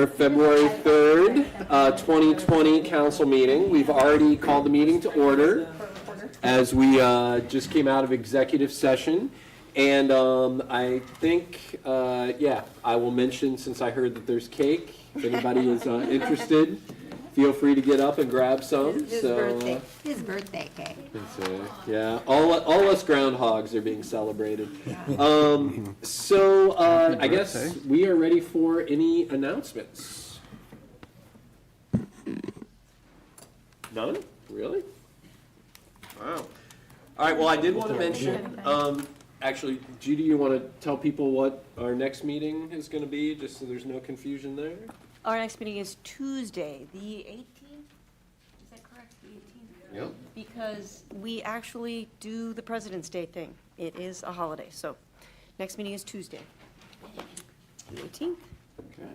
our February 3rd, 2020 council meeting. We've already called the meeting to order as we just came out of executive session. And I think, yeah, I will mention, since I heard that there's cake, if anybody is interested, feel free to get up and grab some. His birthday cake. Yeah, all us groundhogs are being celebrated. So I guess we are ready for any announcements. None? Really? Wow. All right, well, I did want to mention, actually, Judy, you want to tell people what our next meeting is going to be, just so there's no confusion there? Our next meeting is Tuesday, the 18th? Is that correct, the 18th? Yep. Because we actually do the President's Day thing. It is a holiday, so next meeting is Tuesday, the 18th. Okay.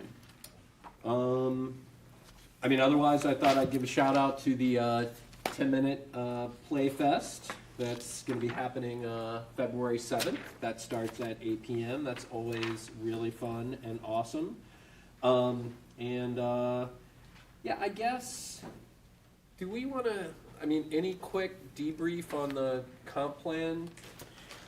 I mean, otherwise, I thought I'd give a shout out to the 10-minute Play Fest. That's going to be happening February 7th. That starts at 8 p.m. That's always really fun and awesome. Yeah, I guess, do we want to, I mean, any quick debrief on the comp plan?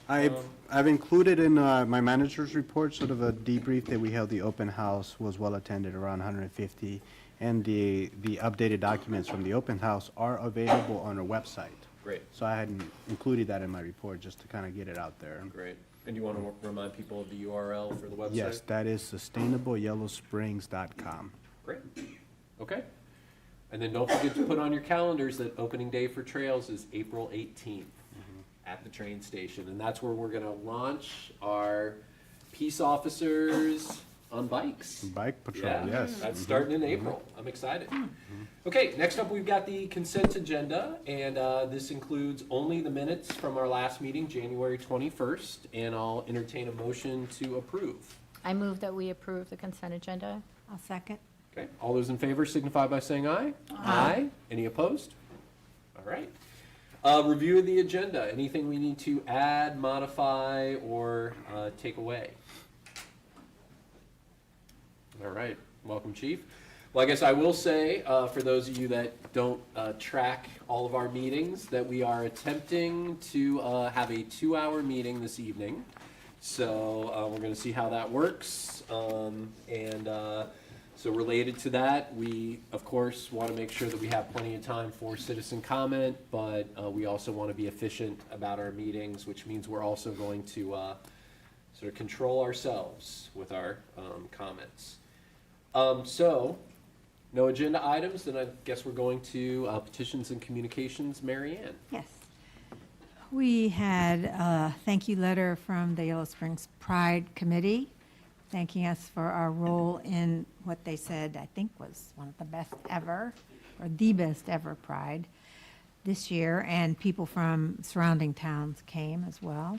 I've included in my manager's report sort of a debrief that we held. The open house was well attended, around 150, and the updated documents from the open house are available on our website. Great. So I hadn't included that in my report just to kind of get it out there. Great. And you want to remind people of the URL for the website? Yes, that is sustainableyellowsprings.com. Great. Okay. And then don't forget to put on your calendars that opening day for trails is April 18th at the train station. And that's where we're going to launch our peace officers on bikes. Bike patrol, Yeah, yes. that's starting in April. I'm excited. Okay, next up we've got the consent agenda, and this includes only the minutes from our last meeting, January 21st, and I'll entertain a motion to approve. I move that we approve the consent agenda. I'll second. Okay, all those in favor signify by saying aye. Aye. Any opposed? All right. Review of the agenda. Anything we need to add, modify, or take away? All right. Welcome, Chief. Well, I guess I will say, for those of you that don't track all of our meetings, that we are attempting to have a 2-hour meeting this evening. So we're going to see how that works. So related to that, we, of course, want to make sure that we have plenty of time for citizen comment, but we also want to be efficient about our meetings, which means we're also going to sort of control ourselves with our comments. So, no agenda items, then I guess we're going to petitions and communications. Mary Ann. Yes. We had a thank you letter from the Yellow Springs Pride Committee, thanking us for our role in what they said, I think, was one of the best ever, or the best ever Pride this year, and people from surrounding towns came as well.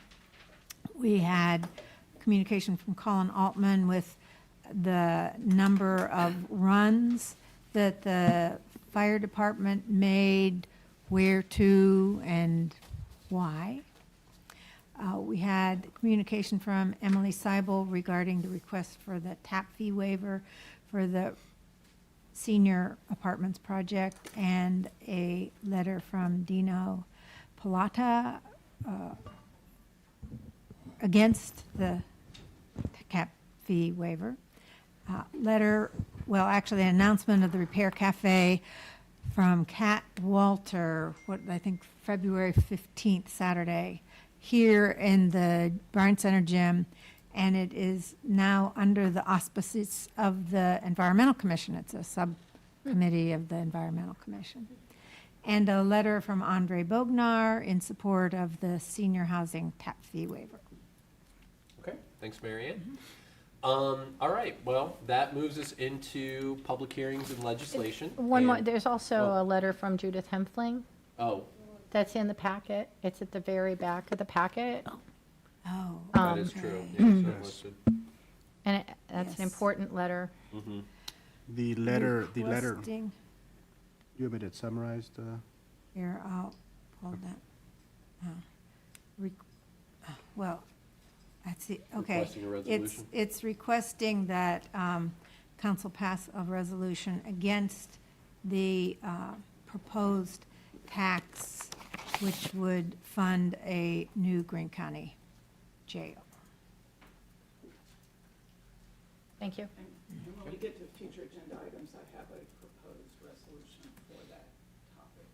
We had communication from Colin Altman with the number of runs that the fire department made, where to, and why. We had communication from Emily Seibel regarding the request for the TAP fee waiver for the senior apartments project, and a letter from Dino Pilata against the TAP fee waiver. Actually, an announcement of the Repair Cafe from Kat Walter, February 15th, Saturday, here in the Bryan Center gym, and it is now under the auspices of the Environmental Commission. It's a subcommittee of the Environmental Commission. And a letter from Andre Bognar in support of the senior housing TAP fee waiver. Okay, thanks, Mary Ann. All right, well, that moves us into public hearings and legislation. One more, And- there's also a letter from Judith Hempfling Oh, that's in the packet. It's at the very back of the packet. Oh, that is true. okay. Yeah, so listed. And that's Yes. an important letter. Mhm. The letter, Requesting- you have it summarized? Here, I'll pull that. Well, that's it, okay. Requesting a resolution. It's requesting that council pass a resolution against the proposed tax, which would fund a new Greene County jail. Thank you. And when we get to future agenda items, I have a proposed resolution for that topic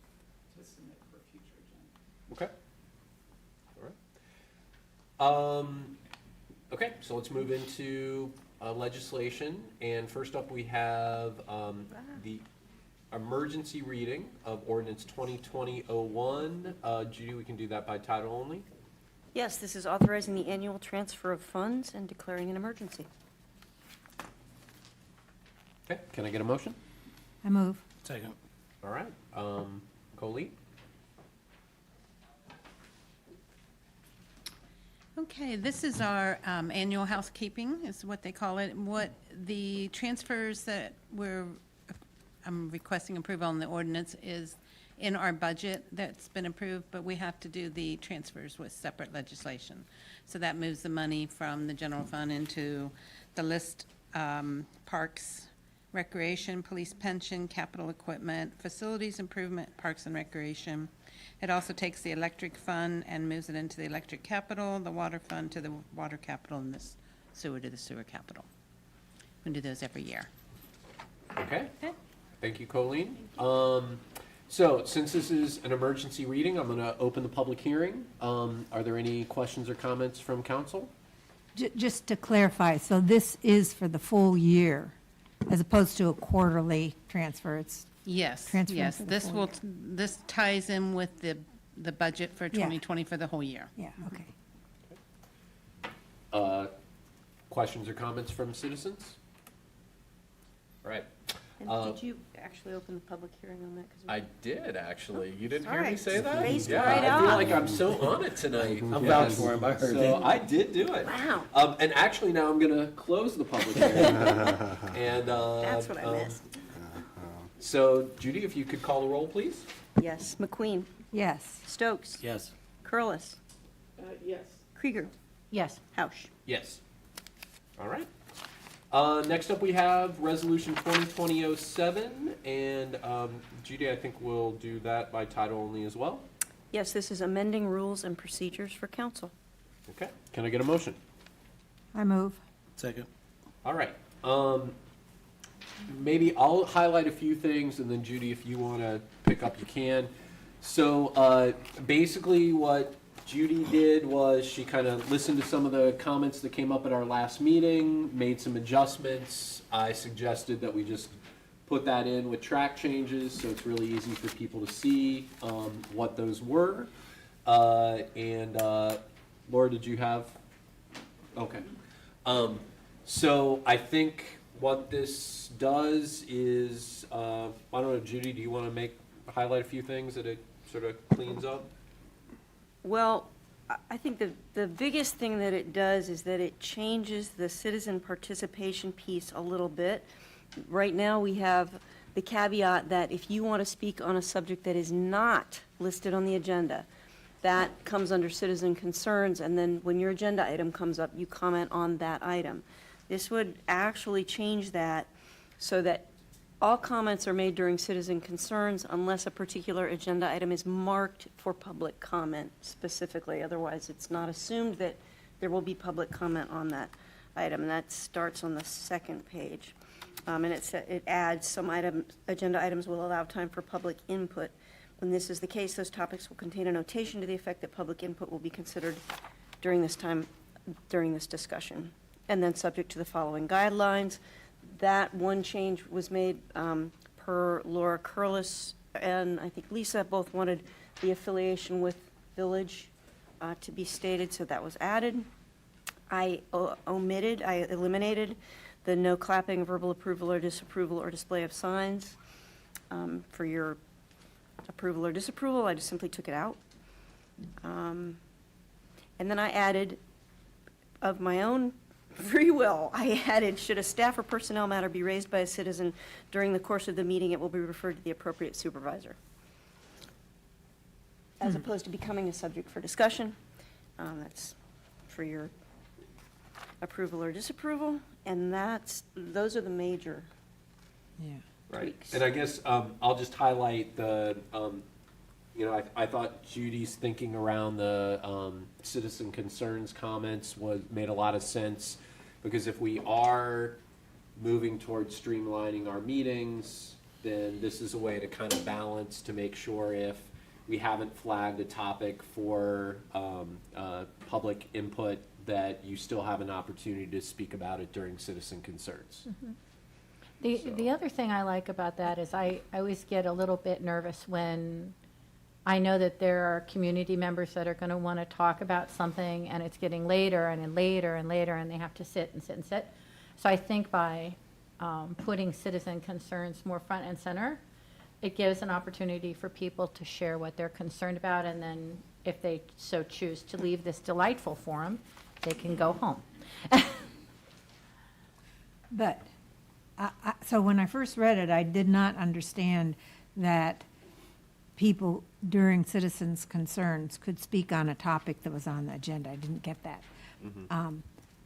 to submit for future agenda. Okay. All right. Okay, so let's move into legislation. And first up, we have the emergency reading of ordinance 2020-01. Judy, we can do that by title only. Yes, this is authorizing the annual transfer of funds and declaring an emergency. Okay, can I get a motion? I move. Second. All right, Colleen? Okay, this is our annual housekeeping, is what they call it. What the transfers that I'm requesting approval on the ordinance is in our budget that's been approved, but we have to do the transfers with separate legislation. So that moves the money from the general fund into the list, parks, recreation, police pension, capital equipment, facilities improvement, parks and recreation. It also takes the electric fund and moves it into the electric capital, the water fund to the water capital, and the sewer to the sewer capital. We do those every year. Okay, Okay. thank you, Colleen. So since this is an emergency reading, I'm gonna open the public hearing. Are there any questions or comments from council? Just to clarify, so this is for the full year, as opposed to a quarterly transfer? It's Yes, Transfer yes. for the This full will, year. this ties in with the budget for 2020 for the whole year. Yeah, okay. Questions or comments from citizens? All right. And did you actually open the public hearing on that? 'Cause we- I did, actually. You didn't hear me Alright, say that? raced Yeah, right I feel off. like I'm so on it tonight. I'm vouching for him, I heard So it. I did do it. Wow. And actually now I'm gonna close the public hearing. And, That's what I missed. So Judy, if you could call the roll, please? Yes, McQueen, Yes. Stokes, Yes. Curlis, Yes. Krieger, Yes. Hausch. Yes. All right. Next up, we have Resolution 2020-07, and Judy, I think we'll do that by title only as well. Yes, this is amending rules and procedures for council. Okay, can I get a motion? I move. Second. All right. Maybe I'll highlight a few things, and then Judy, if you want to pick up, you can. So basically what Judy did was she kind of listened to some of the comments that came up at our last meeting, made some adjustments. I suggested that we just put that in with track changes, so it's really easy for people to see what those were. And Laura, did you have? Okay. So I think what this does is, I don't know, Judy, do you want to highlight a few things that it sort of cleans up? Well, I think the biggest thing that it does is that it changes the citizen participation piece a little bit. Right now, we have the caveat that if you want to speak on a subject that is not listed on the agenda, that comes under citizen concerns, and then when your agenda item comes up, you comment on that item. This would actually change that so that all comments are made during citizen concerns unless a particular agenda item is marked for public comment specifically. Otherwise, it's not assumed that there will be public comment on that item. And that starts on the second page. And it adds some agenda items will allow time for public input. When this is the case, those topics will contain a notation to the effect that public input will be considered during this discussion. And then subject to the following guidelines. That one change was made per Laura Curlis and I think Lisa both wanted the affiliation with Village to be stated, so that was added. I eliminated the no clapping, verbal approval or disapproval or display of signs. For your approval or disapproval, I just simply took it out. And then I added, of my own free will, I added, should a staff or personnel matter be raised by a citizen during the course of the meeting, it will be referred to the appropriate supervisor. As opposed to becoming a subject for discussion. That's for your approval or disapproval, and those are the major Yeah. Right, tweaks. and I guess, I'll just highlight the, I thought Judy's thinking around the, citizen concerns comments made a lot of sense, because if we are moving towards streamlining our meetings, then this is a way to kind of balance, to make sure if we haven't flagged a topic for, public input, that you still have an opportunity to speak about it during citizen concerns. The other thing I like about that is I always get a little bit nervous when I know that there are community members that are going to want to talk about something, and it's getting later and then later and later, and they have to sit and sit and sit. So I think by putting citizen concerns more front and center, it gives an opportunity for people to share what they're concerned about, and then if they so choose to leave this delightful forum, they can go home. But, so when I first read it, I did not understand that people during citizens' concerns could speak on a topic that was on the agenda. I didn't get that.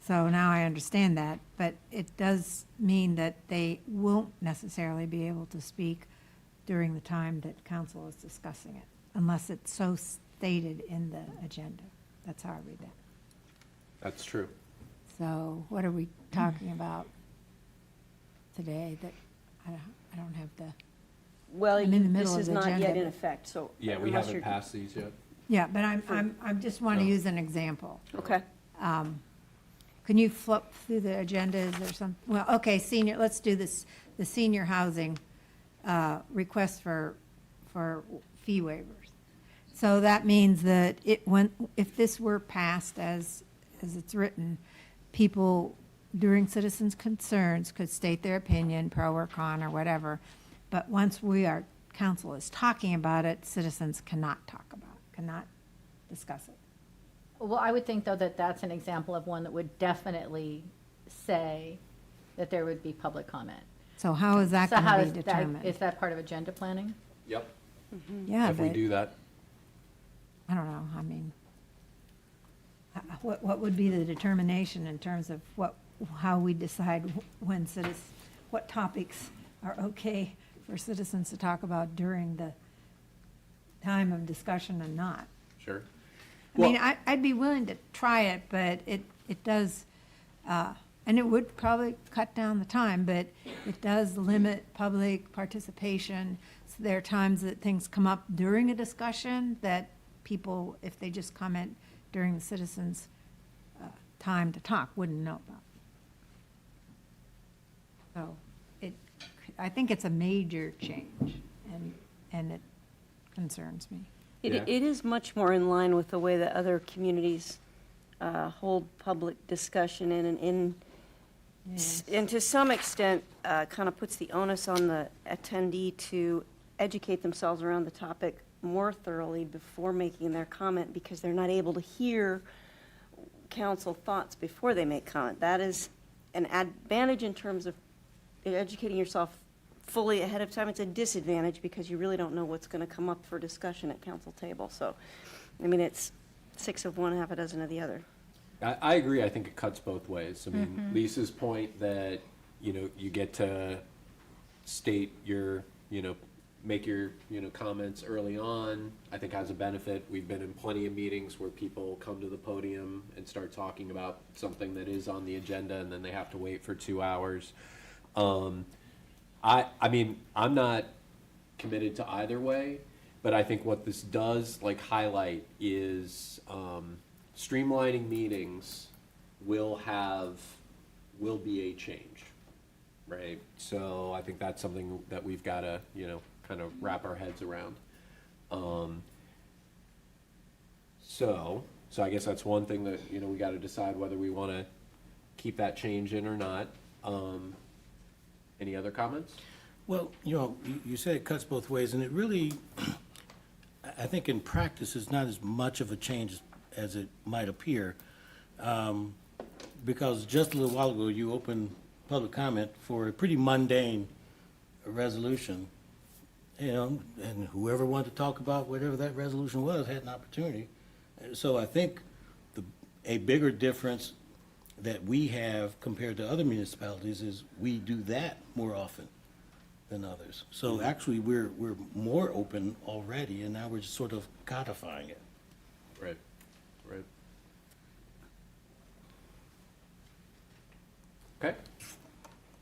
So now I understand that, but it does mean that they won't necessarily be able to speak during the time that council is discussing it, unless it's so stated in the agenda. That's how I read that. That's true. So what are we talking about today that, I don't have the, Well, I'm in the middle this of is the not yet agenda. in effect, so. Yeah, we unless haven't you're- passed these yet. yeah, but I'm just want to No. use an example. Okay. Can you flip through the agendas or some, well, okay, let's do this, the senior housing request for fee waivers. So that means that if this were passed as it's written, people during citizens' concerns could state their opinion, pro or con or whatever. But once council is talking about it, citizens cannot discuss it. Well, I would think, though, that that's an example of one that would definitely say that there would be public comment. So how is that So going how to is be that, determined? is that part of agenda planning? Yep, Yeah, if we but, do that. I don't know, I mean, what would be the determination in terms of how we decide what topics are okay for citizens to talk about during the time of discussion and not? Sure. I mean, Well- I'd be willing to try it, but it does, and it would probably cut down the time, but it does limit public participation. So there are times that things come up during a discussion that people, if they just comment during the citizens' time to talk, wouldn't know about. So I think it's a major change, and it concerns me. Yeah. It is much more in line with the way that other communities hold public discussion and to some extent, kind of puts the onus on the attendee to educate themselves around the topic more thoroughly before making their comment, because they're not able to hear council thoughts before they make comment. That is an advantage in terms of educating yourself fully ahead of time. It's a disadvantage because you really don't know what's going to come up for discussion at council table. So, I mean, it's 6 of one, half a dozen of the other. I agree. I think it cuts both ways. I mean, Lisa's point that, you get to state make your, comments early on, I think has a benefit. We've been in plenty of meetings where people come to the podium and start talking about something that is on the agenda, and then they have to wait for 2 hours. I mean, I'm not committed to either way, but I think what this does highlight is streamlining meetings will be a change, right? So I think that's something that we've got to, kind of wrap our heads around. So I guess that's one thing that, we got to decide whether we want to keep that change in or not. Any other comments? Well, you said it cuts both ways, and it really, I think in practice, it's not as much of a change as it might appear. Because just a little while ago, you opened public comment for a pretty mundane resolution. And whoever wanted to talk about whatever that resolution was had an opportunity. So I think a bigger difference that we have compared to other municipalities is we do that more often than others. So actually, we're more open already, and now we're just sort of codifying it. Right, right. Okay.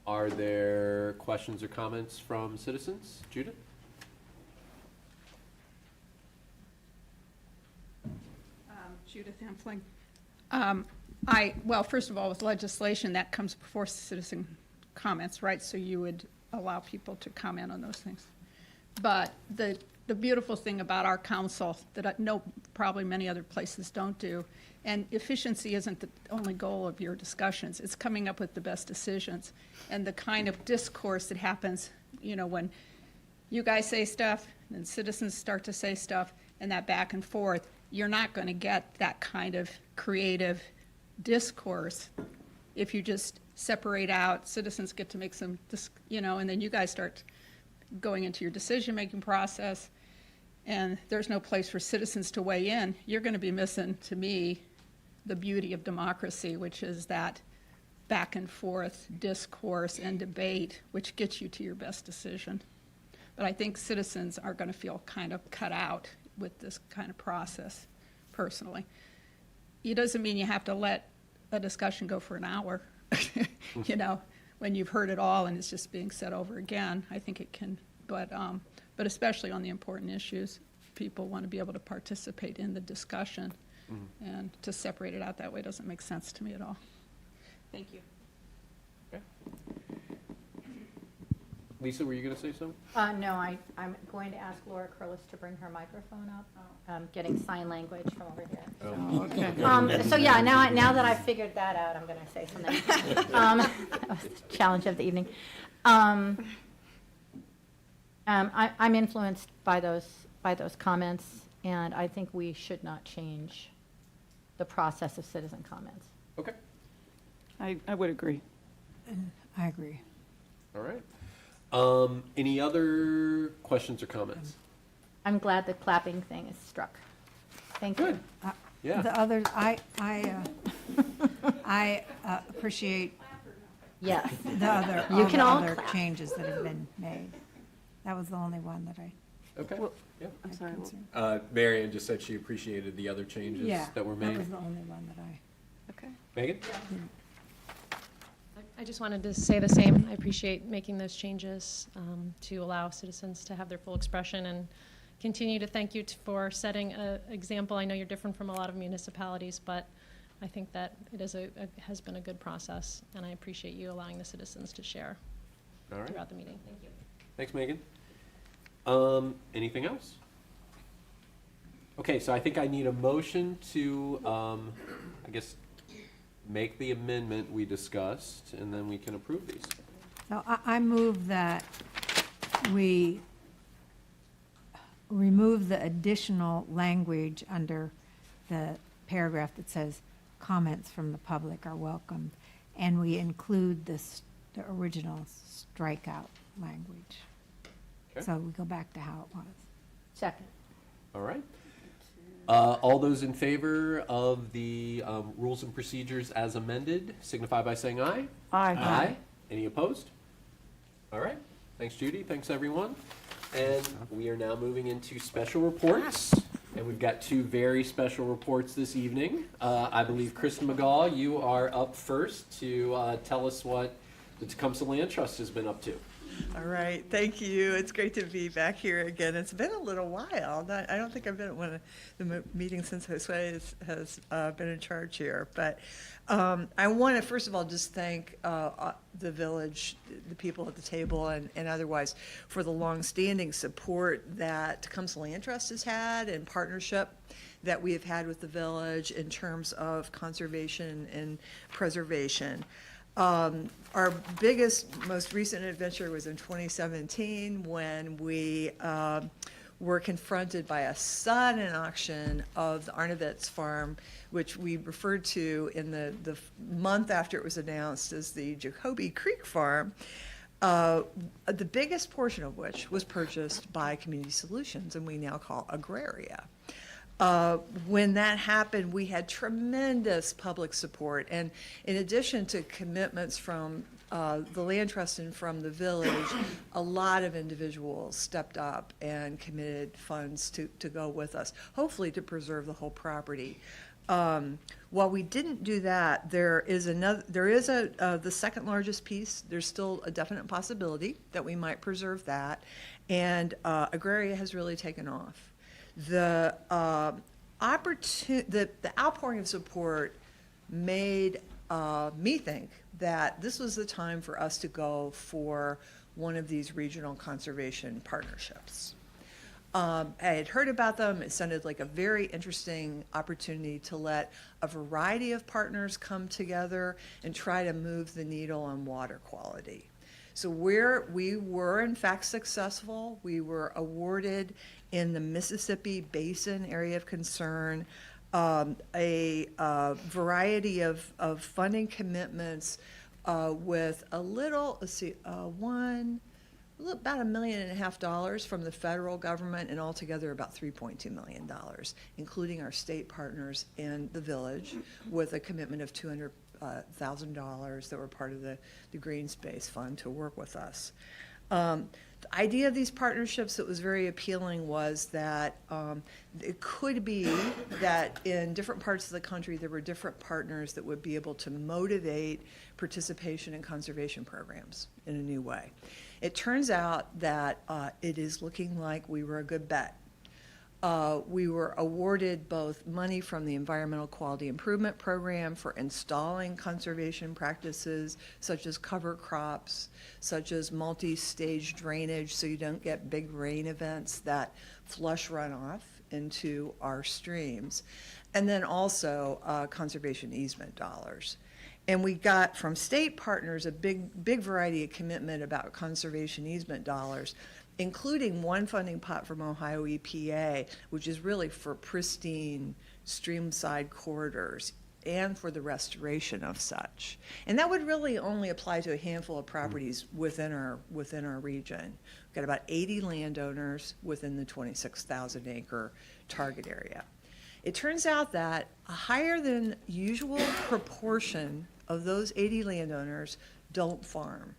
Are there questions or comments from citizens? Judith? Judith Ampling. Well, first of all, with legislation, that comes before citizen comments, right? So you would allow people to comment on those things. But the beautiful thing about our council that I know probably many other places don't do, and efficiency isn't the only goal of your discussions, it's coming up with the best decisions. And the kind of discourse that happens, when you guys say stuff, and citizens start to say stuff, and that back and forth, you're not going to get that kind of creative discourse if you just separate out, citizens get to make some, and then you guys start going into your decision-making process, and there's no place for citizens to weigh in. You're going to be missing, to me, the beauty of democracy, which is that back and forth discourse and debate, which gets you to your best decision. But I think citizens are going to feel kind of cut out with this kind of process, personally. It doesn't mean you have to let a discussion go for an hour, when you've heard it all and it's just being said over again. I think it can, but especially on the important issues, people want to be able to participate in the discussion. And to separate it out that way doesn't make sense to me at all. Thank you. Okay. Lisa, were you going to say something? No, I'm going to ask Laura Curlis to bring her microphone up. Getting sign language from over here. Oh, okay. So yeah, now that I've figured that out, I'm going to say something. That was the challenge of the evening. I'm influenced by those comments, and I think we should not change the process of citizen comments. Okay, I would agree. I agree. all right. Any other questions or comments? I'm glad the clapping thing is struck. Thank you. Good. Yeah. The others, I appreciate Yes. all You the can all other clap. changes that have been made. That was the only one that I. Okay. Yeah. I'm sorry. Marion just said she appreciated the other changes Yeah, that were that made. was the only one that I. Okay. Megan? I just wanted to say the same. I appreciate making those changes to allow citizens to have their full expression, and continue to thank you for setting an example. I know you're different from a lot of municipalities, but I think that it has been a good process, and I appreciate you allowing the citizens to share All right. throughout the meeting. Thank you. Thanks, Megan. Anything else? Okay, so I think I need a motion to, I guess, make the amendment we discussed, and then we can approve these. So I move that we remove the additional language under the paragraph that says comments from the public are welcomed, and we include the original strikeout language. Okay. So we go back to how it was. Second. All right. All those in favor of the rules and procedures as amended signify by saying aye. Aye. Any opposed? All right. Thanks, Judy. Thanks, everyone. And we are now moving into special reports. And we've got two very special reports this evening. I believe Kristen McGaw, you are up first to tell us what the Tecumseh Land Trust has been up to. All right, thank you. It's great to be back here again. It's been a little while. I don't think I've been at one of the meetings since Josue has been in charge here. But I want to, first of all, just thank the village, the people at the table and otherwise for the longstanding support that Tecumseh Land Trust has had and partnership that we have had with the village in terms of conservation and preservation. Our biggest, most recent adventure was in 2017 when we were confronted by a sudden auction of the Arnovitz farm, which we referred to in the month after it was announced as the Jacoby Creek Farm, the biggest portion of which was purchased by Community Solutions, and we now call Agraria. When that happened, we had tremendous public support. And in addition to commitments from the land trust and from the village, a lot of individuals stepped up and committed funds to go with us, hopefully to preserve the whole property. While we didn't do that, there is the second largest piece. There's still a definite possibility that we might preserve that. And Agraria has really taken off. The outpouring of support made me think that this was the time for us to go for one of these regional conservation partnerships. I had heard about them. It sounded like a very interesting opportunity to let a variety of partners come together and try to move the needle on water quality. So we were in fact successful. We were awarded in the Mississippi Basin area of concern a variety of funding commitments with a little, about $1.5 million from the federal government, and altogether about $3.2 million, including our state partners and the village, with a commitment of $200,000 that were part of the Green Space Fund to work with us. The idea of these partnerships that was very appealing was that it could be that in different parts of the country there were different partners that would be able to motivate participation in conservation programs in a new way. It turns out that it is looking like we were a good bet. We were awarded both money from the Environmental Quality Improvement Program for installing conservation practices such as cover crops, such as multi-stage drainage so you don't get big rain events that flush runoff into our streams, and then also conservation easement dollars. And we got from state partners a big variety of commitment about conservation easement dollars, including one funding pot from Ohio EPA, which is really for pristine streamside corridors and for the restoration of such. And that would really only apply to a handful of properties within our region. We've got about 80 landowners within the 26,000 acre target area. It turns out that a higher than usual proportion of those 80 landowners don't farm.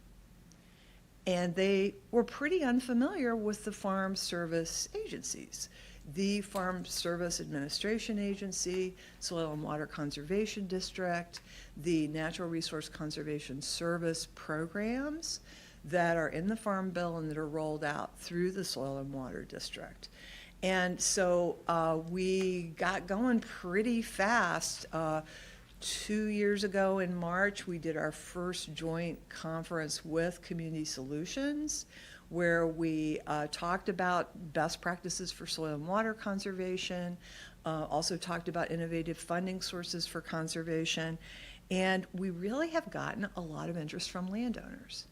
And they were pretty unfamiliar with the farm service agencies. The Farm Service Administration Agency, Soil and Water Conservation District, the Natural Resource Conservation Service programs that are in the Farm Bill and that are rolled out through the Soil and Water District. And so we got going pretty fast. 2 years ago in March, we did our first joint conference with Community Solutions, where we talked about best practices for soil and water conservation, also talked about innovative funding sources for conservation, and we really have gotten a lot of interest from landowners.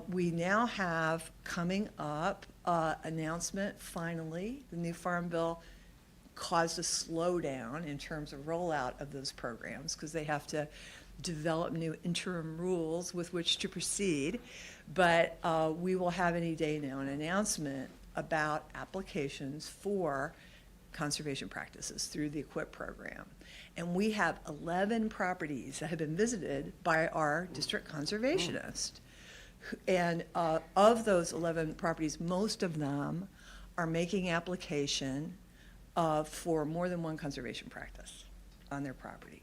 We now have coming up announcement, finally, the new Farm Bill caused a slowdown in terms of rollout of those programs because they have to develop new interim rules with which to proceed. But we will have any day now an announcement about applications for conservation practices through the EQIP program. And we have 11 properties that have been visited by our district conservationist. And of those 11 properties, most of them are making application for more than one conservation practice on their property.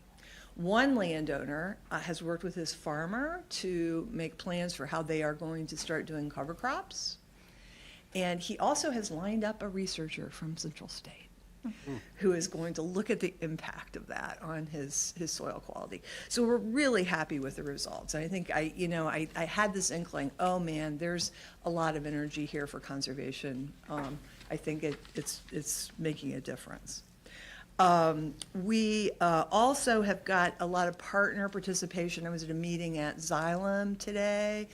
One landowner has worked with his farmer to make plans for how they are going to start doing cover crops. And he also has lined up a researcher from Central State who is going to look at the impact of that on his soil quality. So we're really happy with the results. I think I had this inkling, oh man, there's a lot of energy here for conservation. I think it's making a difference. We also have got a lot of partner participation. I was at a meeting at Xylem today.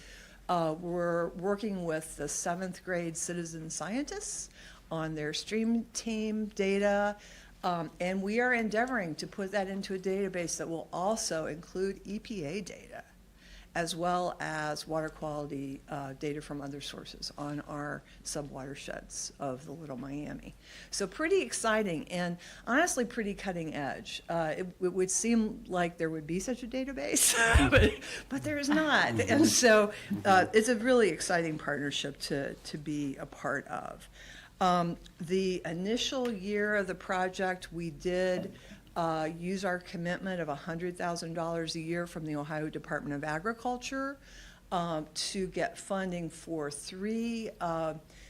We're working with the 7th grade citizen scientists on their stream team data, and we are endeavoring to put that into a database that will also include EPA data as well as water quality data from other sources on our subwatersheds of the Little Miami. So pretty exciting and honestly pretty cutting edge. It would seem like there would be such a database, but there is not. And so it's a really exciting partnership to be a part of. The initial year of the project, we did use our commitment of $100,000 a year from the Ohio Department of Agriculture to get funding for 3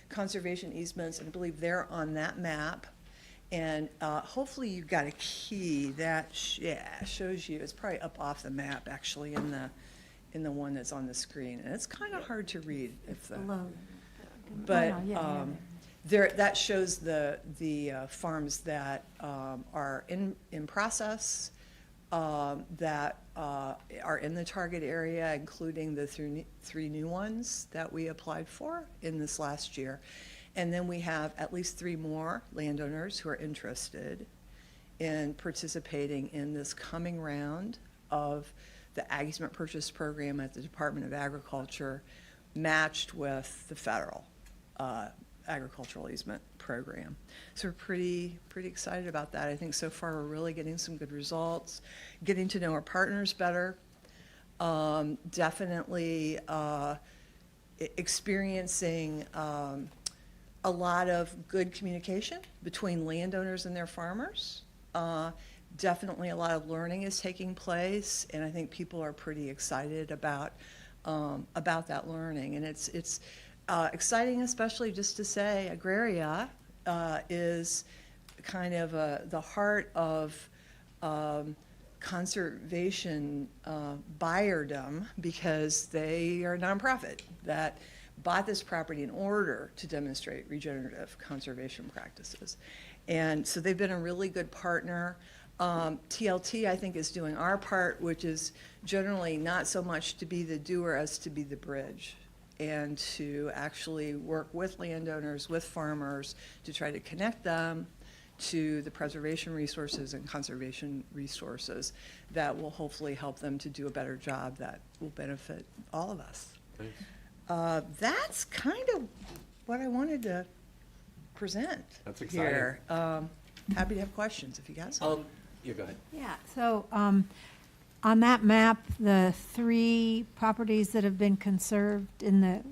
conservation easements, and I believe they're on that map. And hopefully you got a key that shows you, it's probably up off the map, actually, in the one that's on the screen. And it's kind of hard to read if the, but there, that shows the farms that are in process, that are in the target area, including the 3 new ones that we applied for in this last year. And then we have at least 3 more landowners who are interested in participating in this coming round of the Ag Easement Purchase Program at the Department of Agriculture, matched with the federal agricultural easement program. So we're pretty excited about that. I think so far we're really getting some good results, getting to know our partners better, definitely experiencing a lot of good communication between landowners and their farmers. Definitely a lot of learning is taking place, and I think people are pretty excited about that learning. And it's exciting, especially just to say Agraria is kind of the heart of conservation buyerdom, because they are a nonprofit that bought this property in order to demonstrate regenerative conservation practices. And so they've been a really good partner. TLT, I think, is doing our part, which is generally not so much to be the doer as to be the bridge, and to actually work with landowners, with farmers, to try to connect them to the preservation resources and conservation resources that will hopefully help them to do a better job that will benefit all of us. Thanks. That's kind of what I wanted to present That's exciting. here. Happy to have questions if you got some. Yeah, go ahead. Yeah, so on that map, the 3 properties that have been conserved in the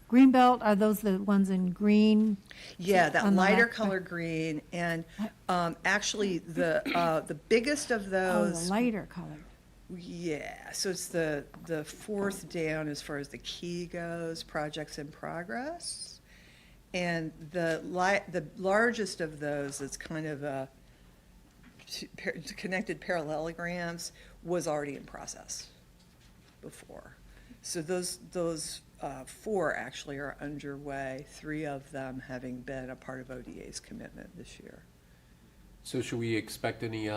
Greenbelt, are those the ones in green? Yeah, that on the lighter left? color green, and actually the biggest of Oh, those. the lighter color. Yeah, so it's the 4th down as far as the key goes, projects in progress. And the largest of those, that's kind of connected parallelograms, was already in process before. So those 4 actually are underway, 3 of them having been a part of ODA's commitment this year. So should we expect any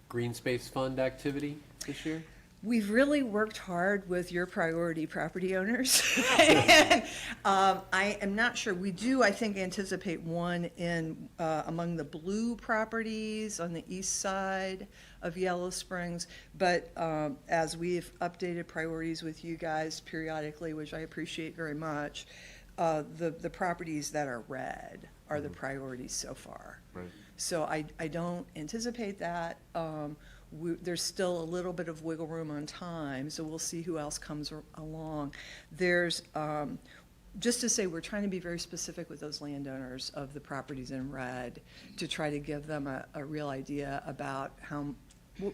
green space fund activity this year? We've really worked hard with your priority property owners. And, I am not sure. We do, I think, anticipate one in among the blue properties on the east side of Yellow Springs. But as we've updated priorities with you guys periodically, which I appreciate very much, the properties that are red are the priorities so far. Right. So I don't anticipate that. There's still a little bit of wiggle room on time, so we'll see who else comes along. There's, just to say, we're trying to be very specific with those landowners of the properties in red to try to give them a real idea about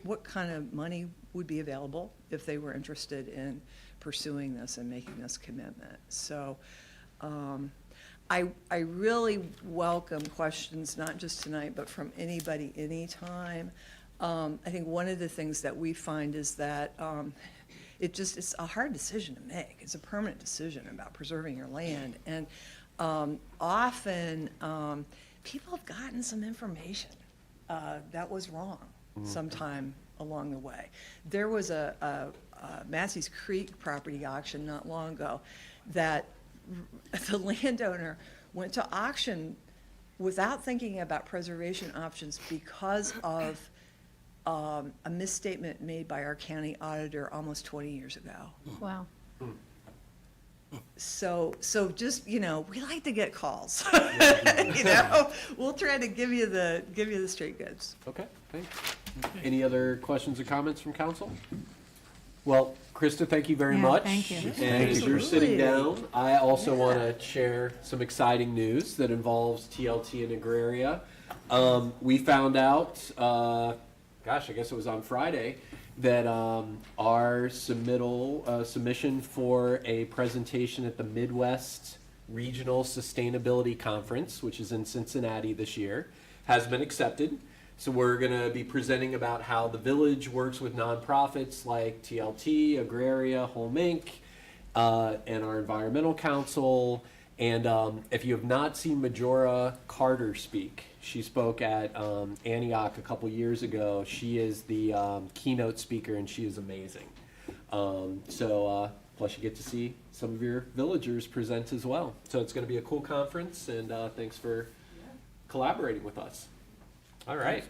what kind of money would be available if they were interested in pursuing this and making this commitment. So I really welcome questions, not just tonight, but from anybody, anytime. I think one of the things that we find is that it's a hard decision to make. It's a permanent decision about preserving your land. And often people have gotten some information that was wrong sometime along the way. There was a Massey's Creek property auction not long ago that the landowner went to auction without thinking about preservation options because of a misstatement made by our county auditor almost 20 years ago. Wow. So just, we like to get calls. We'll try to give you the straight goods. Okay, thanks. Any other questions or comments from council? Well, Krista, thank you very Yeah, much. thank you. And as you're sitting Absolutely. down, I also want to share some exciting news that involves TLT and Agraria. We found out, I guess it was on Friday, that our submission for a presentation at the Midwest Regional Sustainability Conference, which is in Cincinnati this year, has been accepted. So we're going to be presenting about how the village works with nonprofits like TLT, Agraria, Home Inc., and our environmental council. And if you have not seen Majora Carter speak, she spoke at Antioch a couple years ago. She is the keynote speaker, and she is amazing. Plus you get to see some of your villagers present as well. So it's going to be a cool conference, and thanks for collaborating with us. All right.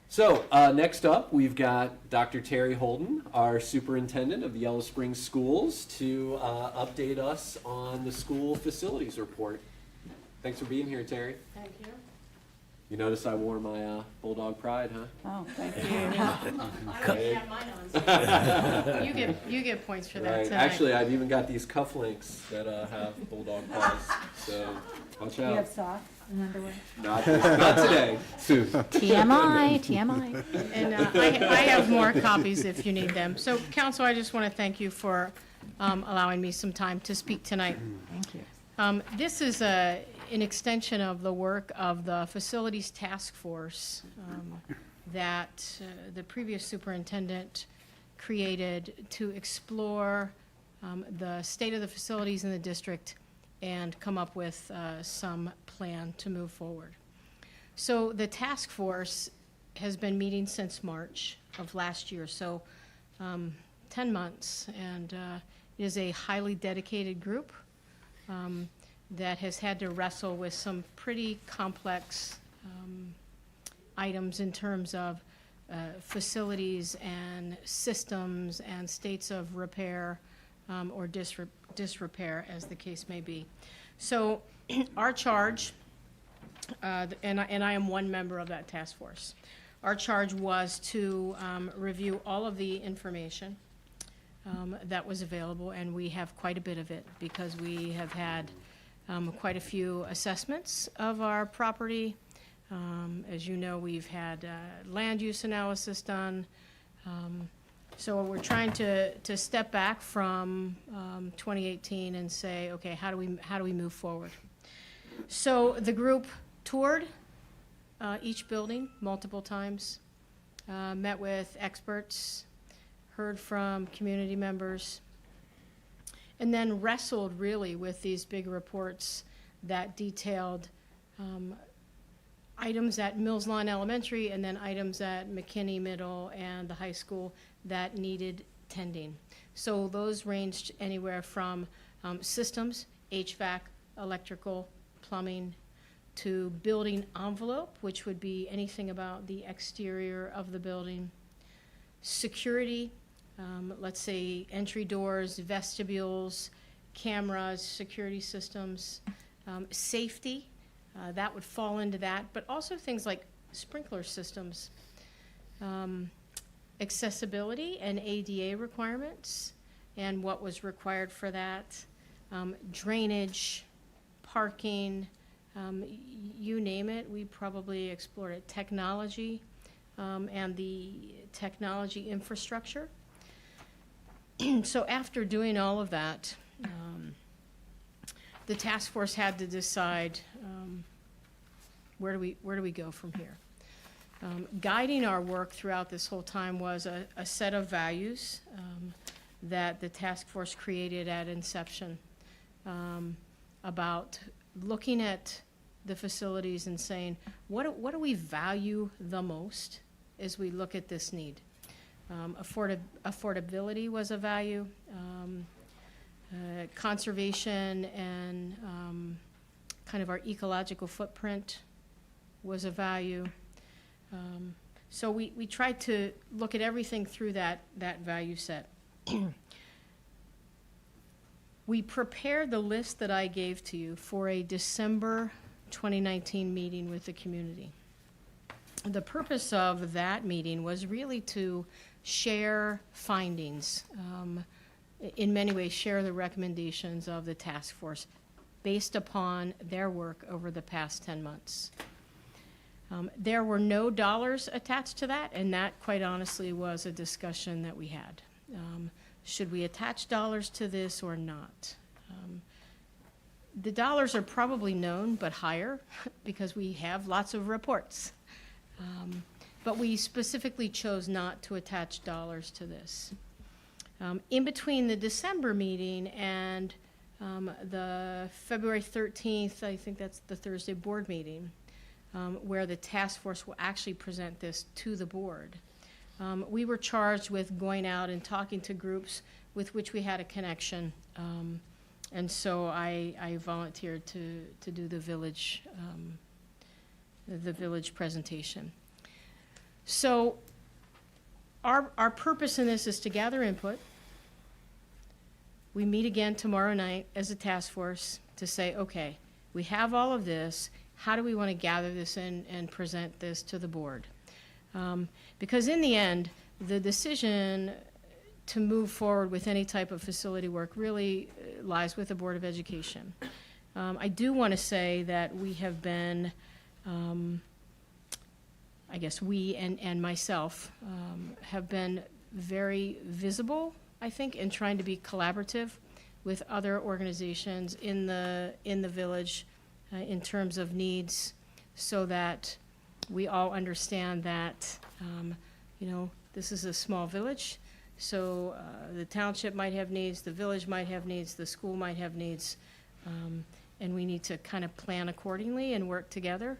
So next up, we've got Dr. Terry Holden, our superintendent of the Yellow Springs Schools, to update us on the school facilities report. Thanks for being here, Terry. Thank you. You notice I wore my Bulldog Pride, huh? Oh, thank you. I don't have mine on, so you get points for that Right. tonight. Actually, I've even got these cufflinks that have Bulldog Prides. So watch You out. have socks and underwear? Not today. Soon. TMI, TMI. And I have more copies if you need them. So, council, I just want to thank you for allowing me some time to speak tonight. Thank you. This is an extension of the work of the Facilities Task Force that the previous superintendent created to explore the state of the facilities in the district and come up with some plan to move forward. So the task force has been meeting since March of last year, so 10 months, and it is a highly dedicated group that has had to wrestle with some pretty complex items in terms of facilities and systems and states of repair or disrepair, as the case may be. So our charge, and I am one member of that task force, our charge was to review all of the information that was available, and we have quite a bit of it because we have had quite a few assessments of our property. As you know, we've had land use analysis done. So we're trying to step back from 2018 and say, okay, how do we move forward? So the group toured each building multiple times, met with experts, heard from community members, and then wrestled really with these big reports that detailed items at Mills Lawn Elementary and then items at McKinney Middle and the high school that needed tending. So those ranged anywhere from systems, HVAC, electrical, plumbing, to building envelope, which would be anything about the exterior of the building, security, let's say entry doors, vestibules, cameras, security systems, safety, that would fall into that, but also things like sprinkler systems, accessibility and ADA requirements and what was required for that, drainage, parking, you name it, we probably explored it. Technology and the technology infrastructure. So after doing all of that, the task force had to decide where do we go from here. Guiding our work throughout this whole time was a set of values that the task force created at inception about looking at the facilities and saying, what do we value the most as we look at this need? Affordability was a value, conservation and kind of our ecological footprint was a value. So we tried to look at everything through that value set. We prepared the list that I gave to you for a December 2019 meeting with the community. The purpose of that meeting was really to share findings, in many ways share the recommendations of the task force based upon their work over the past 10 months. There were no dollars attached to that, and that quite honestly was a discussion that we had. Should we attach dollars to this or not? The dollars are probably known, but higher, because we have lots of reports. But we specifically chose not to attach dollars to this. In between the December meeting and the February 13th, I think that's the Thursday board meeting, where the task force will actually present this to the board. We were charged with going out and talking to groups with which we had a connection. And so I volunteered to do the village presentation. So our purpose in this is to gather input. We meet again tomorrow night as a task force to say, okay, we have all of this. How do we want to gather this in and present this to the board? Because in the end, the decision to move forward with any type of facility work really lies with the Board of Education. I do want to say that we have been, I guess we and myself have been very visible, I think, in trying to be collaborative with other organizations in the village in terms of needs, so that we all understand that, this is a small village, so the township might have needs, the village might have needs, the school might have needs, and we need to kind of plan accordingly and work together,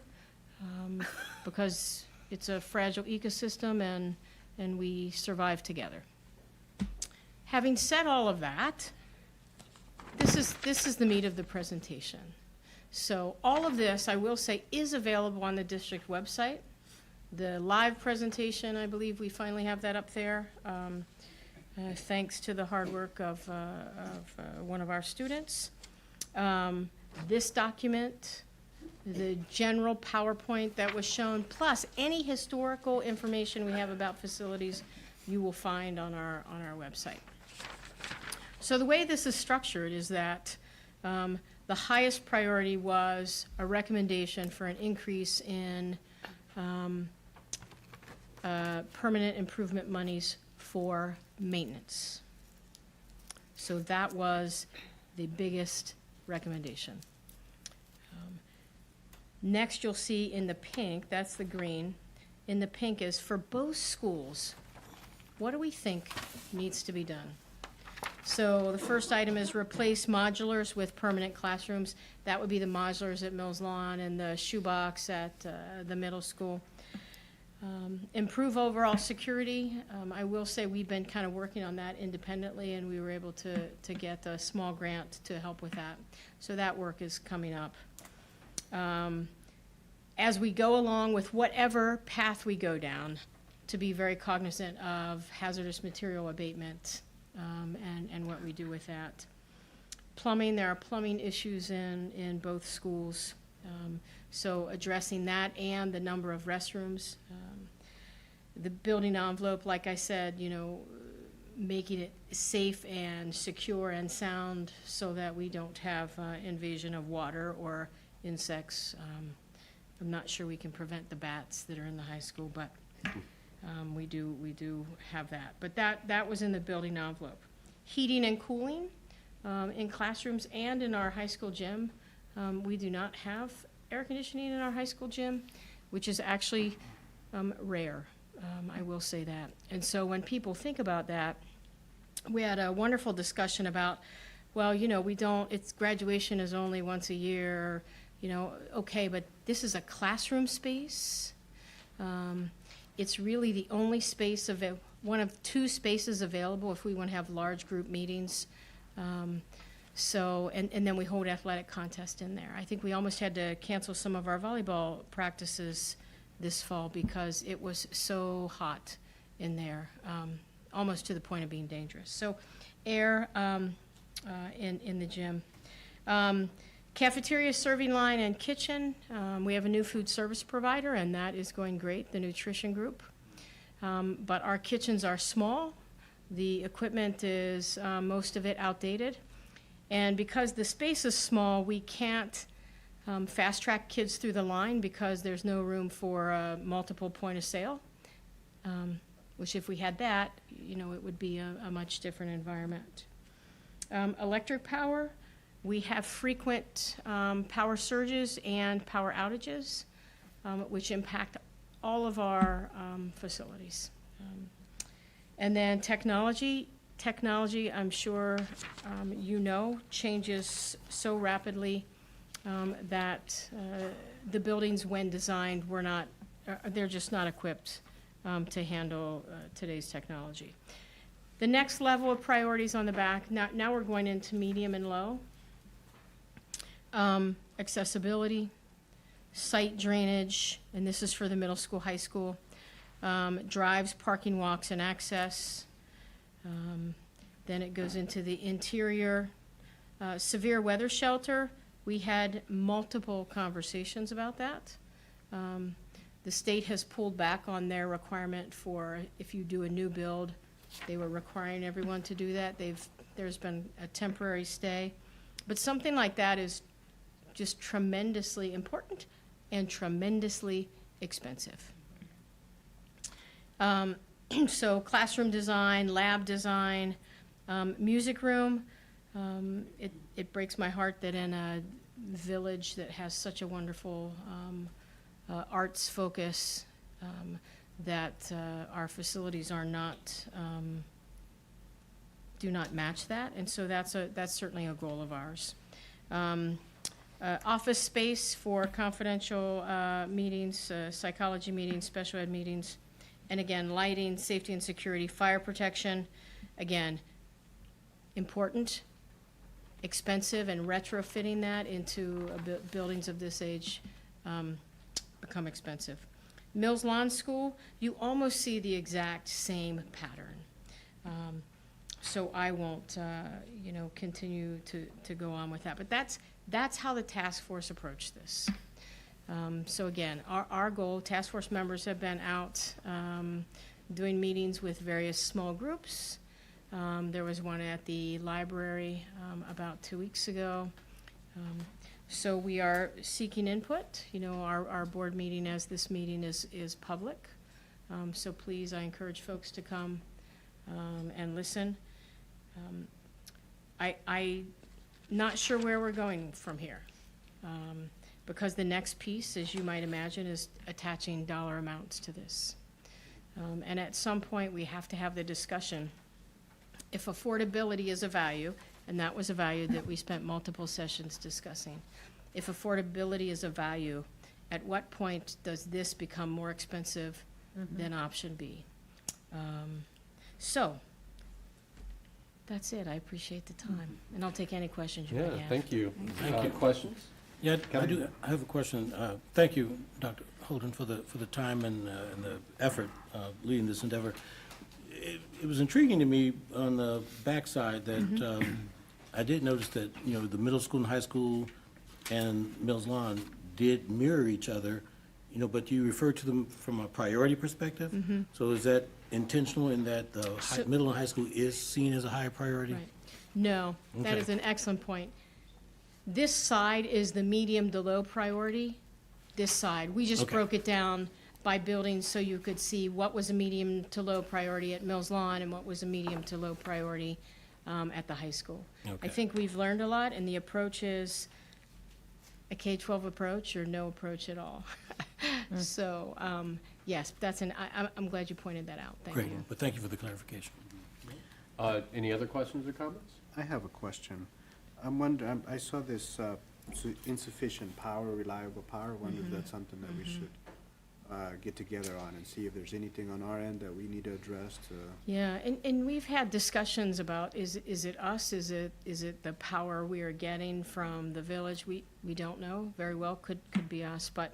because it's a fragile ecosystem and we survive together. Having said all of that, this is the meat of the presentation. So all of this, I will say, is available on the district website. The live presentation, I believe we finally have that up there, thanks to the hard work of one of our students. This document, the general PowerPoint that was shown, plus any historical information we have about facilities, you will find on our website. So the way this is structured is that the highest priority was a recommendation for an increase in permanent improvement monies for maintenance. So that was the biggest recommendation. Next, you'll see in the pink, that's the green, in the pink is for both schools, what do we think needs to be done? So the first item is replace modulars with permanent classrooms. That would be the modulars at Mills Lawn and the shoebox at the middle school. Improve overall security. I will say we've been kind of working on that independently, and we were able to get a small grant to help with that. So that work is coming up. As we go along with whatever path we go down, to be very cognizant of hazardous material abatement and what we do with that. Plumbing, there are plumbing issues in both schools. So addressing that and the number of restrooms. The building envelope, like I said, making it safe and secure and sound so that we don't have invasion of water or insects. I'm not sure we can prevent the bats that are in the high school, but we do have that. But that was in the building envelope. Heating and cooling in classrooms and in our high school gym. We do not have air conditioning in our high school gym, which is actually rare. I will say that. And so when people think about that, we had a wonderful discussion about, well, graduation is only once a year, okay, but this is a classroom space. It's really the only space one of two spaces available if we want to have large group meetings. So, and then we hold athletic contest in there. I think we almost had to cancel some of our volleyball practices this fall because it was so hot in there, almost to the point of being dangerous. So air in the gym. Cafeteria, serving line, and kitchen. We have a new food service provider, and that is going great, the nutrition group. But our kitchens are small. The equipment is, most of it, outdated. And because the space is small, we can't fast-track kids through the line because there's no room for multiple point of sale, which if we had that, you know, it would be a much different environment. Electric power. We have frequent power surges and power outages, which impact all of our facilities. And then technology. Technology, I'm sure you know, changes so rapidly that the buildings, when designed, were not, they're just not equipped to handle today's technology. The next level of priorities on the back, now we're going into medium and low. Accessibility, site drainage, and this is for the middle school, high school, drives, parking, walks, and access. Then it goes into the interior. Severe weather shelter, we had multiple conversations about that. The state has pulled back on their requirement for if you do a new build, they were requiring everyone to do that. There's been a temporary stay. But something like that is just tremendously important and tremendously expensive. So classroom design, lab design, music room. It breaks my heart that in a village that has such a wonderful arts focus, that our facilities are not, do not match that, and so that's certainly a goal of ours. Office space for confidential meetings, psychology meetings, special ed meetings, and again, lighting, safety and security, fire protection, again, important, expensive, and retrofitting that into buildings of this age become expensive. Mills Lawn School, you almost see the exact same pattern. So I won't, continue to go on with that. But that's how the task force approached this. So again, our goal, task force members have been out doing meetings with various small groups. There was one at the library about 2 weeks ago. So we are seeking input. You know, our board meeting, as this meeting is public. So please, I encourage folks to come and listen. I'm not sure where we're going from here. Because the next piece, as you might imagine, is attaching dollar amounts to this. And at some point, we have to have the discussion. If affordability is a value, and that was a value that we spent multiple sessions discussing, if affordability is a value, at what point does this become more expensive than option B? So, that's it. I appreciate the time. And I'll take any questions you might have. Yeah, thank you. Thank you. Questions? Yeah, I have a question. Thank you, Dr. Holden, for the time and the effort leading this endeavor. It was intriguing to me on the backside that I did notice that, the middle school and high school and Mills Lawn did mirror each other, but you refer to them from a priority perspective? So is that intentional in that the middle and high school is seen as a higher priority? Right. No, that Okay. is an excellent point. This side is the medium to low priority, this side. We just Okay. broke it down by buildings so you could see what was a medium to low priority at Mills Lawn and what was a medium to low priority at the high school. I Okay. think we've learned a lot, and the approach is a K-12 approach or no approach at all. So, yes, I'm glad you pointed that out. Thank Great, you. but thank you for the clarification. Any other questions or comments? I have a question. I'm wondering, I saw this insufficient power, reliable power. I wonder if that's something that we should get together on and see if there's anything on our end that we need to address to. Yeah, and we've had discussions about, is it us, is it the power we are getting from the village? We don't know, very well, could be us, but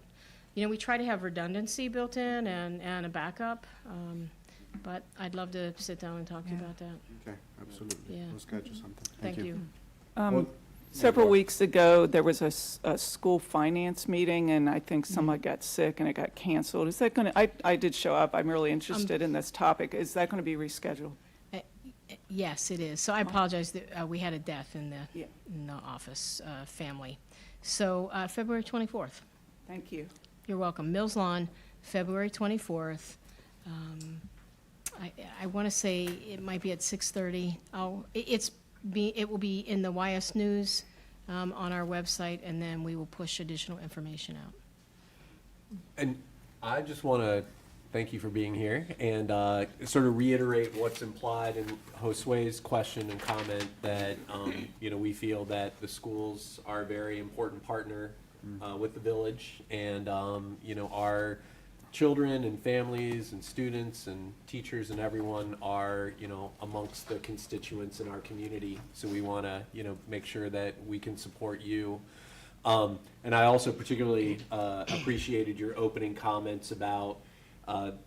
you know, we try to have redundancy built in and a backup, but I'd love to sit down and talk to you Yeah. about that. Okay, absolutely. Yeah. We'll schedule something. Thank you. Several weeks ago, there was a school finance meeting, and I think someone got sick and it got canceled. Is that going to, I did show up, I'm really interested in this topic. Is that going to be rescheduled? Yes, it is. So I apologize that we had a death in Yeah. the office, family. So February 24th. Thank you. You're welcome. Mills Lawn, February 24th. I want to say it might be at 6:30. It will be in the YS News on our website, and then we will push additional information out. And I just want to thank you for being here and sort of reiterate what's implied in Josue's question and comment that, you know, we feel that the schools are a very important partner with the village, and, you know, our children and families and students and teachers and everyone are, you know, amongst the constituents in our community. So we want to, you know, make sure that we can support you. And I also particularly appreciated your opening comments about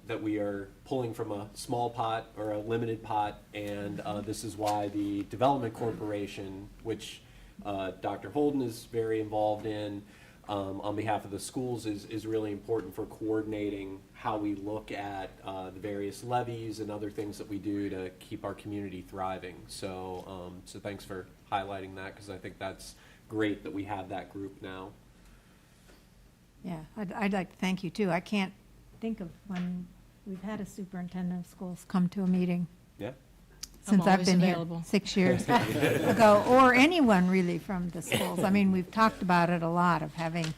that we are pulling from a small pot or a limited pot, and this is why the Development Corporation, which Dr. Holden is very involved in, on behalf of the schools, is really important for coordinating how we look at the various levies and other things that we do to keep our community thriving. So, so thanks for highlighting that, because I think that's great that we have that group now. Yeah, I'd like to thank you too. I can't think of when we've had a superintendent of schools come to a meeting Yeah. since I've always been here, available. 6 years ago, or anyone really from the schools. I mean, we've talked about it a lot, of having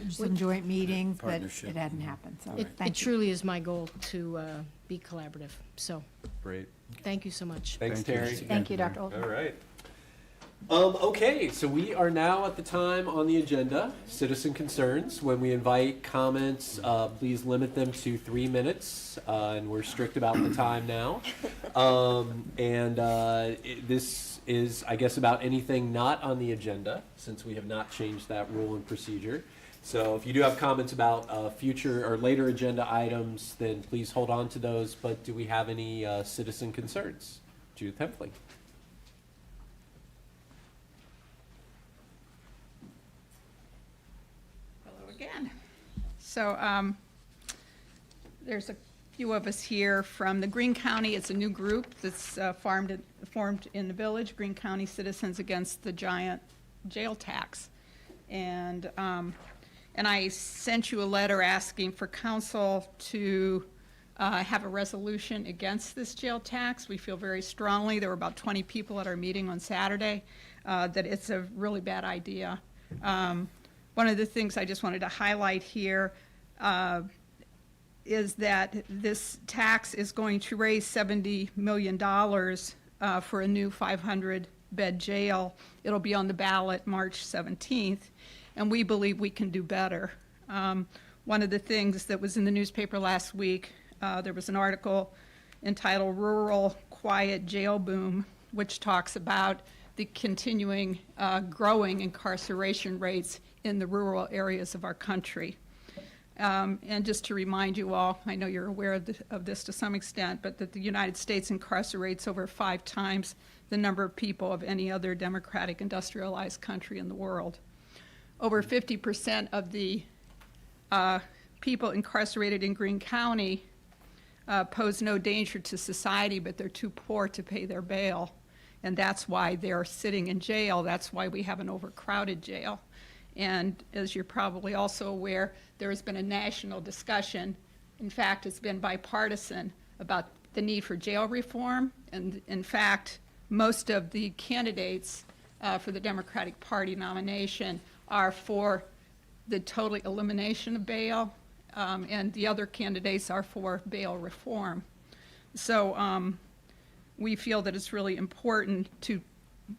some joint meetings, but Partnership. it hadn't happened, so It thank you. truly is my goal to be collaborative. So Great. thank you so much. Thanks, Thank you. Terry. Thank you, Dr. All Olson. right. Okay, so we are now at the time on the agenda, citizen concerns. When we invite comments, please limit them to 3 minutes, and we're strict about the time now. This is, I guess, about anything not on the agenda, since we have not changed that rule and procedure. So if you do have comments about future or later agenda items, then please hold on to those. But do we have any citizen concerns? Judith Hempfling. Hello again. So there's a few of us here from the Greene County. It's a new group that's formed in the village, Greene County Citizens Against the Giant Jail Tax. And I sent you a letter asking for council to have a resolution against this jail tax. We feel very strongly, there were about 20 people at our meeting on Saturday, that it's a really bad idea. One of the things I just wanted to highlight here is that this tax is going to raise $70 million for a new 500-bed jail. It'll be on the ballot March 17th, and we believe we can do better. One of the things that was in the newspaper last week, there was an article entitled "Rural Quiet Jail Boom," which talks about the continuing growing incarceration rates in the rural areas of our country. And just to remind you all, I know you're aware of this to some extent, but that the United States incarcerates over 5 times the number of people of any other democratic industrialized country in the world. Over 50% of the people incarcerated in Greene County pose no danger to society, but they're too poor to pay their bail. And that's why they're sitting in jail. That's why we have an overcrowded jail. And as you're probably also aware, there has been a national discussion, in fact, it's been bipartisan, about the need for jail reform. And in fact, most of the candidates for the Democratic Party nomination are for the total elimination of bail, and the other candidates are for bail reform. So we feel that it's really important to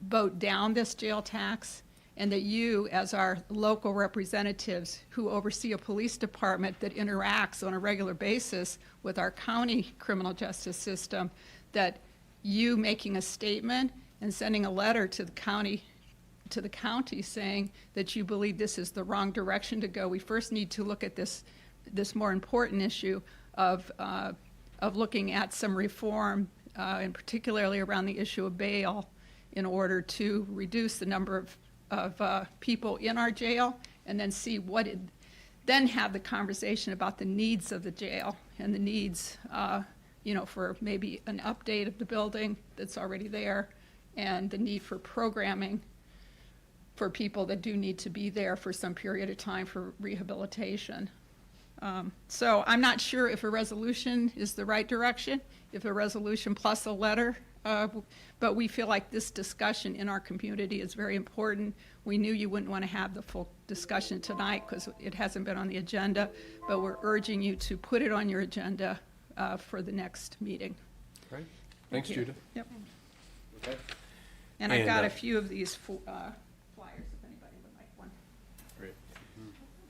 vote down this jail tax, and that you, as our local representatives who oversee a police department that interacts on a regular basis with our county criminal justice system, that you making a statement and sending a letter to the county to the county saying that you believe this is the wrong direction to go. We first need to look at this more important issue of looking at some reform, and particularly around the issue of bail, in order to reduce the number of people in our jail, and then see then have the conversation about the needs of the jail and the needs, for maybe an update of the building that's already there, and the need for programming for people that do need to be there for some period of time for rehabilitation. So I'm not sure if a resolution is the right direction, if a resolution plus a letter, but we feel like this discussion in our community is very important. We knew you wouldn't want to have the full discussion tonight because it hasn't been on the agenda, but we're urging you to put it on your agenda for the next meeting. Great. Thanks, you. Judith. Yep. Okay. And I've got And, a few of these flyers if anybody would like one. Great.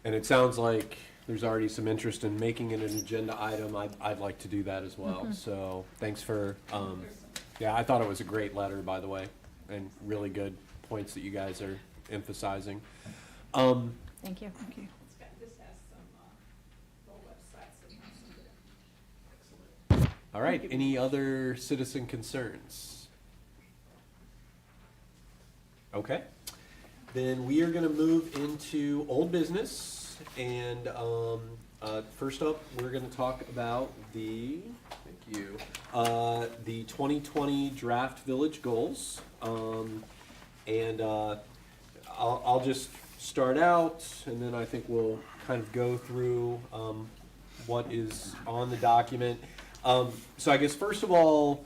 And it sounds like there's already some interest in making it an agenda item. I'd like to do that as well. So thanks for, yeah, I thought it was a great letter, by the way, and really good points that you guys are emphasizing. Thank you. This has some full websites and some good. All right, any other citizen concerns? Okay, then we are gonna move into old business, and, first up, we're gonna talk about the 2020 draft village goals. And, I'll just start out, and then I think we'll kind of go through, what is on the document. So I guess first of all,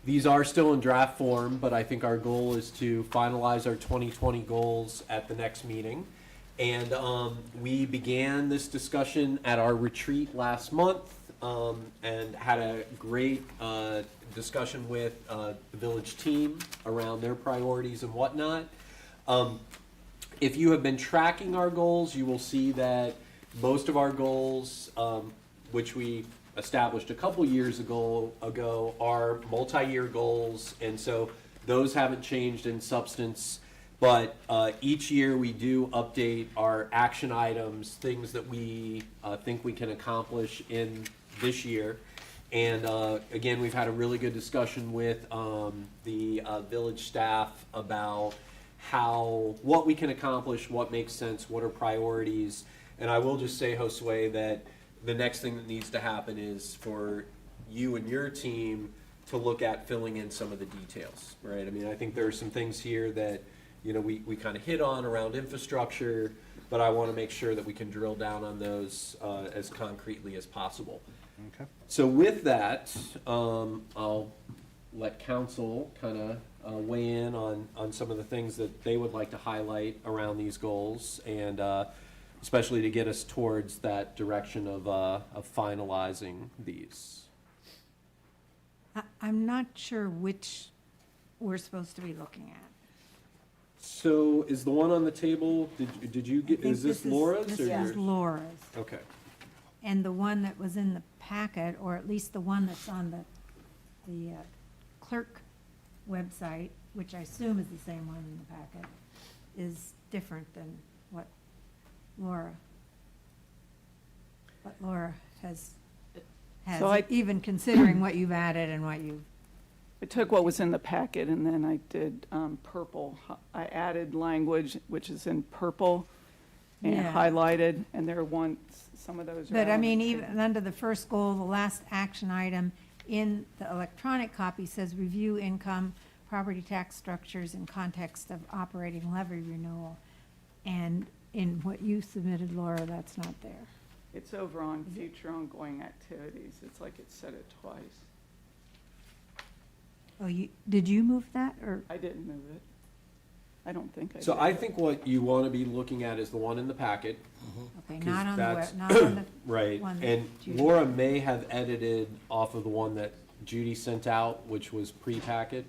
these are still in draft form, but I think our goal is to finalize our 2020 goals at the next meeting. And we began this discussion at our retreat last month, and had a great discussion with the village team around their priorities and whatnot. If you have been tracking our goals, you will see that most of our goals, which we established a couple years ago are multi-year goals, and so those haven't changed in substance. But each year we do update our action items, things that we think we can accomplish in this year. And again, we've had a really good discussion with the village staff about what we can accomplish, what makes sense, what are priorities. And I will just say, Josue, that the next thing that needs to happen is for you and your team to look at filling in some of the details, right? I mean, I think there are some things here that, we kind of hit on around infrastructure, but I want to make sure that we can drill down on those as concretely as possible. Okay. So with that, I'll let council kind of weigh in on some of the things that they would like to highlight around these goals, and especially to get us towards that direction of finalizing these. I'm not sure which we're supposed to be looking at. So is the one on the table, did you I get, think is this Laura's This or is yours? Laura's. Okay. And the one that was in the packet, or at least the one that's on the clerk website, which I assume is the same one in the packet, is different than what Laura has, So even considering what you've added and what you've, I took what was in the packet and then I did purple. I added language which is in purple and Yeah. highlighted, and some of those are. but I on mean, the even table. under the first goal, the last action item in the electronic copy says review income, property tax structures in context of operating levy renewal. And in what you submitted, Laura, that's not there. It's over on future ongoing activities. It's like it said it twice. Oh, did you move that, or? I didn't move it. I don't think I did. So I think what you want to be looking at is the one in the packet. Okay, 'Cause not on the that's- not on the. Right, one that and Judy- Laura may have edited off of the one that Judy sent out, which was pre-packet.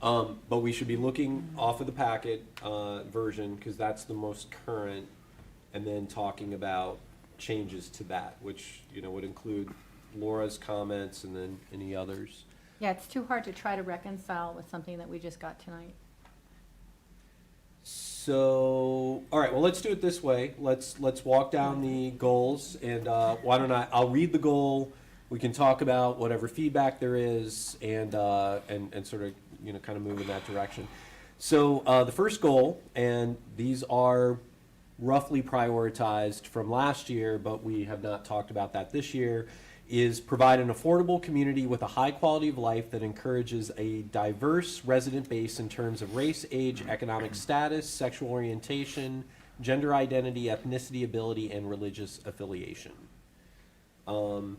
But we should be looking off of the packet version, because that's the most current, and then talking about changes to that, which, would include Laura's comments and then any others. Yeah, it's too hard to try to reconcile with something that we just got tonight. So, all right, well, let's do it this way. Let's walk down the goals, and why don't I'll read the goal. We can talk about whatever feedback there is, and sort of, you know, kind of move in that direction. So the first goal, and these are roughly prioritized from last year, but we have not talked about that this year, is provide an affordable community with a high quality of life that encourages a diverse resident base in terms of race, age, economic status, sexual orientation, gender identity, ethnicity, ability, and religious affiliation. So,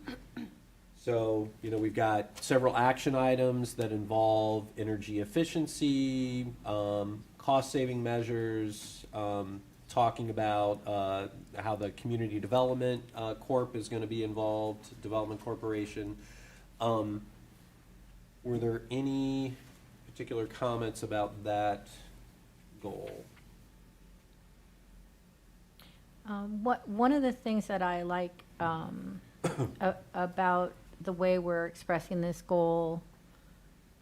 you know, we've got several action items that involve energy efficiency, cost-saving measures, talking about how the Community Development Corp is going to be involved, Development Corporation. Were there any particular comments about that goal? One of the things that I like about the way we're expressing this goal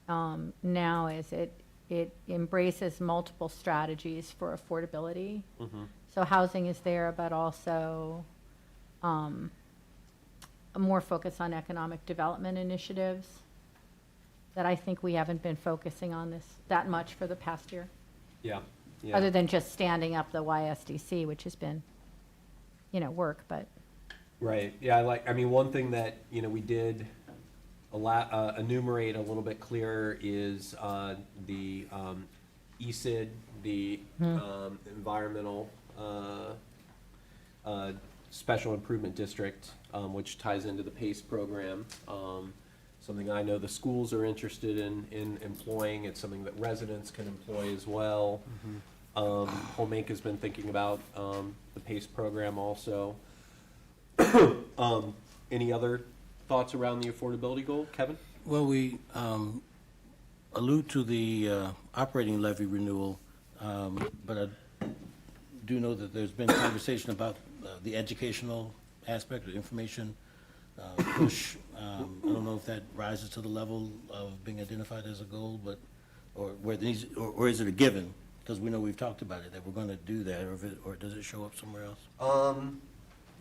now is it embraces multiple strategies for affordability. Mm-hmm. So housing is there, but also a more focus on economic development initiatives that I think we haven't been focusing on this that much for the past year, Yeah. Yeah. other than just standing up the YSDC, which has been, you know, work, but. Right, yeah, I mean, one thing that, you know, we did enumerate a little bit clearer is the ESID, the Environmental Special Improvement District, which ties into the PACE program. Something I know the schools are interested in employing. It's something that residents can employ as well. Homemaker has been thinking about the PACE program also. Any other thoughts around the affordability goal, Kevin? Well, we allude to the operating levy renewal, but I do know that there's been conversation about the educational aspect, the information push. I don't know if that rises to the level of being identified as a goal, but, or where it needs, or is it a given? Because we know we've talked about it, that we're going to do that, or does it show up somewhere else?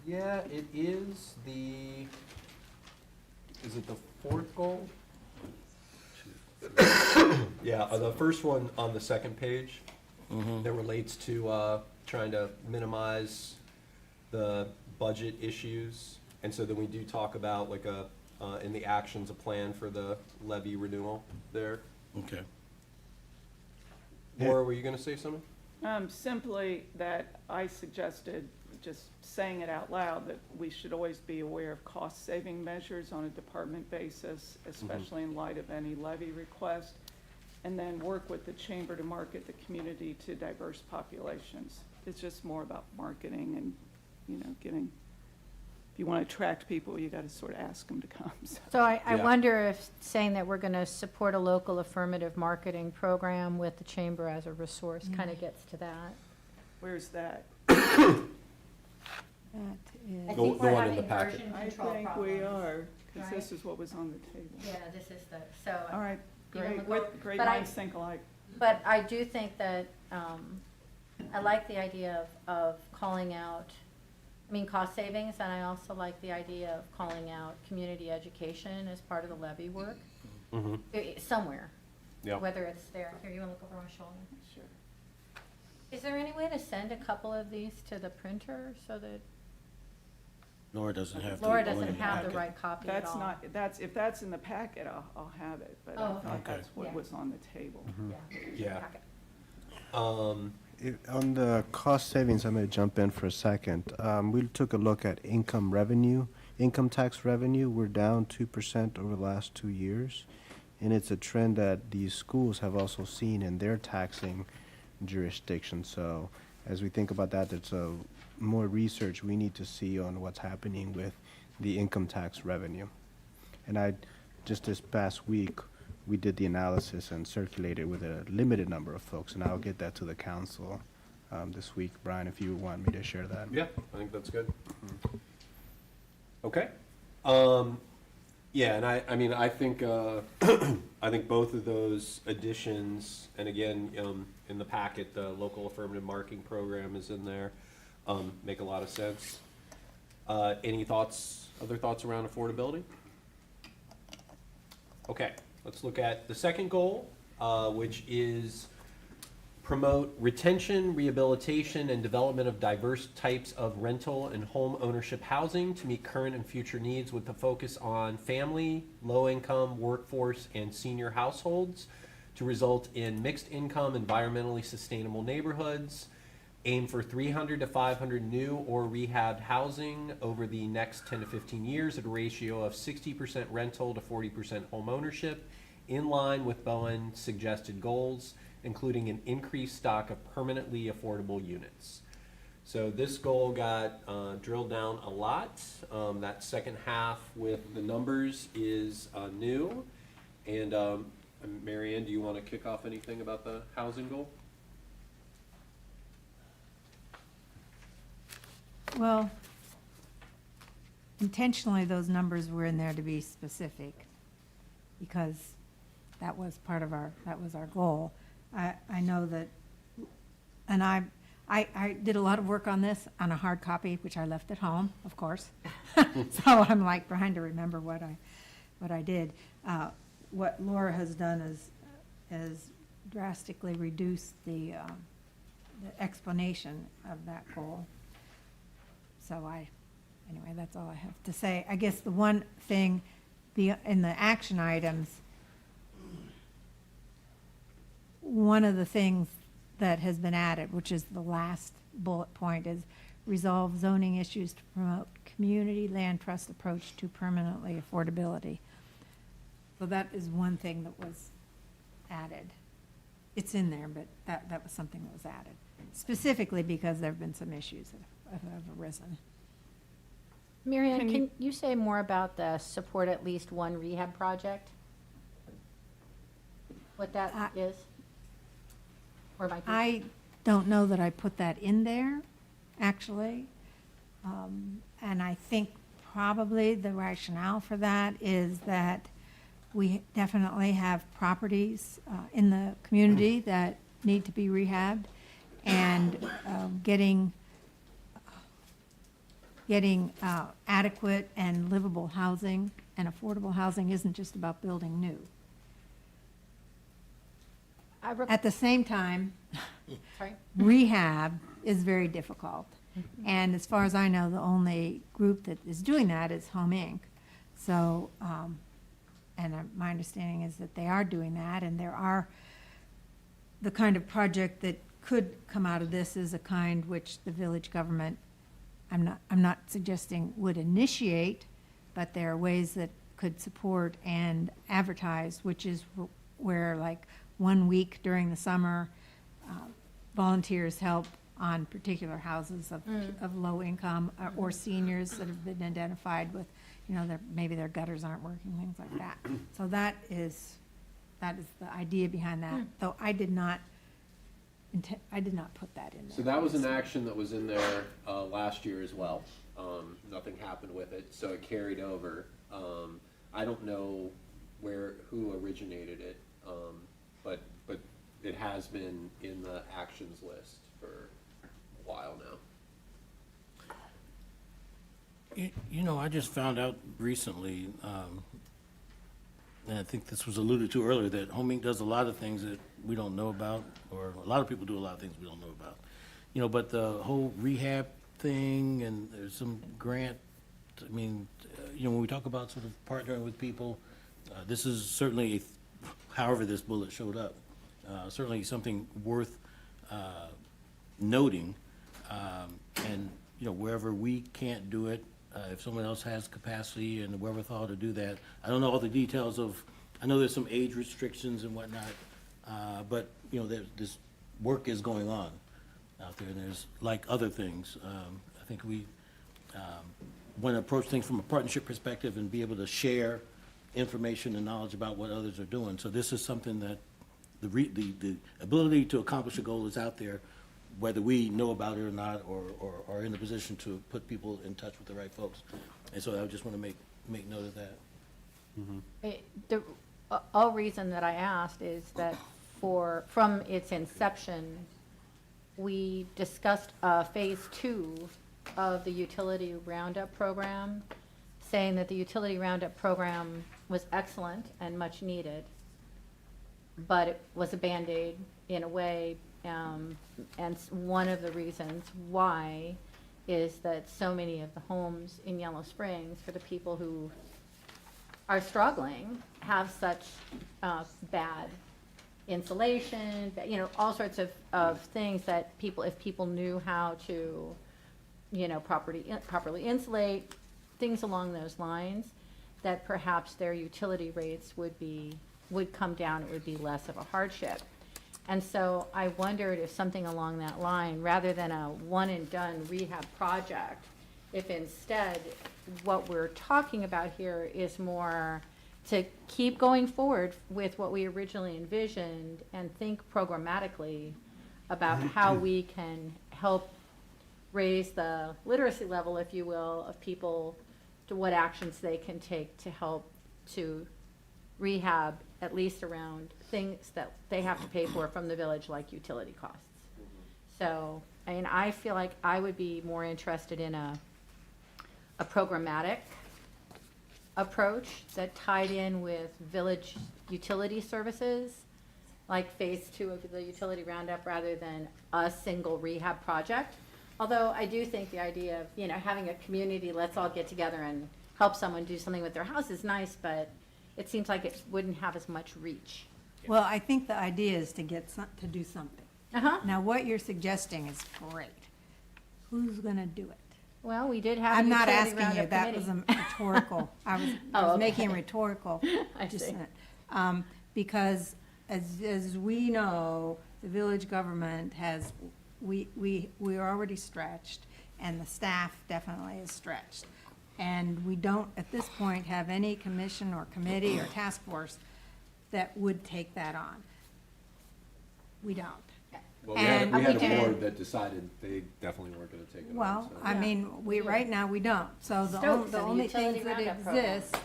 Yeah, it is is it the fourth goal? Yeah, the first one on the second page that relates to trying to minimize the budget issues. And so then we do talk about like in the actions, a plan for the levy renewal there. Okay. Maura, were you gonna say something? Simply that I suggested, just saying it out loud, that we should always be aware of cost-saving measures on a department basis, especially in light of any levy request, and then work with the chamber to market the community to diverse populations. It's just more about marketing and, you know, getting, if you want to attract people, you got to sort of ask them to come. So I Yeah. wonder if saying that we're going to support a local affirmative marketing program with the chamber as a resource kind of gets to that. Where's that? That is, I The- think the we're one in having the packet. version I control think we problems. are, because this right? is what was on the table. Yeah, this is the, so. All right, You wanna great, go- great but I- minds think alike. But I do think that, I like the idea of calling out, I mean, cost savings, and I also like the idea of calling out community education as part of the levy work, somewhere. Yeah. Whether it's there, here, you wanna look over my shoulder? Sure. Is there any way to send a couple of these to the printer so that Laura doesn't have the. Laura one in doesn't have the packet. right copy at That's all? not, if that's in the packet, I'll have it, but Oh, I okay. thought Okay. that's what Yeah. was on the table. Yeah. Packet. On the cost savings, I'm going to jump in for a second. We took a look at income revenue, income tax revenue. We're down 2% over the last 2 years. And it's a trend that these schools have also seen in their taxing jurisdiction. So as we think about that, there's more research we need to see on what's happening with the income tax revenue. And just this past week, we did the analysis and circulated with a limited number of folks, and I'll get that to the council this week. Brian, if you want me to share that. Yeah, I think that's good. Okay. Yeah, and I mean, I think, I think both of those additions, and again, in the packet, the local affirmative marking program is in there, make a lot of sense. Any thoughts, other thoughts around affordability? Okay, let's look at the second goal, which is promote retention, rehabilitation, and development of diverse types of rental and home ownership housing to meet current and future needs with a focus on family, low-income, workforce, and senior households to result in mixed income, environmentally sustainable neighborhoods. Aim for 300 to 500 new or rehabbed housing over the next 10 to 15 years at a ratio of 60% rental to 40% home ownership, in line with Bowen's suggested goals, including an increased stock of permanently affordable units. So this goal got drilled down a lot. That second half with the numbers is new. And Mary Ann, do you want to kick off anything about the housing goal? Well, intentionally, those numbers were in there to be specific, because that was part of that was our goal. I know that, and I did a lot of work on this on a hard copy, which I left at home, of course. So I'm like trying to remember what I did. What Laura has done is drastically reduced the explanation of that goal. So anyway, that's all I have to say. I guess the one thing in the action items, one of the things that has been added, which is the last bullet point, is resolve zoning issues to promote community land trust approach to permanently affordability. So that is one thing that was added. It's in there, but that was something that was added, specifically because there have been some issues that have arisen. Mary Ann, Can can you- you say more about the support at least one rehab project? What that is? Or might be? I don't know that I put that in there, actually. And I think probably the rationale for that is that we definitely have properties in the community that need to be rehabbed, and getting adequate and livable housing and affordable housing isn't just about building new. At the same time, Sorry? rehab is very difficult. And as far as I know, the only group that is doing that is Home Inc. So, and my understanding is that they are doing that, and there are, the kind of project that could come out of this is a kind which the village government, I'm not suggesting would initiate, but there are ways that could support and advertise, which is where, like, 1 week during the summer, volunteers help on particular houses of low income or seniors that have been identified with, maybe their gutters aren't working, things like that. So that is the idea behind that, though I did not put that in there. So that was an action that was in there last year as well. Nothing happened with it, so it carried over. I don't know who originated it, but it has been in the actions list for a while now. I just found out recently, and I think this was alluded to earlier, that Home Inc. does a lot of things that we don't know about, or a lot of people do a lot of things we don't know about. But the whole rehab thing, and there's some grant, when we talk about sort of partnering with people, this is certainly, however this bullet showed up, certainly something worth noting. And, wherever we can't do it, if someone else has capacity and the wherewithal to do that, I don't know all the details I know there's some age restrictions and whatnot, but, this work is going on out there, and there's, like other things, I think we want to approach things from a partnership perspective and be able to share information and knowledge about what others are doing. So this is something that the ability to accomplish a goal is out there, whether we know about it or not, or are in a position to put people in touch with the right folks. And so I just want to make note of that. The whole reason that I asked is that from its inception, we discussed phase 2 of the utility roundup program, saying that the utility roundup program was excellent and much needed, but it was a Band-Aid in a way, and one of the reasons why is that so many of the homes in Yellow Springs, for the people who are struggling, have such bad insulation, all sorts of things that if people knew how to, properly insulate, things along those lines, that perhaps their utility rates would come down, it would be less of a hardship. And so I wondered if something along that line, rather than a one-and-done rehab project, if instead what we're talking about here is more to keep going forward with what we originally envisioned and think programmatically about how we can help raise the literacy level, if you will, of people to what actions they can take to help to rehab, at least around things that they have to pay for from the village, like utility costs. So, I feel like I would be more interested in a programmatic approach that tied in with village utility services, like phase 2 of the utility roundup, rather than a single rehab project. Although I do think the idea of, having a community, let's all get together and help someone do something with their house is nice, but it seems like it wouldn't have as much reach. Well, I think the idea is to to do something. Uh-huh. Now, what you're suggesting is great. Who's gonna do it? Well, we did have a I'm not utility asking you, roundup that was committee. a rhetorical, I was Oh, okay. making a rhetorical. I just see. a minute. Because as we know, the village government has, we're already stretched, and the staff definitely is stretched. And we don't, at this point, have any commission or committee or task force that would take that on. We don't. Well, And we had we a did. board that decided they definitely weren't gonna take it on. Well, so. I mean, right now, we don't. So the Stokes the and the only utility things that roundup program. exist,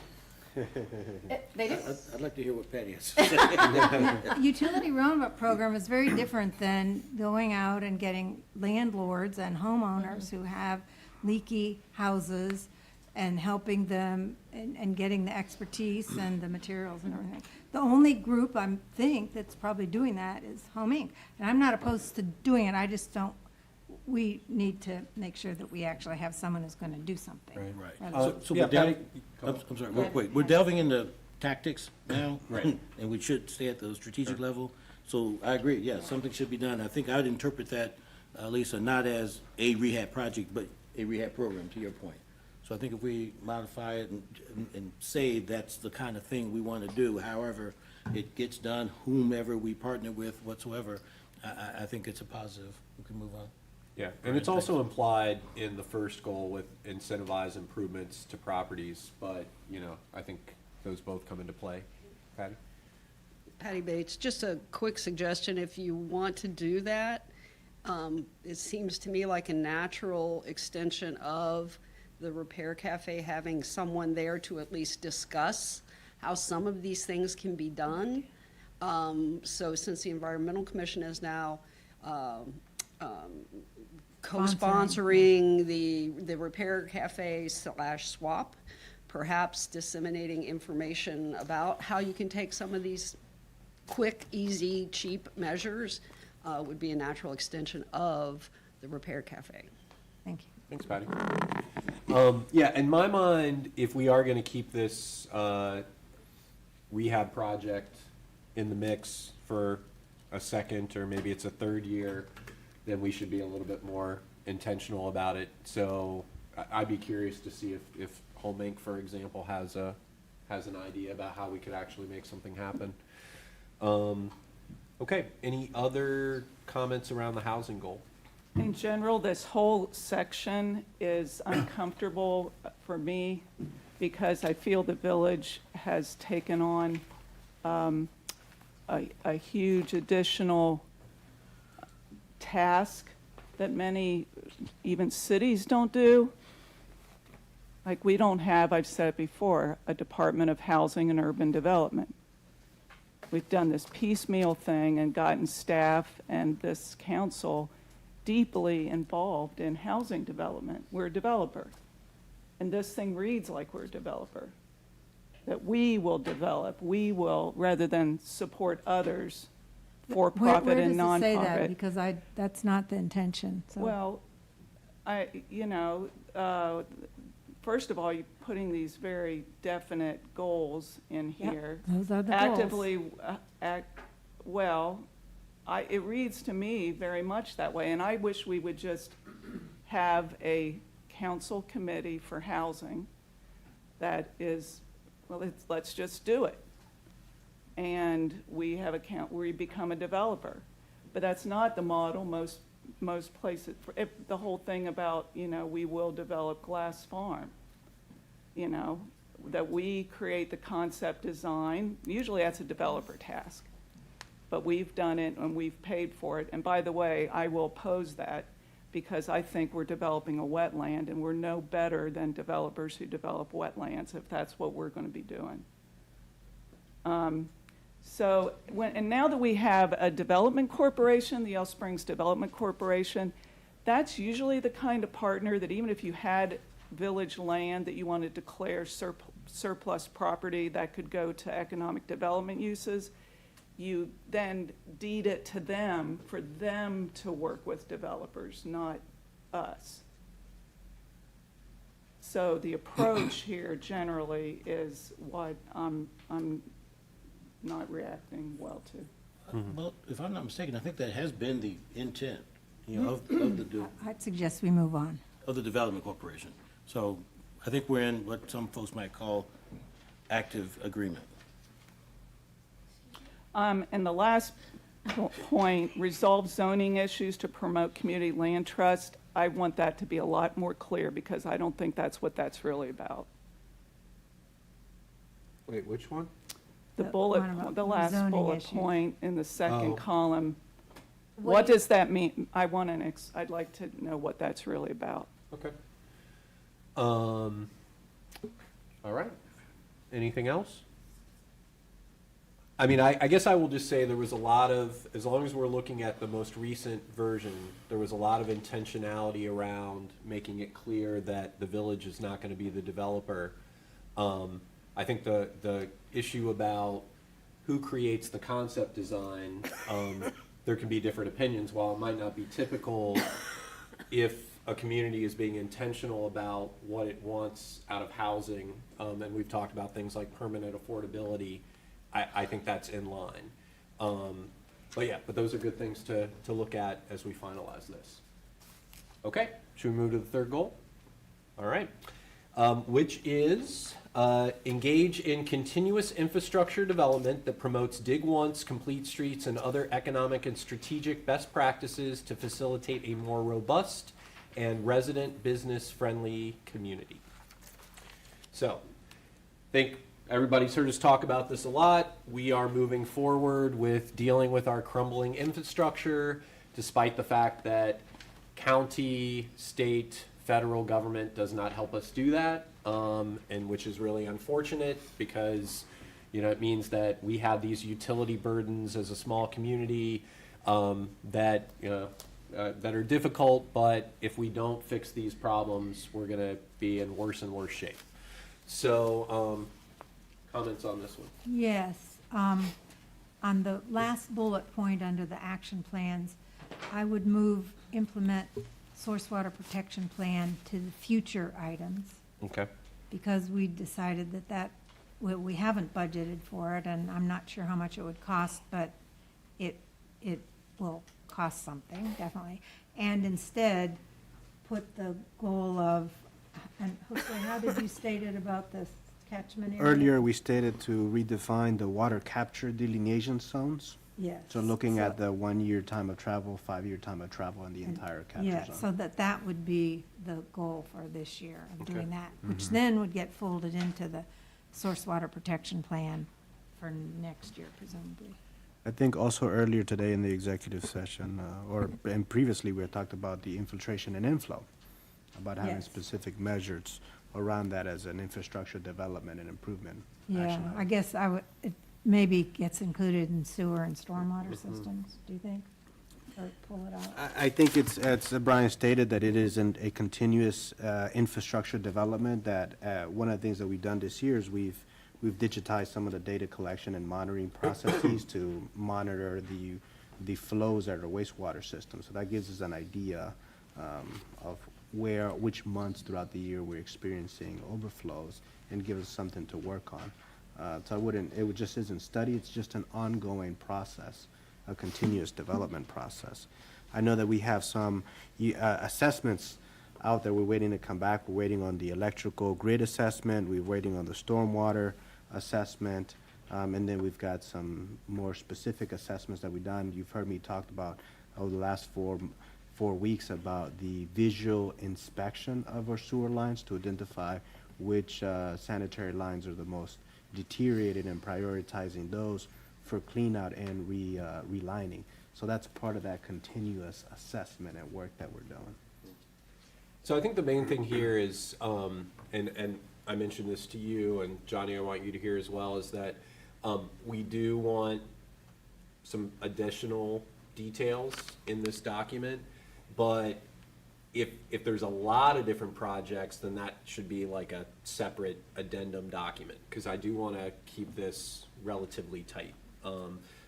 They do. I'd like to hear what Patty has to say. utility roundup program is very different than going out and getting landlords and homeowners who have leaky houses and helping them and getting the expertise and the materials and everything. The only group I think that's probably doing that is Home Inc. And I'm not opposed to doing it, I just don't, we need to make sure that we actually have someone who's gonna do something. Right. rather So yeah, we're delving, Patty, I'm sorry, real quick, we're delving into tactics now. Right. And we should stay at the strategic level. So I agree, yeah, something should be done. I think I'd interpret that, Lisa, not as a rehab project, but a rehab program, to your point. So I think if we modify it and say that's the kind of thing we want to do, however it gets done, whomever we partner with whatsoever, I think it's a positive. We can move on. Yeah, and it's also implied in the first goal with incentivize improvements to properties, but, I think those both come into play. Patty? Patty Bates, just a quick suggestion, if you want to do that, it seems to me like a natural extension of the Repair Cafe having someone there to at least discuss how some of these things can be done. So since the Environmental Commission is now co-sponsoring the Repair Cafe /swap, perhaps disseminating information about how you can take some of these quick, easy, cheap measures would be a natural extension of the Repair Cafe. Thank you. Thanks, Patty. Yeah, in my mind, if we are gonna keep this, rehab project in the mix for a second, or maybe it's a third year, then we should be a little bit more intentional about it. So I'd be curious to see if Home Inc., for example, has an idea about how we could actually make something happen. Okay, any other comments around the housing goal? In general, this whole section is uncomfortable for me because I feel the village has taken on a huge additional task that many, even cities, don't do. Like, we don't have, I've said it before, a Department of Housing and Urban Development. We've done this piecemeal thing and gotten staff and this council deeply involved in housing development. We're a developer. And this thing reads like we're a developer. That we will develop, we will, rather than support others, for-profit and Where does it say that? nonprofit. Because that's not the intention, so. Well, first of all, you're putting these very definite goals in Yep, here. those are the goals. Actively, it reads to me very much that way, and I wish we would just have a council committee for housing that is, well, let's just do it. And we become a developer. But that's not the model most places. The whole thing about, we will develop Glass Farm, that we create the concept design. Usually that's a developer task. But we've done it and we've paid for it. And by the way, I will oppose that because I think we're developing a wetland and we're no better than developers who develop wetlands if that's what we're going to be doing. And now that we have a development corporation, the Yellow Springs Development Corporation, that's usually the kind of partner that even if you had village land that you want to declare surplus property that could go to economic development uses, you then deed it to them for them to work with developers, not us. So the approach here generally is what I'm not reacting well to. Well, if I'm not mistaken, I think that has been the intent, of the I'd suggest we move on. of the Development Corporation. So I think we're in what some folks might call active agreement. And the last point, resolve zoning issues to promote community land trust. I want that to be a lot more clear because I don't think that's what that's really about. Wait, which one? The one about the last zoning bullet issues. point in the second Oh. column. What What do you- does that mean? I'd like to know what that's really about. Okay. All right. Anything else? I mean, I guess I will just say there was a lot of, as long as we're looking at the most recent version, there was a lot of intentionality around making it clear that the village is not going to be the developer. I think the issue about who creates the concept design, there can be different opinions. While it might not be typical, if a community is being intentional about what it wants out of housing, and we've talked about things like permanent affordability, I think that's in line. But those are good things to look at as we finalize this. Okay, should we move to the third goal? All right, which is engage in continuous infrastructure development that promotes dig once, complete streets, and other economic and strategic best practices to facilitate a more robust and resident business-friendly community. So, I think everybody's heard us talk about this a lot. We are moving forward with dealing with our crumbling infrastructure, despite the fact that county, state, federal government does not help us do that, and which is really unfortunate because, it means that we have these utility burdens as a small community that are difficult, but if we don't fix these problems, we're going to be in worse and worse shape. So, comments on this one? Yes. On the last bullet point under the action plans, I would move implement source water protection plan to the future items Okay. because we decided we haven't budgeted for it and I'm not sure how much it would cost, but it will cost something, definitely. And instead, put the goal of, and Jose, how did you state it about the catchment area? Earlier, we stated to redefine the water capture delineation zones. Yes. So looking at the 1-year time of travel, 5-year time of travel, and the entire capture Yeah, zone. so that would be the goal for this year of Okay. doing that, which then would get folded into the source water protection plan for next year presumably. I think also earlier today in the executive session, and previously, we had talked about the infiltration and inflow, about having Yes. specific measures around that as an infrastructure development and improvement Yeah, action item. I guess it maybe gets included in sewer and stormwater systems, do you think? Or pull it out? I think it's, as Brian stated, that it is a continuous infrastructure development, that one of the things that we've done this year is we've digitized some of the data collection and monitoring processes to monitor the flows at our wastewater system. So that gives us an idea of which months throughout the year we're experiencing overflows and gives us something to work on. So it just isn't study, it's just an ongoing process, a continuous development process. I know that we have some assessments out there we're waiting to come back. We're waiting on the electrical grid assessment, we're waiting on the stormwater assessment, and then we've got some more specific assessments that we've done. You've heard me talk about over the last four weeks about the visual inspection of our sewer lines to identify which sanitary lines are the most deteriorated and prioritizing those for clean out and relining. So that's part of that continuous assessment and work that we're doing. So I think the main thing here is, and I mentioned this to you, and Johnny, I want you to hear as well, is that we do want some additional details in this document, but if there's a lot of different projects, then that should be like a separate addendum document, because I do want to keep this relatively tight.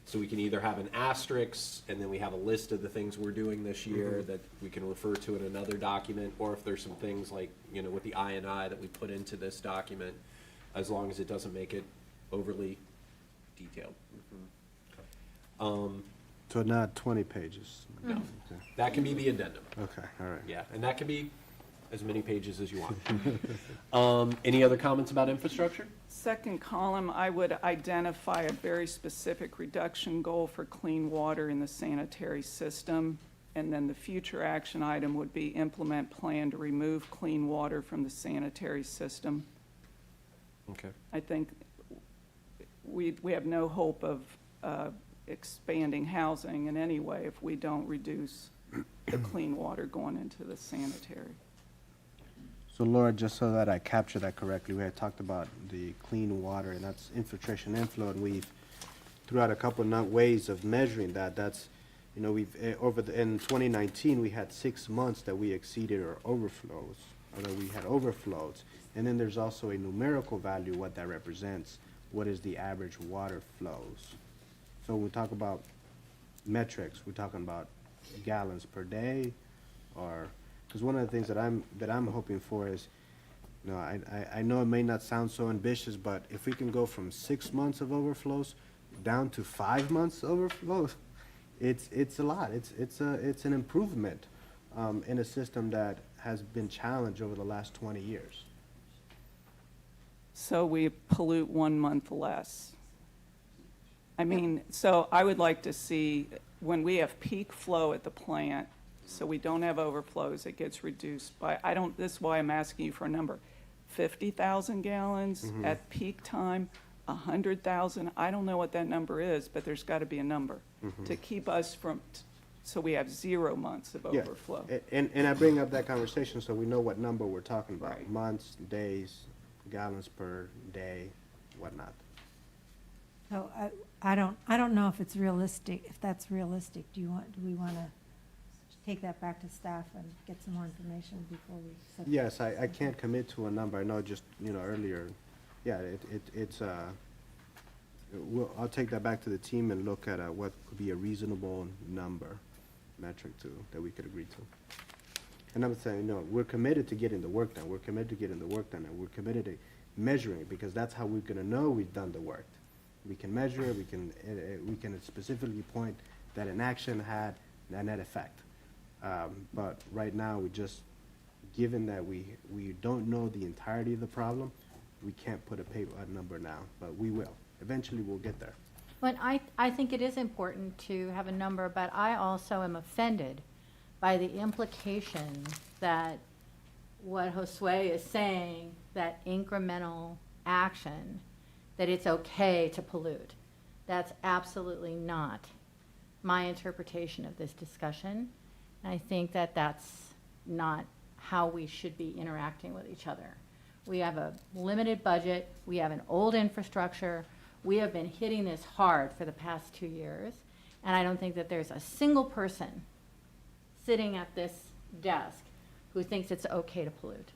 So we can either have an asterisk, and then we have a list of the things we're doing this year that we can refer to in another document, or if there's some things like, you know, with the I&I that we put into this document, as long as it doesn't make it overly detailed. So not 20 pages? No, that can be the addendum. Okay, all right. Yeah, and that can be as many pages as you want. Any other comments about infrastructure? Second column, I would identify a very specific reduction goal for clean water in the sanitary system. And then the future action item would be implement plan to remove clean water from the sanitary system. Okay. I think we have no hope of expanding housing in any way if we don't reduce the clean water going into the sanitary. So Laura, just so that I capture that correctly, we had talked about the clean water, and that's infiltration inflow, and we've threw out a couple of ways of measuring that. That's, you know, in 2019, we had 6 months that we exceeded our overflows, or that we had overflows. And then there's also a numerical value, what that represents. What is the average water flows? So when we talk about metrics, we're talking about gallons per day, or, because one of the things that I'm hoping for is, you know, I know it may not sound so ambitious, but if we can go from 6 months of overflows down to 5 months overflows, it's a lot. It's an improvement in a system that has been challenged over the last 20 years. So we pollute 1 month less. I mean, so I would like to see, when we have peak flow at the plant, so we don't have overflows, it gets reduced by, this is why I'm asking you for a number, 50,000 gallons at peak time, 100,000, I don't know what that number is, but there's got to be a number to keep us from, so we have 0 months of Yeah. overflow. And I bring up that conversation so we know what number we're talking about. Right. Months, days, gallons per day, whatnot. So I don't know if it's realistic, if that's realistic. Do we want to take that back to staff and get some more information before we set? Yes, I can't commit to a number. I know just, you know, earlier, yeah, I'll take that back to the team and look at what could be a reasonable metric that we could agree to. And I'm saying, no, we're committed to getting the work done. We're committed to getting the work done, and we're committed to measuring it, because that's how we're gonna know we've done the work. We can measure it, we can specifically point that an action had a net effect. But right now, given that we don't know the entirety of the problem, we can't put a number now, but we will. Eventually, we'll get there. But I think it is important to have a number, but I also am offended by the implication that what Josue is saying, that incremental action, that it's okay to pollute. That's absolutely not my interpretation of this discussion. And I think that that's not how we should be interacting with each other. We have a limited budget. We have an old infrastructure. We have been hitting this hard for the past 2 years. And I don't think that there's a single person sitting at this desk who thinks it's okay to pollute.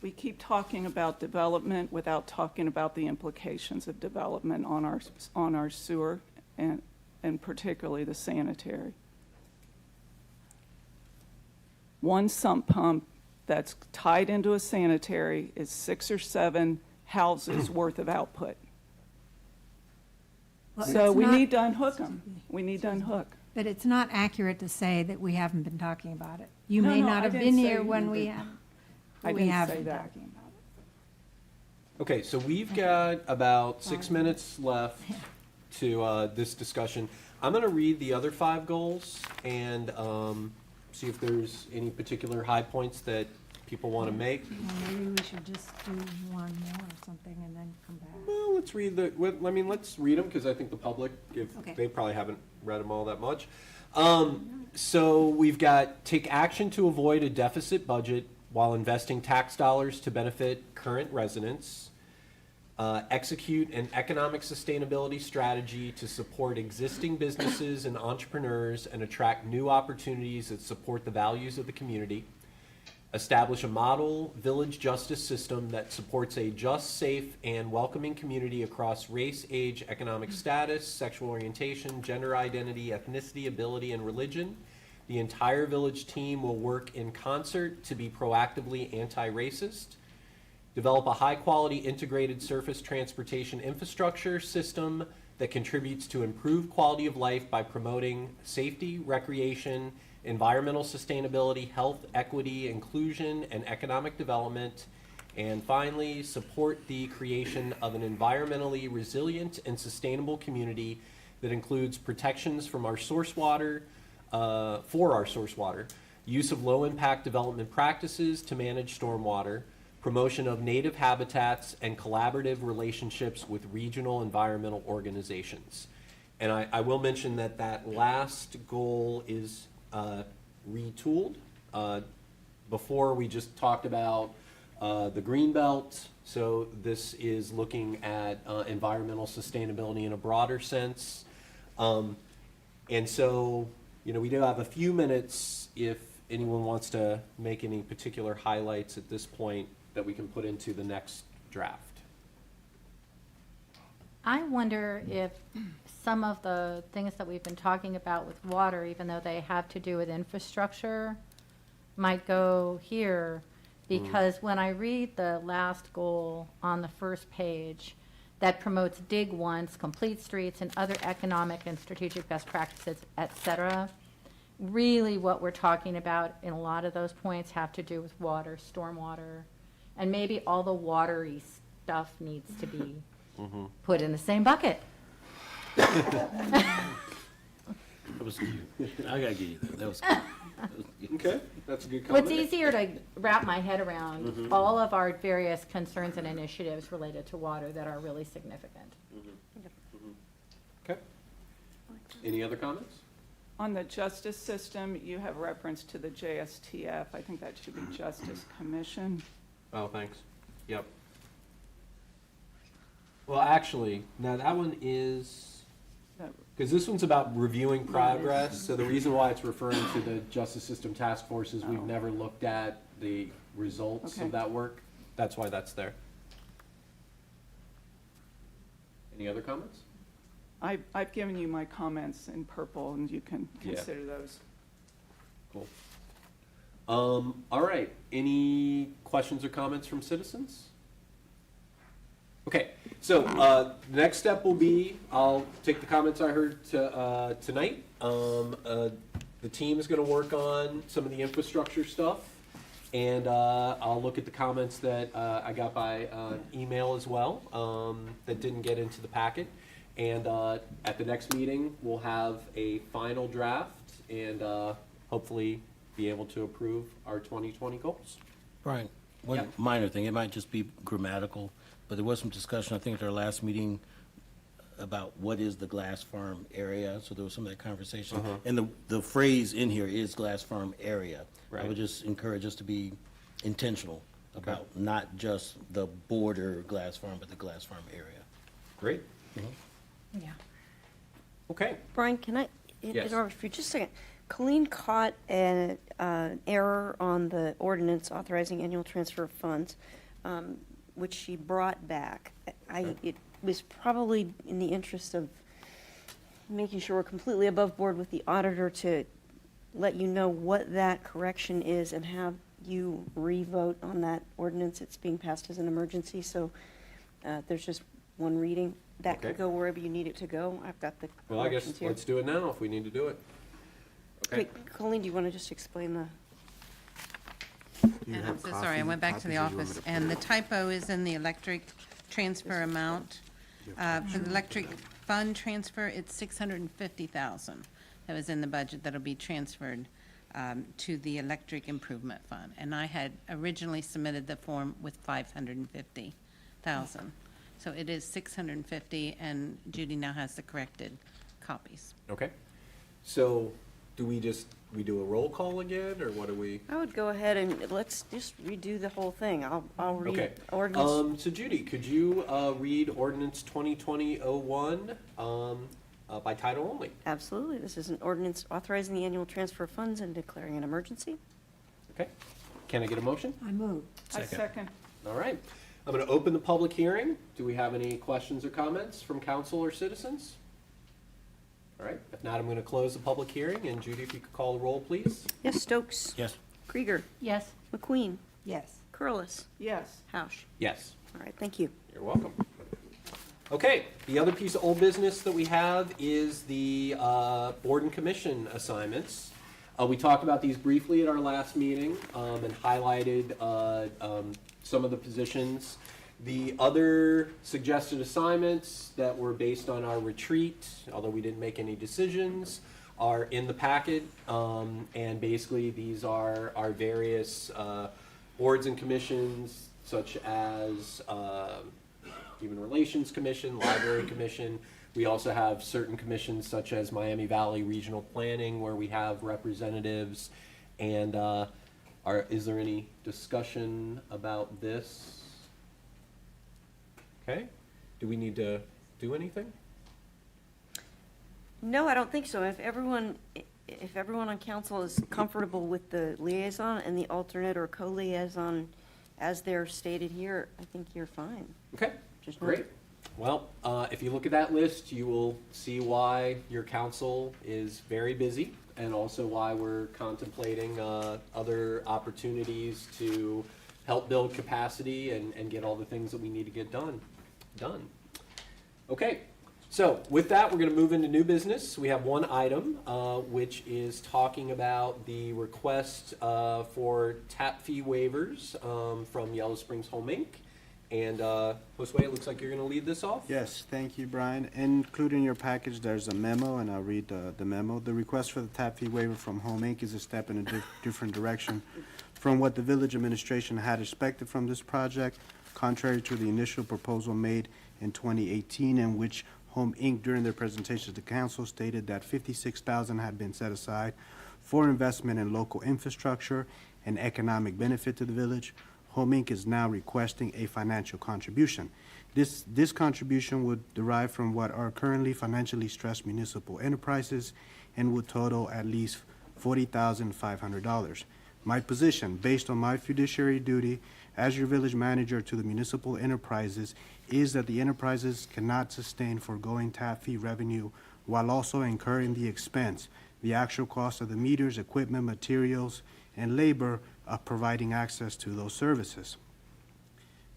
We keep talking about development without talking about the implications of development on our sewer and particularly the sanitary. One sump pump that's tied into a sanitary is 6 or 7 houses worth of output. Well, So it's we not- need to unhook them. We need to unhook. But it's not accurate to say that we haven't been talking about it. You No, may no, not I have didn't been say here you when we did. have, I we didn't have say been that. talking about it. Okay, so we've got about 6 minutes left to this discussion. I'm going to read the other 5 goals and see if there's any particular high points that people want to make. Well, maybe we should just do one more or something and then come back. Well, let's read let's read them because I think the public, if Okay. they probably haven't read them all that much. So we've got take action to avoid a deficit budget while investing tax dollars to benefit current residents. Execute an economic sustainability strategy to support existing businesses and entrepreneurs and attract new opportunities that support the values of the community. Establish a model village justice system that supports a just, safe, and welcoming community across race, age, economic status, sexual orientation, gender identity, ethnicity, ability, and religion. The entire village team will work in concert to be proactively anti-racist. Develop a high-quality integrated surface transportation infrastructure system that contributes to improved quality of life by promoting safety, recreation, environmental sustainability, health, equity, inclusion, and economic development. And finally, support the creation of an environmentally resilient and sustainable community that includes protections from our source water, for our source water, use of low-impact development practices to manage stormwater, promotion of native habitats, and collaborative relationships with regional environmental organizations. And I will mention that that last goal is retooled. Before, we just talked about the green belt, so this is looking at environmental sustainability in a broader sense. And so, you know, we do have a few minutes if anyone wants to make any particular highlights at this point that we can put into the next draft. I wonder if some of the things that we've been talking about with water, even though they have to do with infrastructure, might go here, because when I read the last goal on the first page that promotes dig once, complete streets, and other economic and strategic best practices, et cetera, really what we're talking about in a lot of those points have to do with water, stormwater, and maybe all the watery stuff needs to be put in the same bucket. That was cute. I gotta give you that. That was cute. Okay, that's a good comment. What's easier to wrap my head around all of our various concerns and initiatives related to water that are really significant. Okay. Any other comments? On the justice system, you have reference to the JSTF. I think that should be Justice Commission. Oh, thanks. Yep. Well, actually, now that one is, That- because this one's about reviewing progress, so the reason why it's referring to the Justice System Task Force is we've Oh. never looked at the results Okay. of that work. That's why that's there. Any other comments? I've given you my comments in purple, and you can Yeah. consider those. Cool. All right, any questions or comments from citizens? Okay, so, the next step will be, I'll take the comments I heard tonight. The team is gonna work on some of the infrastructure stuff, and, I'll look at the comments that, I got by, email as well, that didn't get into the packet. And, at the next meeting, we'll have a final draft and, hopefully be able to approve our 2020 goals. Brian, one Yep. minor thing, it might just be grammatical, but there was some discussion, I think, at our last meeting about what is the glass farm area, so there was some of that conversation. And the phrase in here is glass farm area. I Right. would just encourage us to be intentional about not just the border Glass Farm, but the Glass Farm area. Great. Yeah. Okay. Brian, can I Yes. interrupt for just a second? Colleen caught an error on the ordinance authorizing annual transfer of funds, which she brought back. It was probably in the interest of making sure we're completely above board with the auditor to let you know what that correction is and have you re-vote on that ordinance. It's being passed as an emergency, so there's just one reading. That Okay. could go wherever you need it to go. I've got the Well, I corrections guess here. let's do it now if we need to do it. Okay. Wait, Colleen, do you want to just explain the? And I'm so sorry, I went back to the office, and the typo is in the electric transfer amount. For the electric fund transfer, it's 650,000 that was in the budget that'll be transferred to the electric improvement fund. And I had originally submitted the form with 550,000. So it is 650, and Judy now has the corrected copies. Okay. So do we do a roll call again, or what do we? I would go ahead and let's just redo the whole thing. I'll read Okay. ordinance. So Judy, could you read ordinance 2020-01 by title only? Absolutely. This is an ordinance authorizing the annual transfer of funds and declaring an emergency. Okay. Can I get a motion? I move. I second. All right. I'm going to open the public hearing. Do we have any questions or comments from council or citizens? All right. If not, I'm going to close the public hearing. And Judy, if you could call the roll, please. Yes, Stokes. Yes. Krieger. Yes. McQueen. Yes. Curlis. Yes. Hausch. Yes. All right, thank you. You're welcome. Okay, the other piece of old business that we have is the board and commission assignments. We talked about these briefly at our last meeting and highlighted some of the positions. The other suggested assignments that were based on our retreat, although we didn't make any decisions, are in the packet. And basically, these are our various boards and commissions, such as Human Relations Commission, Library Commission. We also have certain commissions such as Miami Valley Regional Planning, where we have representatives. And is there any discussion about this? Okay. Do we need to do anything? No, I don't think so. If everyone on council is comfortable with the liaison and the alternate or co-liaison as they're stated here, I think you're fine. Okay, Just great. Well, if you look at that list, you will see why your council is very busy and also why we're contemplating other opportunities to help build capacity and get all the things that we need to get done. Okay, so with that, we're going to move into new business. We have one item, which is talking about the request for tap fee waivers from Yellow Springs Home Inc. And Josue, it looks like you're going to lead this off? Yes, thank you, Brian. Included in your package, there's a memo, and I'll read the memo. The request for the tap fee waiver from Home Inc. is a step in a different direction from what the village administration had expected from this project, contrary to the initial proposal made in 2018, in which Home Inc., during their presentation to council, stated that $56,000 had been set aside for investment in local infrastructure and economic benefit to the village. Home Inc. is now requesting a financial contribution. This contribution would derive from what are currently financially stressed municipal enterprises and would total at least $40,500. My position, based on my fiduciary duty as your village manager to the municipal enterprises, is that the enterprises cannot sustain foregoing tap fee revenue while also incurring the expense, the actual cost of the meters, equipment, materials, and labor of providing access to those services.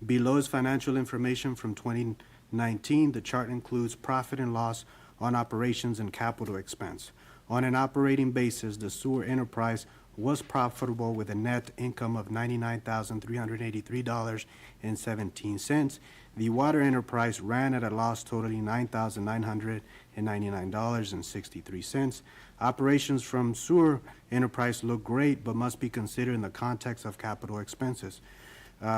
Below is financial information from 2019. The chart includes profit and loss on operations and capital expense. On an operating basis, the sewer enterprise was profitable with a net income of $99,383.17. The water enterprise ran at a loss totaling $9,999.63. Operations from sewer enterprise look great, but must be considered in the context of capital expenses,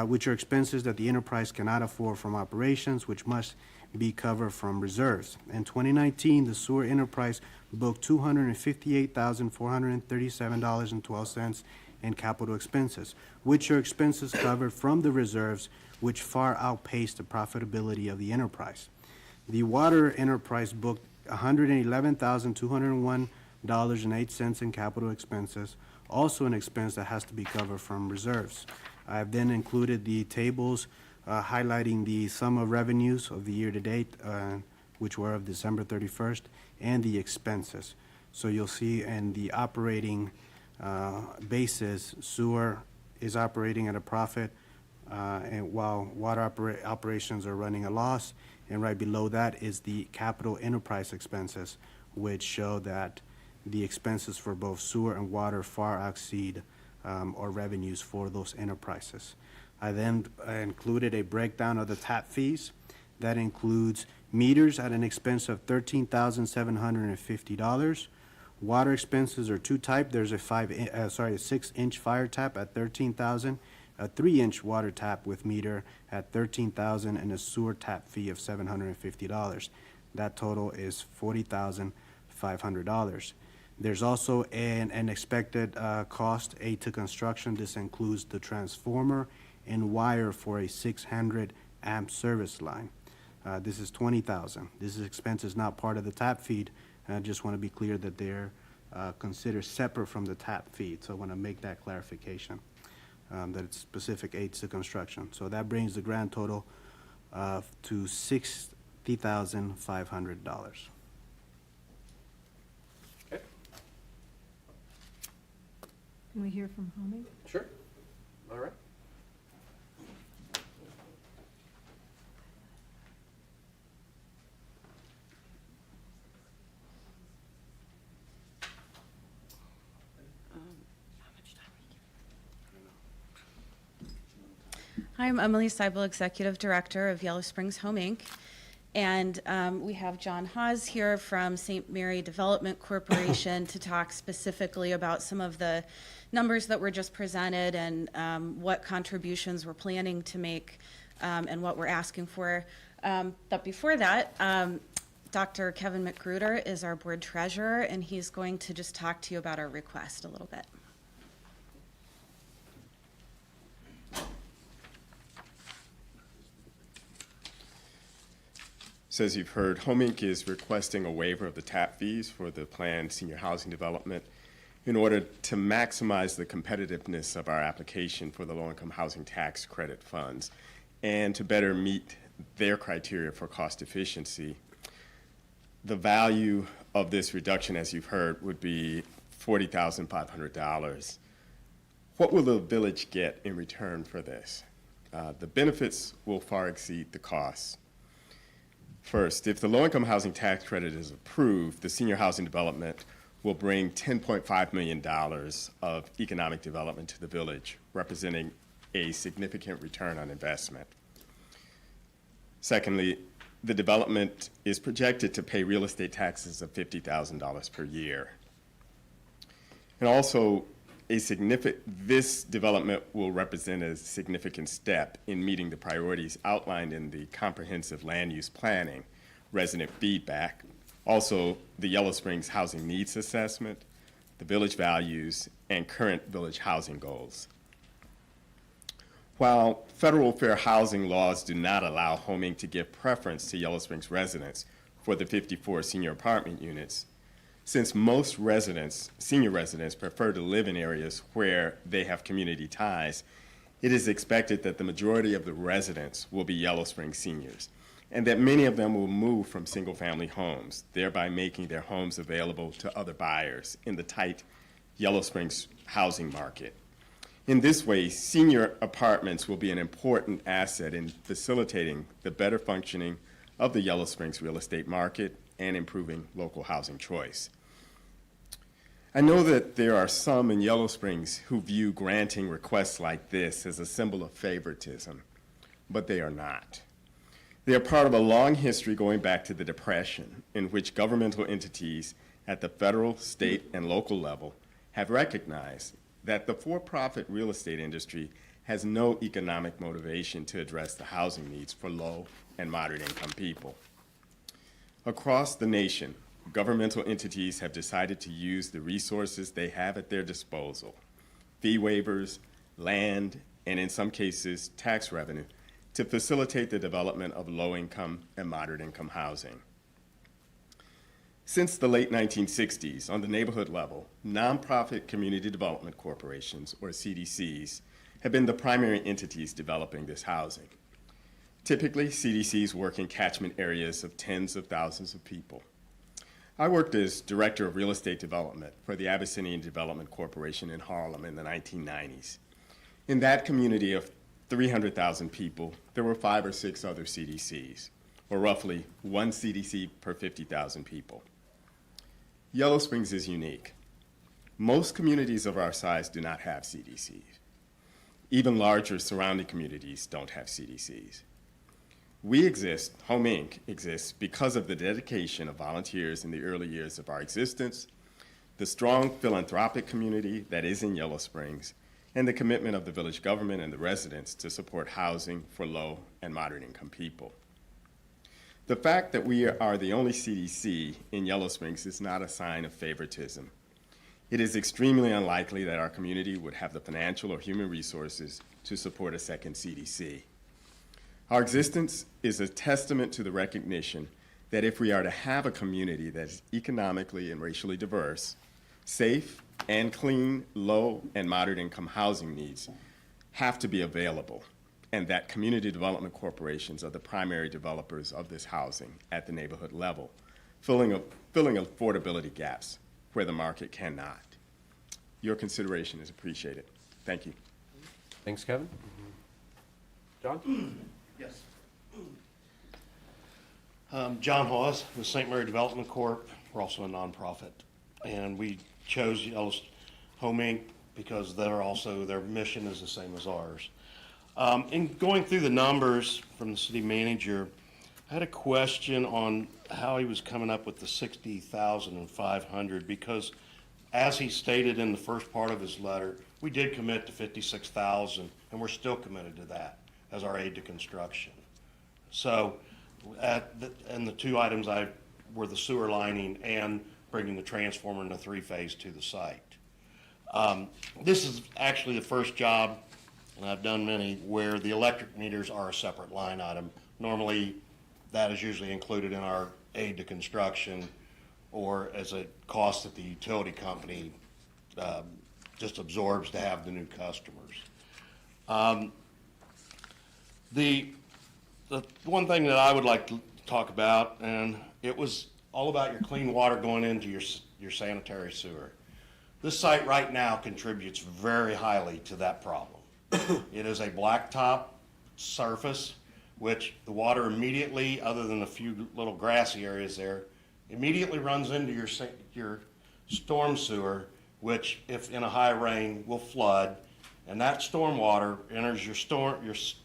which are expenses that the enterprise cannot afford from operations, which must be covered from reserves. In 2019, the sewer enterprise booked $258,437.12 and capital expenses, which are expenses covered from the reserves which far outpace the profitability of the enterprise. The water enterprise booked $111,201.08 in capital expenses, also an expense that has to be covered from reserves. I've then included the tables highlighting the sum of revenues of the year-to-date, which were of December 31st, and the expenses. So you'll see in the operating basis, sewer is operating at a profit, and while water operations are running a loss. And right below that is the capital enterprise expenses, which show that the expenses for both sewer and water far exceed our revenues for those enterprises. I then included a breakdown of the tap fees. That includes meters at an expense of $13,750. Water expenses are two types. There's a 6-inch fire tap at $13,000, a 3-inch water tap with meter at $13,000, and a sewer tap fee of $750. That total is $40,500. There's also an expected cost aid to construction. This includes the transformer and wire for a 600 amp service line. This is $20,000. This expense is not part of the tap feed. I just want to be clear that they're considered separate from the tap feed. So I want to make that clarification, that it's specific aids to construction. So that brings the grand total to $60,500. Can we hear from Homie? Sure. All right. Hi, I'm Emily Seibel, Executive Director of Yellow Springs Home Inc. And we have John Hawes here from St. Mary Development Corporation to talk specifically about some of the numbers that were just presented and what contributions we're planning to make and what we're asking for. But before that, Dr. Kevin McGruder is our board treasurer, and he's going to just talk to you about our request a little bit. So as you've heard, Home Inc. is requesting a waiver of the tap fees for the planned senior housing development in order to maximize the competitiveness of our application for the low-income housing tax credit funds and to better meet their criteria for cost efficiency. The value of this reduction, as you've heard, would be $40,500. What will the village get in return for this? The benefits will far exceed the costs. First, if the low-income housing tax credit is approved, the senior housing development will bring $10.5 million of economic development to the village, representing a significant return on investment. Secondly, the development is projected to pay real estate taxes of $50,000 per year. And also, this development will represent a significant step in meeting the priorities outlined in the comprehensive land use planning, resident feedback, also the Yellow Springs housing needs assessment, the village values, and current village housing goals. While federal fair housing laws do not allow Home Inc. to give preference to Yellow Springs residents for the 54 senior apartment units, since most residents, senior residents, prefer to live in areas where they have community ties, it is expected that the majority of the residents will be Yellow Springs seniors, and that many of them will move from single-family homes, thereby making their homes available to other buyers in the tight Yellow Springs housing market. In this way, senior apartments will be an important asset in facilitating the better functioning of the Yellow Springs real estate market and improving local housing choice. I know that there are some in Yellow Springs who view granting requests like this as a symbol of favoritism, but they are not. They are part of a long history going back to the Depression, in which governmental entities at the federal, state, and local level have recognized that the for-profit real estate industry has no economic motivation to address the housing needs for low and moderate income people. Across the nation, governmental entities have decided to use the resources they have at their disposal, fee waivers, land, and in some cases, tax revenue to facilitate the development of low-income and moderate-income housing. Since the late 1960s, on the neighborhood level, nonprofit community development corporations, or CDCs, have been the primary entities developing this housing. Typically, CDCs work in catchment areas of tens of thousands of people. I worked as Director of Real Estate Development for the Abyssinian Development Corporation in Harlem in the 1990s. In that community of 300,000 people, there were 5 or 6 other CDCs, or roughly 1 CDC per 50,000 people. Yellow Springs is unique. Most communities of our size do not have CDCs. Even larger surrounding communities don't have CDCs. We exist, Home Inc. exists because of the dedication of volunteers in the early years of our existence, the strong philanthropic community that is in Yellow Springs, and the commitment of the village government and the residents to support housing for low and moderate income people. The fact that we are the only CDC in Yellow Springs is not a sign of favoritism. It is extremely unlikely that our community would have the financial or human resources to support a second CDC. Our existence is a testament to the recognition that if we are to have a community that is economically and racially diverse, safe and clean, low and moderate income housing needs have to be available, and that community development corporations are the primary developers of this housing at the neighborhood level, filling affordability gaps where the market cannot. Your consideration is appreciated. Thank you. Thanks, Kevin. John? Yes. John Hawes with St. Mary Development Corp. We're also a nonprofit. And we chose Home Inc. because their mission is the same as ours. In going through the numbers from the city manager, I had a question on how he was coming up with the 60,500 because as he stated in the first part of his letter, we did commit to 56,000 and we're still committed to that as our aid to construction. So and the 2 items were the sewer lining and bringing the transformer and the 3-phase to the site. This is actually the first job, and I've done many, where the electric meters are a separate line item. Normally, that is usually included in our aid to construction or as a cost that the utility company just absorbs to have the new customers. The one thing that I would like to talk about, and it was all about your clean water going into your sanitary sewer. This site right now contributes very highly to that problem. It is a blacktop surface, which the water immediately, other than a few little grassy areas there, immediately runs into your storm sewer, which if in a high rain will flood, and that storm water enters your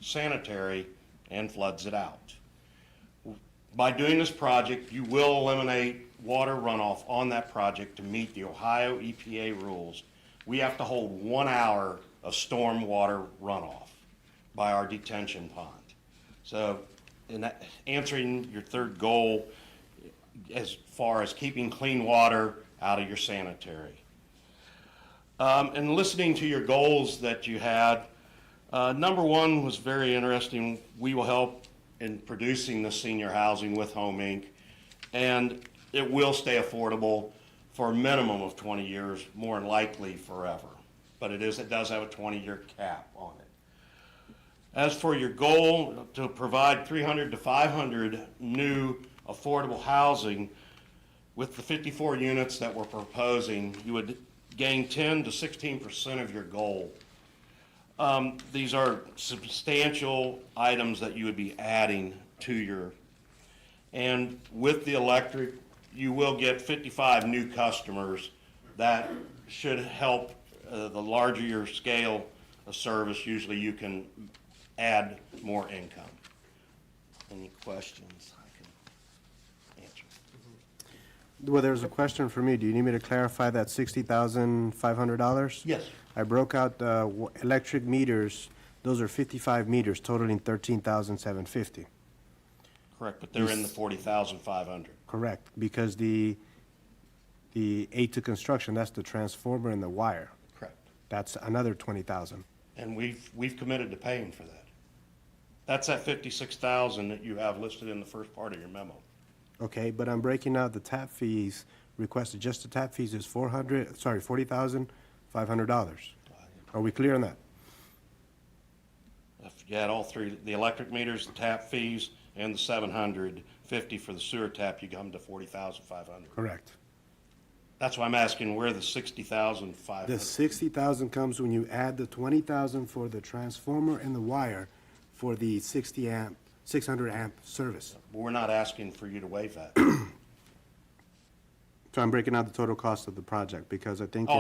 sanitary and floods it out. By doing this project, you will eliminate water runoff on that project to meet the Ohio EPA rules. We have to hold 1 hour of storm water runoff by our detention pond. So in that, answering your third goal as far as keeping clean water out of your sanitary. And listening to your goals that you had, number 1 was very interesting. We will help in producing the senior housing with Home Inc. And it will stay affordable for a minimum of 20 years, more than likely forever. But it does have a 20-year cap on it. As for your goal to provide 300 to 500 new affordable housing, with the 54 units that we're proposing, you would gain 10 to 16% of your goal. These are substantial items that you would be adding to your, and with the electric, you will get 55 new customers. That should help. The larger your scale of service, usually you can add more income. Any questions I can answer? Well, there's a question for me. Do you need me to clarify that $60,500? Yes. I broke out the electric meters. Those are 55 meters totaling $13,750. Correct, but they're in the 40,500. Correct, because the aid to construction, that's the transformer and the wire. Correct. That's another 20,000. And we've committed to paying for that. That's that 56,000 that you have listed in the first part of your memo. Okay, but I'm breaking out the tap fees requested. Just the tap fees is $40,500. Are we clear on that? If you add all three, the electric meters, the tap fees, and the 750 for the sewer tap, you come to 40,500. Correct. That's why I'm asking where the 60,500. The 60,000 comes when you add the 20,000 for the transformer and the wire for the 600 amp service. We're not asking for you to waive that. So I'm breaking out the total cost of the project because I think. Oh,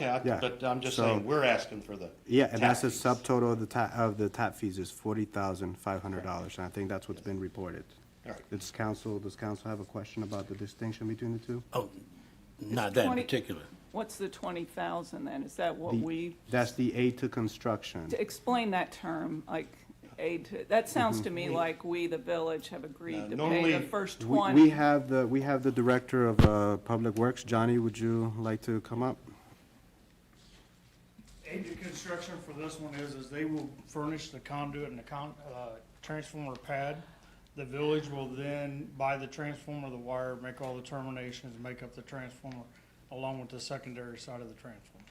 yeah. but I'm just So- saying, we're asking for the. Yeah, and that's tap the fees. subtotal of the tap fees is $40,500, and I think that's what's been reported. All right. Does council have a question about the distinction between the two? Oh, not that in 20 particular. What's the 20,000 then? Is that what The- we, That's the aid to construction. to explain that term, like aid to, that sounds to me like we, the village, have agreed to pay normally the first We 20. have the Director of Public Works. Johnny, would you like to come up? Aid to construction for this one is they will furnish the conduit and the transformer pad. The village will then buy the transformer, the wire, make all the terminations, make up the transformer, along with the secondary side of the transformer.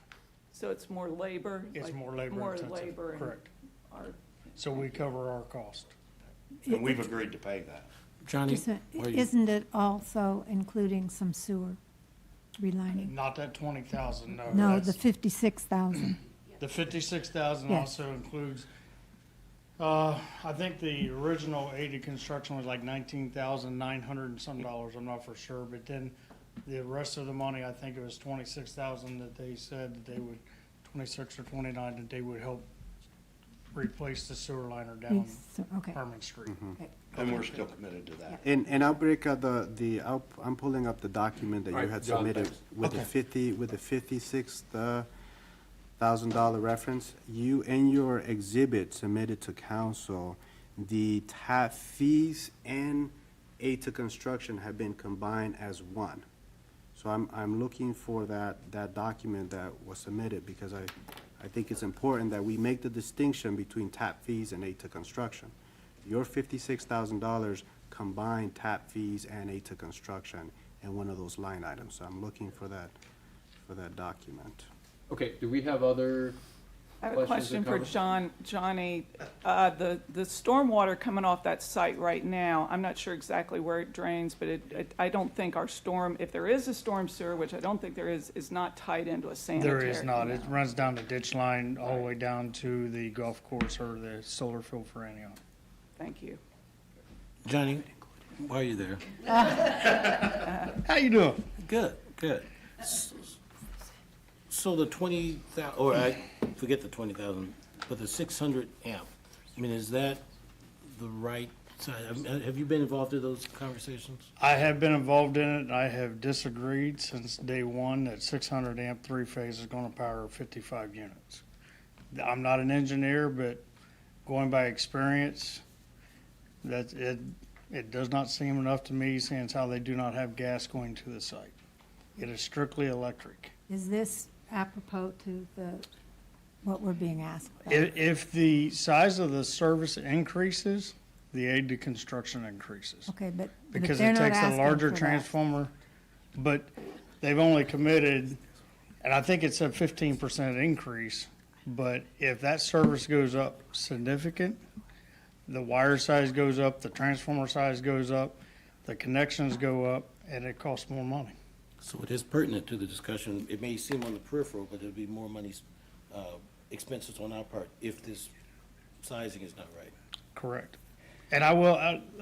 So it's more labor? It's like, more labor More intensive, labor and correct. our- So we cover our cost. And we've agreed to pay that. Johnny, why you- Isn't it also including some sewer relining? Not that 20,000, no. No, the that's- 56,000. The 56,000 Yes. also includes, I think the original aid to construction was like 19,900 and some dollars, I'm not for sure, but then the rest of the money, I think it was 26,000 that they said that they would, 26 or 29, that they would help replace the sewer liner down Okay. Herman Street. Okay. And we're still committed to that. And I'll break out I'm pulling up the document that you All right, had John, submitted thanks. with the $56,000 reference. You, in your exhibit submitted to council, the tap fees and aid to construction have been combined as one. So I'm looking for that document that was submitted because I think it's important that we make the distinction between tap fees and aid to construction. Your $56,000 combined tap fees and aid to construction in one of those line items. So I'm looking for that document. Okay, do we have other I have a questions or question for comments? Johnny. The stormwater coming off that site right now, I'm not sure exactly where it drains, but I don't think our storm, if there is a storm sewer, which I don't think there is not tied into a sanitary. There is not. It canal. runs down the ditch line all the way down to the golf course or the solar field for Antioch. Thank you. Johnny, why are you there? How you doing? Good, good. So the 20,000, or I forget the 20,000, but the 600 amp, I mean, is that the right size? Have you been involved in those conversations? I have been involved in it. I have disagreed since day one that 600 amp three-phase is going to power 55 units. I'm not an engineer, but going by experience, that it does not seem enough to me, seeing as how they do not have gas going to the site. It is strictly electric. Is this apropos to what we're being asked about? If the size of the service increases, the aid to construction increases. Okay, but if Because they're it not takes a asking larger for that. transformer, but they've only committed, and I think it's a 15% increase, but if that service goes up significant, the wire size goes up, the transformer size goes up, the connections go up, and it costs more money. So it is pertinent to the discussion. It may seem on the peripheral, but there'll be more money, expenses on our part if this sizing is not right. Correct. And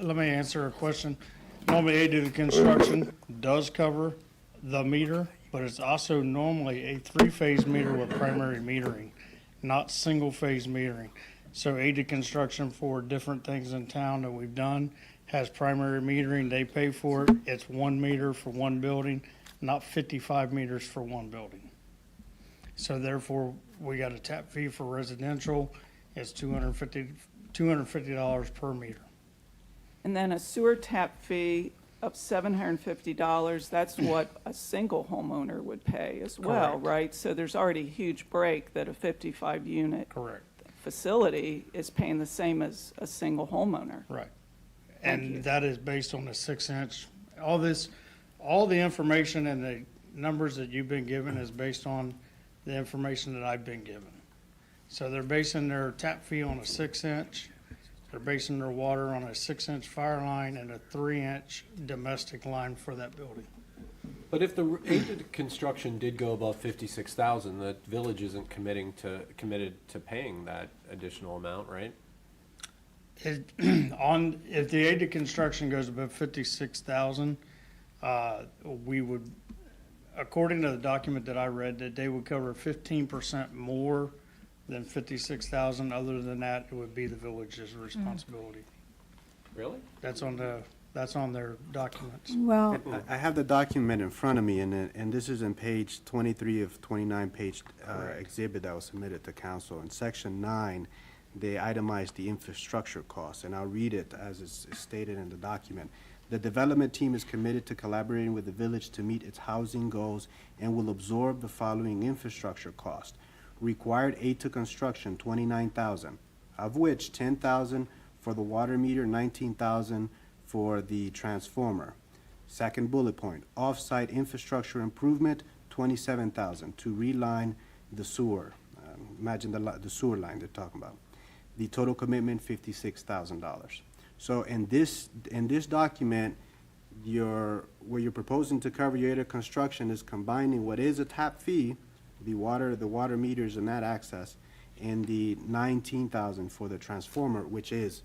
let me answer a question. Normally aid to the construction does cover the meter, but it's also normally a three-phase meter with primary metering, not single-phase metering. So aid to construction for different things in town that we've done has primary metering. They pay for it. It's 1 meter for one building, not 55 meters for one building. So therefore, we got a tap fee for residential. It's $250 per meter. And then a sewer tap fee, of $750, that's what a single homeowner would pay as well, Correct. right? So there's already a huge break that a 55-unit Correct. facility is paying the same as a single homeowner. Right. Thank you. And that is based on a 6-inch. All the information and the numbers that you've been given is based on the information that I've been given. So they're basing their tap fee on a 6-inch. They're basing their water on a 6-inch fire line and a 3-inch domestic line for that building. But if the aid to construction did go above 56,000, the village isn't committed to paying that additional amount, right? If the aid to construction goes above 56,000, we would, according to the document that I read, that they would cover 15% more than 56,000. Other than that, it would be the village's responsibility. Really? That's on their documents. Well, I have the document in front of me, and this is in page 23 of 29-page exhibit that was submitted to council. In section 9, they itemized the infrastructure costs, and I'll read it as is stated in the document. The development team is committed to collaborating with the village to meet its housing goals and will absorb the following infrastructure cost. Required aid to construction, $29,000, of which $10,000 for the water meter, $19,000 for the transformer. Second bullet point, off-site infrastructure improvement, $27,000 to reline the sewer. Imagine the sewer line they're talking about. The total commitment, $56,000. So in this document, what you're proposing to cover your aid construction is combining what is a tap fee, the water meters and that access, and the $19,000 for the transformer, which is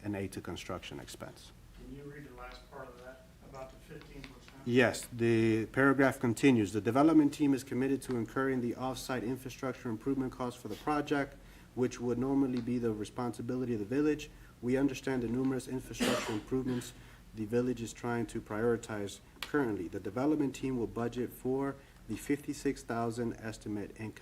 an aid to construction expense. Can you read the last part of that, about the 15%? Yes, the paragraph continues. The development team is committed to incurring the off-site infrastructure improvement costs for the project, which would normally be the responsibility of the village. We understand the numerous infrastructure improvements the village is trying to prioritize currently. The development team will budget for the $56,000 estimate and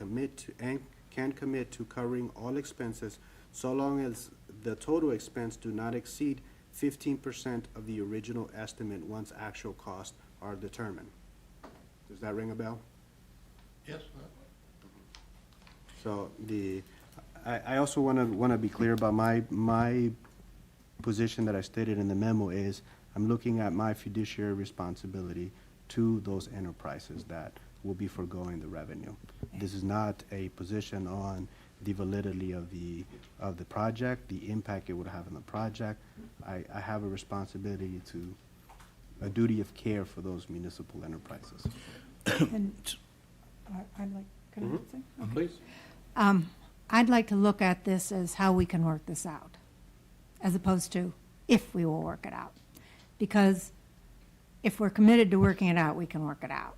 can commit to covering all expenses so long as the total expense do not exceed 15% of the original estimate once actual costs are determined. Does that ring a bell? Yes. So I also want to be clear about my position that I stated in the memo is I'm looking at my fiduciary responsibility to those enterprises that will be foregoing the revenue. This is not a position on the validity of the project, the impact it would have on the project. I have a responsibility a duty of care for those municipal enterprises. and I'd like, can I say? Okay. Please. I'd like to look at this as how we can work this out, as opposed to if we will work it out. Because if we're committed to working it out, we can work it out,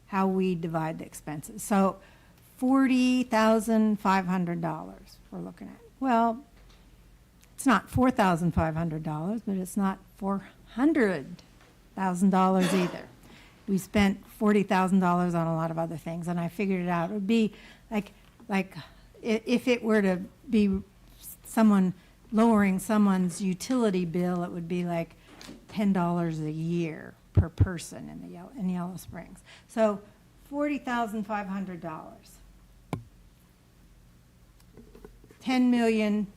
how we divide the expenses. So $40,500 we're looking at. Well, it's not $4,500, but it's not $400,000 either. We spent $40,000 on a lot of other things, and I figured it out. It would be like if it were to be someone lowering someone's utility bill, it would be like $10 a year per person in Yellow Springs. So $40,500. $10 million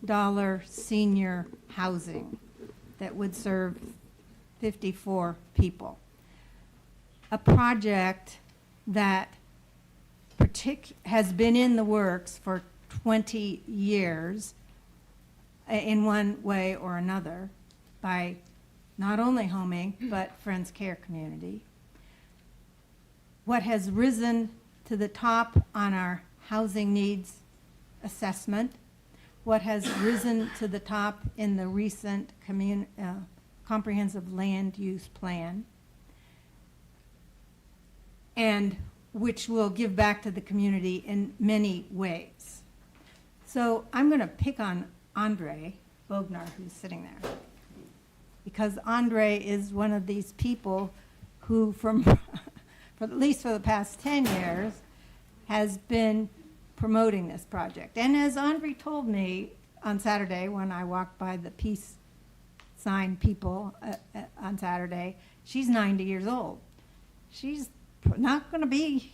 senior housing that would serve 54 people. A project that has been in the works for 20 years in one way or another by not only Home Inc., but Friends Care Community. What has risen to the top on our housing needs assessment, what has risen to the top in the recent comprehensive land use plan, and which will give back to the community in many ways. So I'm going to pick on Andre Bognar, who's sitting there, because Andre is one of these people who, at least for the past 10 years, has been promoting this project. And as Andre told me on Saturday when I walked by the peace sign people on Saturday. She's 90 years old. She's not going to be,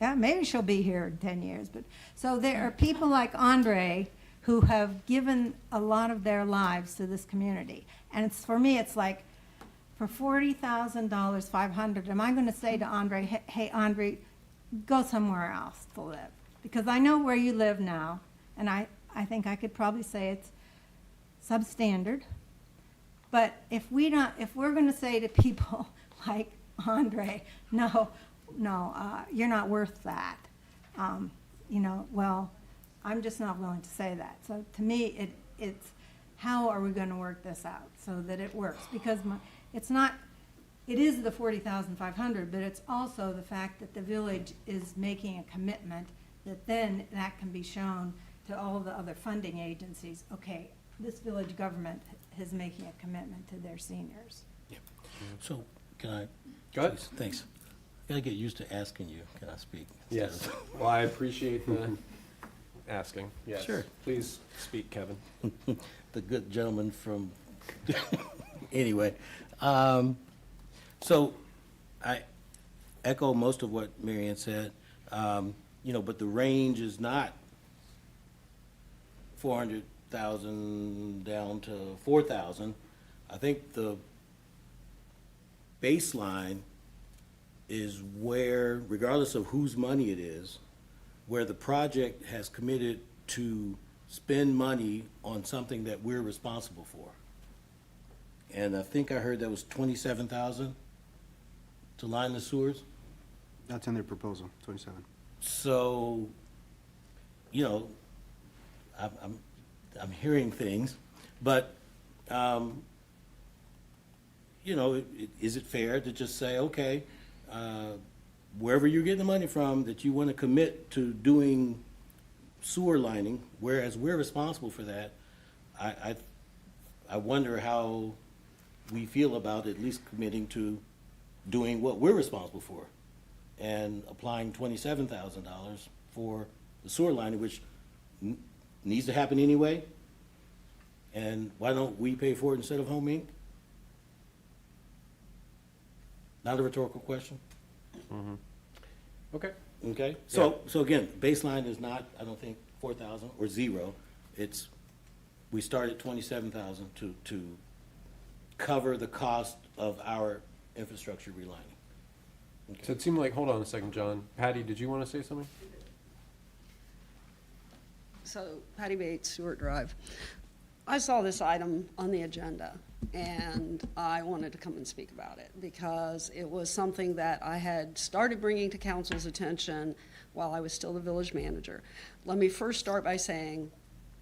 yeah, maybe she'll be here in 10 years. But so there are people like Andre who have given a lot of their lives to this community. And it's, for me, it's like, for $40,000, $500, am I going to say to Andre, hey, Andre, go somewhere else to live? Because I know where you live now, and I think I could probably say it's substandard. But if we're going to say to people like Andre, no, you're not worth that, well, I'm just not willing to say that. So to me, it's how are we going to work this out so that it works? Because it is the $40,500, but it's also the fact that the village is making a commitment that then that can be shown to all of the other funding agencies. Okay, this village government is making a commitment to their seniors. So, can I? Go ahead. Please, thanks. I gotta get used to asking you, can I speak? Yes. Well, I appreciate the asking. Yes. Sure. Please speak, Kevin. The good gentleman from, anyway. So I echo most of what Marianne said, but the range is not 400,000 down to 4,000. I think the baseline is where, regardless of whose money it is, where the project has committed to spend money on something that we're responsible for. And I think I heard that was 27,000 to line the sewers. That's in their proposal, 27. So, I'm hearing things, but, is it fair to just say, okay, wherever you're getting the money from, that you want to commit to doing sewer lining, whereas we're responsible for that, I wonder how we feel about at least committing to doing what we're responsible for and applying $27,000 for the sewer lining, which needs to happen anyway. And why don't we pay for it instead of Home Inc.? Not a rhetorical question. Mm-hmm. Okay. Okay, so again, baseline is not, I don't think, 4,000 or zero. It's, we start at 27,000 to cover the cost of our infrastructure relining. Okay. So it seemed like, hold on a second, John. Patty, did you want to say something? So Patty Bates, Stewart Drive. I saw this item on the agenda, and I wanted to come and speak about it because it was something that I had started bringing to council's attention while I was still the village manager. Let me first start by saying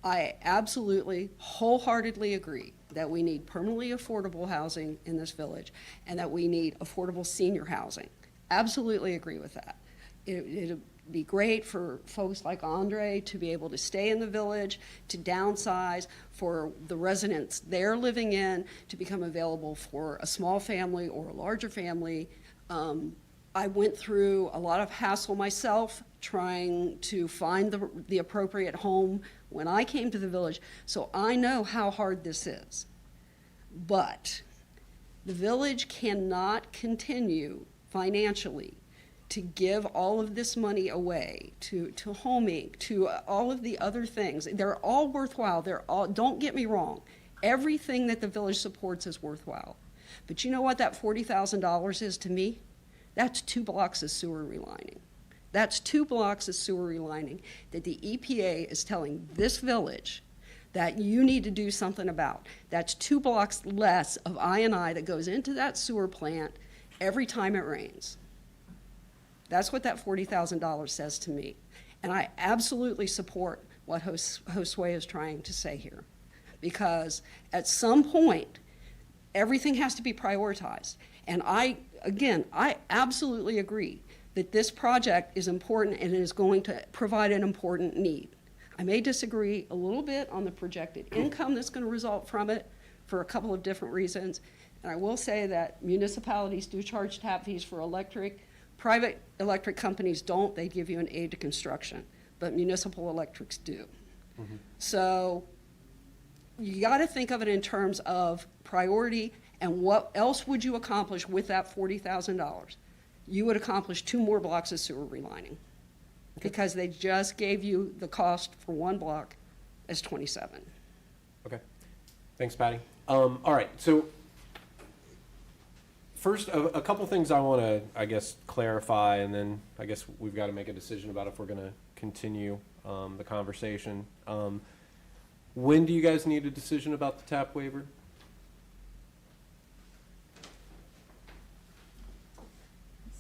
I absolutely, wholeheartedly agree that we need permanently affordable housing in this village and that we need affordable senior housing. Absolutely agree with that. It'd be great for folks like Andre to be able to stay in the village, to downsize, for the residents they're living in to become available for a small family or a larger family. I went through a lot of hassle myself trying to find the appropriate home when I came to the village, so I know how hard this is. But the village cannot continue financially to give all of this money away to Home Inc., to all of the other things. They're all worthwhile. Don't get me wrong. Everything that the village supports is worthwhile. But you know what that $40,000 is to me? That's 2 blocks of sewer relining. That's 2 blocks of sewer relining that the EPA is telling this village that you need to do something about. That's 2 blocks less of I&I that goes into that sewer plant every time it rains. That's what that $40,000 says to me. And I absolutely support what Josue is trying to say here. Because at some point, everything has to be prioritized. And I absolutely agree that this project is important and is going to provide an important need. I may disagree a little bit on the projected income that's going to result from it for a couple of different reasons. And I will say that municipalities do charge tap fees for electric. Private electric companies don't. They give you an aid to construction, but municipal electrics do. Mm-hmm. So you got to think of it in terms of priority And what else would you accomplish with that $40,000? You would accomplish 2 more blocks of sewer relining, because they just gave you the cost for 1 block as 27. Okay. Thanks, Patty. All right, so first, a couple things I want to, I guess, clarify, and then I guess we've got to make a decision about if we're going to continue the conversation. When do you guys need a decision about the TAP waiver?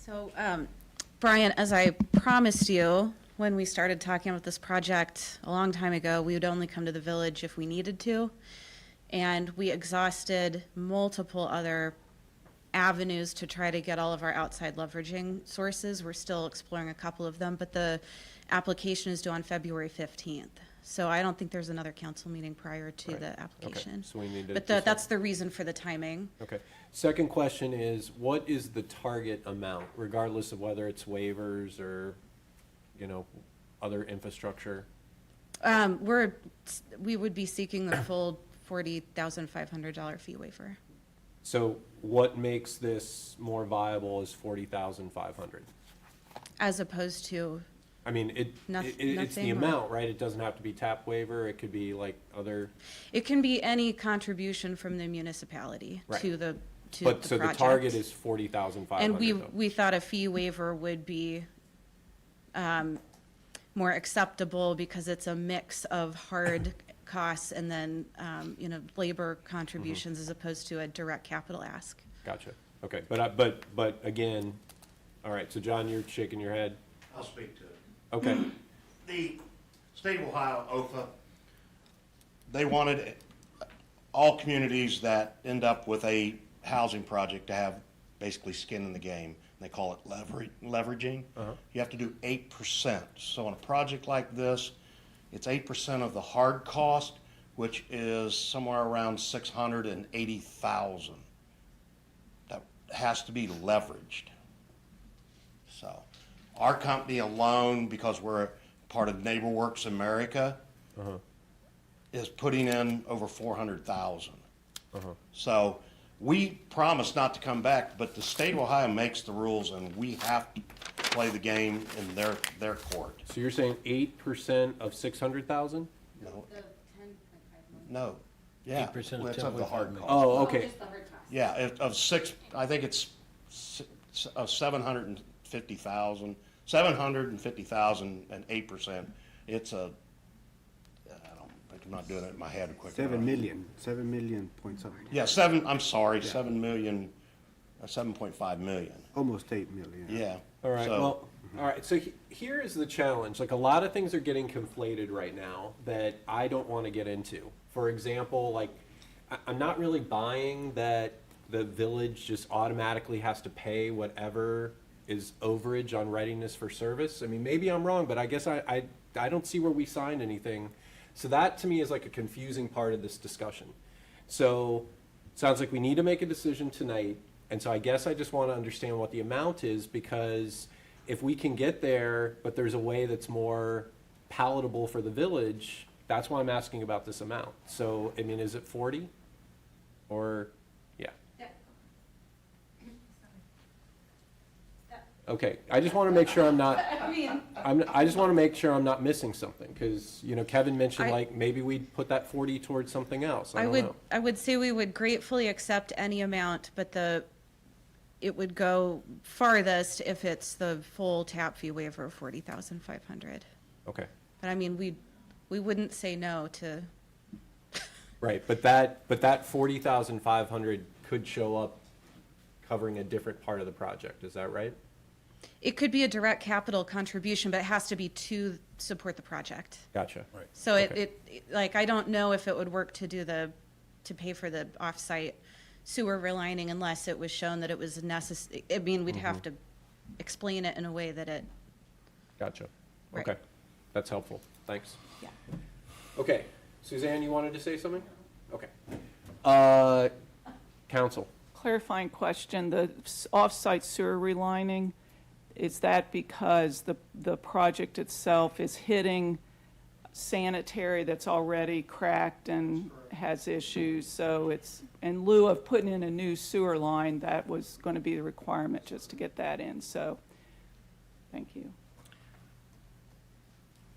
So, Brian, as I promised you, when we started talking about this project a long time ago, we would only come to the village if we needed to. And we exhausted multiple other avenues to try to get all of our outside leveraging sources. We're still exploring a couple of them, but the application is due on February 15th. So I don't think there's another council meeting prior to Right. the application. Okay, so we need to But decide. that's the reason for the timing. Okay. Second question is, what is the target amount, regardless of whether it's waivers or, other infrastructure? We would be seeking the full $40,500 fee waiver. So what makes this more viable is 40,500? As opposed to, I mean, it's the nothing, or- amount, right? It doesn't have to be TAP waiver, it could be like other, it can be any contribution from the municipality Right. to the but, so the project. target is 40,500. And though. we thought a fee waiver would be more acceptable because it's a mix of hard costs and then, labor contributions as opposed to a direct capital ask. Gotcha, okay, but again, all right, so John, you're shaking your head, I'll speak to it. okay, The state of Ohio, OFA, they wanted all communities that end up with a housing project to have basically skin in the game. They call it leveraging. You have to do 8%. So on a project like this, it's 8% of the hard cost, which is somewhere around $680,000. That has to be leveraged. So our company alone, because we're part of NeighborWorks America, is putting in over 400,000. So we promised not to come back, but the state of Ohio makes the rules, and we have to play the game in their court. so you're saying 8% of 600,000? No, yeah. 8% of It's of the 10.5 hard million. cost. Oh, okay, Yeah, of 6, I think it's 750,000, 750,000 and 8%. It's I'm not doing it in my head quick enough. 7 million point something, Yeah, 7 million, 7.5 million. almost 8 million. Yeah. all right, So- well, all right, so here is the challenge, like, a lot of things are getting conflated right now that I don't want to get into. For example, like, I'm not really buying that the village just automatically has to pay whatever is overage on readiness for service. I mean, maybe I'm wrong, but I guess I don't see where we signed anything. So that, to me, is like a confusing part of this discussion. So, sounds like we need to make a decision tonight, and so I guess I just want to understand what the amount is, because if we can get there, but there's a way that's more palatable for the village, that's why I'm asking about this amount. So, I mean, is it 40? Or, yeah. Okay, I just want to make sure I'm not, I just want to make sure I'm not missing something, because, Kevin mentioned, like, maybe we'd put that 40 towards something else. I don't know. I would say we would gratefully accept any amount, but it would go farthest if it's the full tap fee waiver of 40,500. Okay, But I mean, we wouldn't say no to, right, but that 40,500 could show up covering a different part of the project, is that right? it could be a direct capital contribution, but it has to be to support the project. Gotcha. So Okay. like, I don't know if it would work to pay for the off-site sewer relining unless it was shown that it was necessary. I mean, we'd have to explain it in a way that it, Gotcha. Right. Okay, that's helpful, thanks. yeah. Okay, Suzanne, you wanted to say something? Okay. Council, Clarifying question, the off-site sewer relining, is that because the project itself is hitting sanitary that's already cracked and has issues. So it's, in lieu of putting in a new sewer line, that was going to be the requirement just to get that in. So, thank you.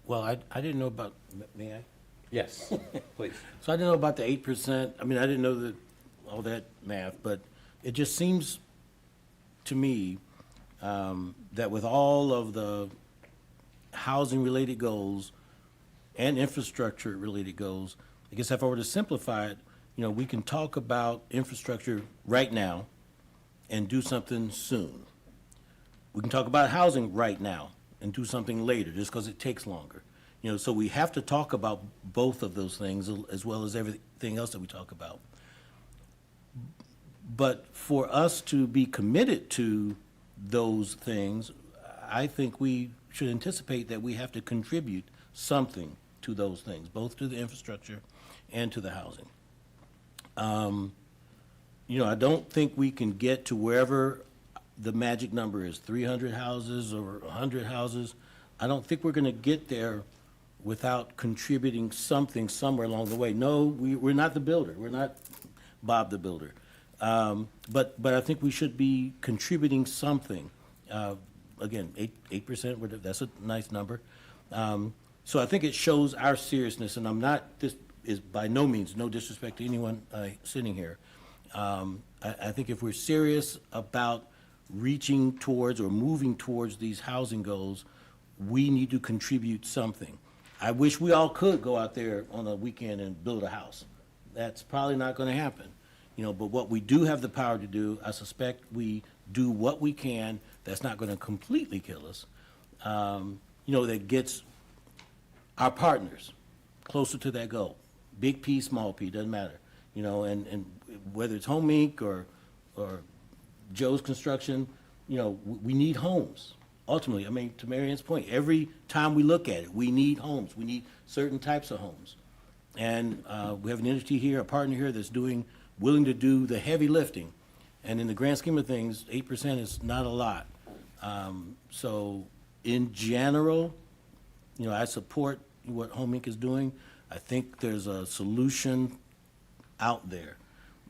Well, I didn't know about, may I? Yes, please. So I didn't know about the 8%. I mean, I didn't know that, all that math, but it just seems to me that with all of the housing-related goals and infrastructure-related goals, I guess if I were to simplify it, you know, we can talk about infrastructure right now and do something soon. We can talk about housing right now and do something later, just because it takes longer. You know, so we have to talk about both of those things as well as everything else that we talk about. But for us to be committed to those things, I think we should anticipate that we have to contribute something to those things, both to the infrastructure and to the housing. You know, I don't think we can get to wherever the magic number is, 300 houses or 100 houses. I don't think we're going to get there without contributing something somewhere along the way. No, we're not the builder. We're not Bob the Builder. But I think we should be contributing something. Again, 8%, that's a nice number. So I think it shows our seriousness, and this is by no means, no disrespect to anyone sitting here. I think if we're serious about reaching towards or moving towards these housing goals, we need to contribute something. I wish we all could go out there on a weekend and build a house. That's probably not going to happen. You know, but what we do have the power to do, I suspect we do what we can that's not going to completely kill us, you know, that gets our partners closer to that goal. Big P, small p, doesn't matter. You know, and whether it's Home Inc. or Joe's Construction, you know, we need homes. Ultimately, I mean, to Marianne's point, every time we look at it, we need homes. We need certain types of homes. And we have an entity here, a partner here that's willing to do the heavy lifting. And in the grand scheme of things, 8% is not a lot. So in general, you know, I support what Home Inc. is doing. I think there's a solution out there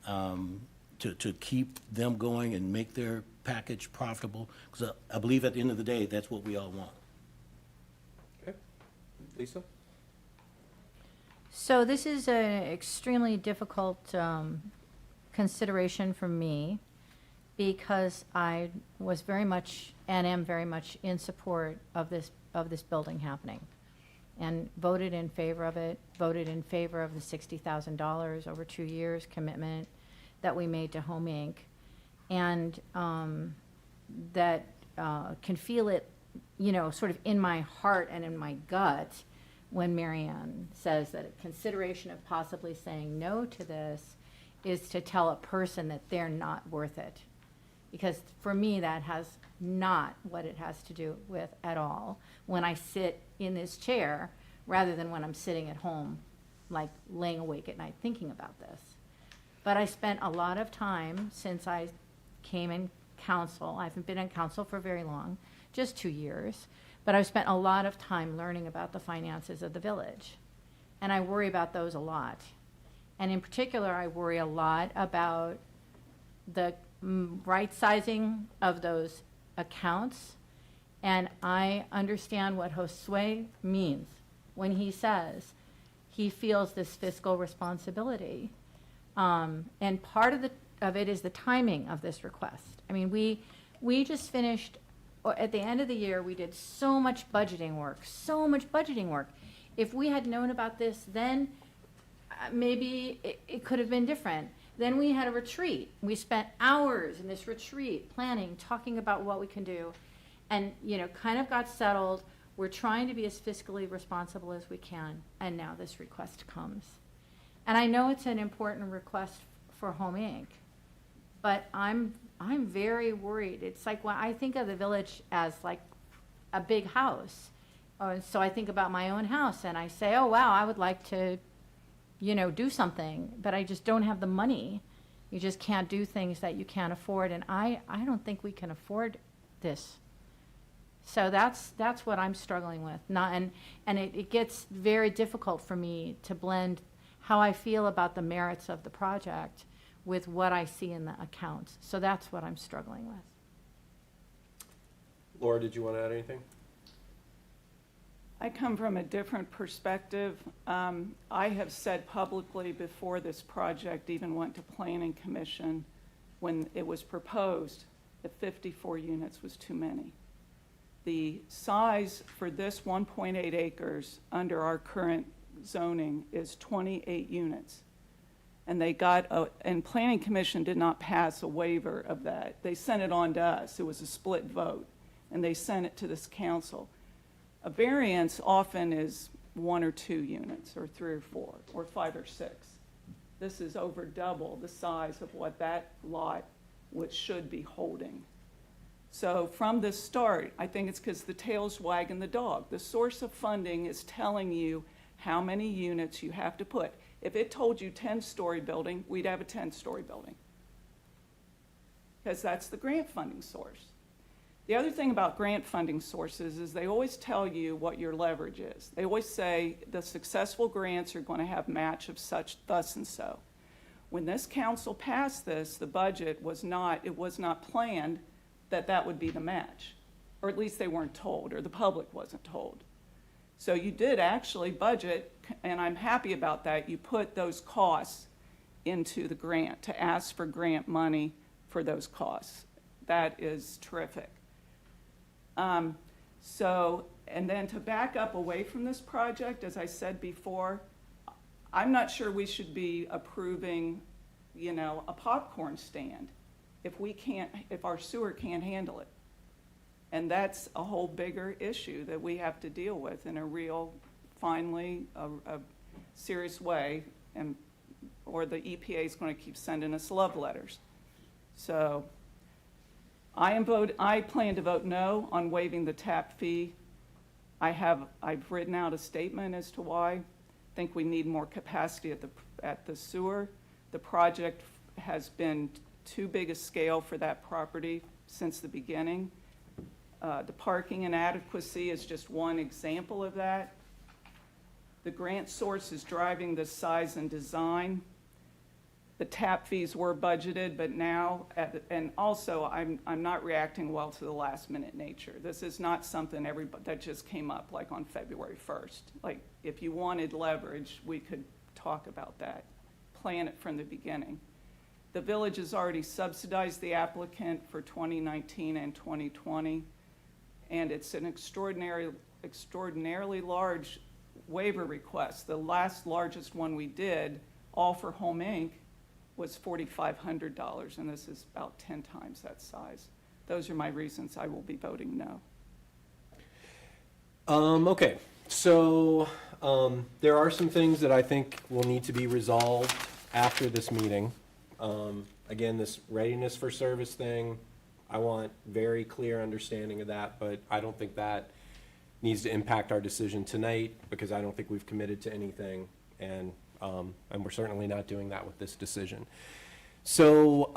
to keep them going and make their package profitable, because I believe at the end of the day, that's what we all want. Okay. Lisa? So this is an extremely difficult consideration for me, because I was very much and am very much in support of this building happening, and voted in favor of it, voted in favor of the $60,000 over 2 years commitment that we made to Home Inc. And that can feel it, you know, sort of in my heart and in my gut when Marianne says that a consideration of possibly saying no to this is to tell a person that they're not worth it. Because for me, that has not what it has to do with at all when I sit in this chair rather than when I'm sitting at home, like laying awake at night thinking about this. But I spent a lot of time since I came in council. I haven't been in council for very long, just 2 years, but I've spent a lot of time learning about the finances of the village. And I worry about those a lot. And in particular, I worry a lot about the right sizing of those accounts. And I understand what Josue means when he says he feels this fiscal responsibility. And part of it is the timing of this request. I mean, we just finished, or at the end of the year, we did so much budgeting work. If we had known about this then, maybe it could have been different. Then we had a retreat. We spent hours in this retreat planning, talking about what we can do, and, you know, kind of got settled. We're trying to be as fiscally responsible as we can, and now this request comes. And I know it's an important request for Home Inc., but I'm very worried. It's like when I think of the village as like a big house. So I think about my own house and I say, oh, wow, I would like to, you know, do something, but I just don't have the money. You just can't do things that you can't afford. And I don't think we can afford this. So that's what I'm struggling with. And it gets very difficult for me to blend how I feel about the merits of the project with what I see in the accounts. So that's what I'm struggling with. Laura, did you want to add anything? I come from a different perspective. I have said publicly before this project even went to Planning Commission, when it was proposed, that 54 units was too many. The size for this 1.8 acres under our current zoning is 28 units. And and Planning Commission did not pass a waiver of that. They sent it on to us. It was a split vote, and they sent it to this council. A variance often is 1 or 2 units, or 3 or 4, or 5 or 6. This is over double the size of what that lot should be holding. So from the start, I think it's because the tail's wagging the dog. The source of funding is telling you how many units you have to put. If it told you 10-story building, we'd have a 10-story building, because that's the grant funding source. The other thing about grant funding sources is they always tell you what your leverage is. They always say the successful grants are going to have match of such, thus and so. When this council passed this, the budget was not planned that would be the match, or at least they weren't told, or the public wasn't told. So you did actually budget, and I'm happy about that. You put those costs into the grant to ask for grant money for those costs. That is terrific. And then to back up away from this project, as I said before, I'm not sure we should be approving, a popcorn stand if our sewer can't handle it. And that's a whole bigger issue that we have to deal with in a real, finally, a serious way, or the EPA is going to keep sending us love letters. So I plan to vote no on waiving the tap fee. I've written out a statement as to why. I think we need more capacity at the sewer. The project has been too big a scale for that property since the beginning. The parking inadequacy is just one example of that. The grant source is driving the size and design. The tap fees were budgeted, but now, and also I'm not reacting well to the last minute nature. This is not something that just came up like on February 1st. Like, if you wanted leverage, we could talk about that, plan it from the beginning. The village has already subsidized the applicant for 2019 and 2020, and it's an extraordinarily large waiver request. The last largest one we did, all for Home Inc., was $4,500, and this is about 10 times that size. Those are my reasons I will be voting no. Okay, so there are some things that I think will need to be resolved after this meeting. Again, this readiness for service thing, I want very clear understanding of that, but I don't think that needs to impact our decision tonight, because I don't think we've committed to anything, and we're certainly not doing that with this decision. So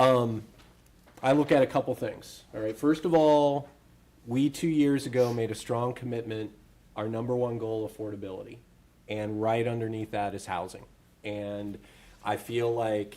I look at a couple things. All right, first of all, we 2 years ago made a strong commitment, our number one goal, affordability, and right underneath that is housing. And I feel like,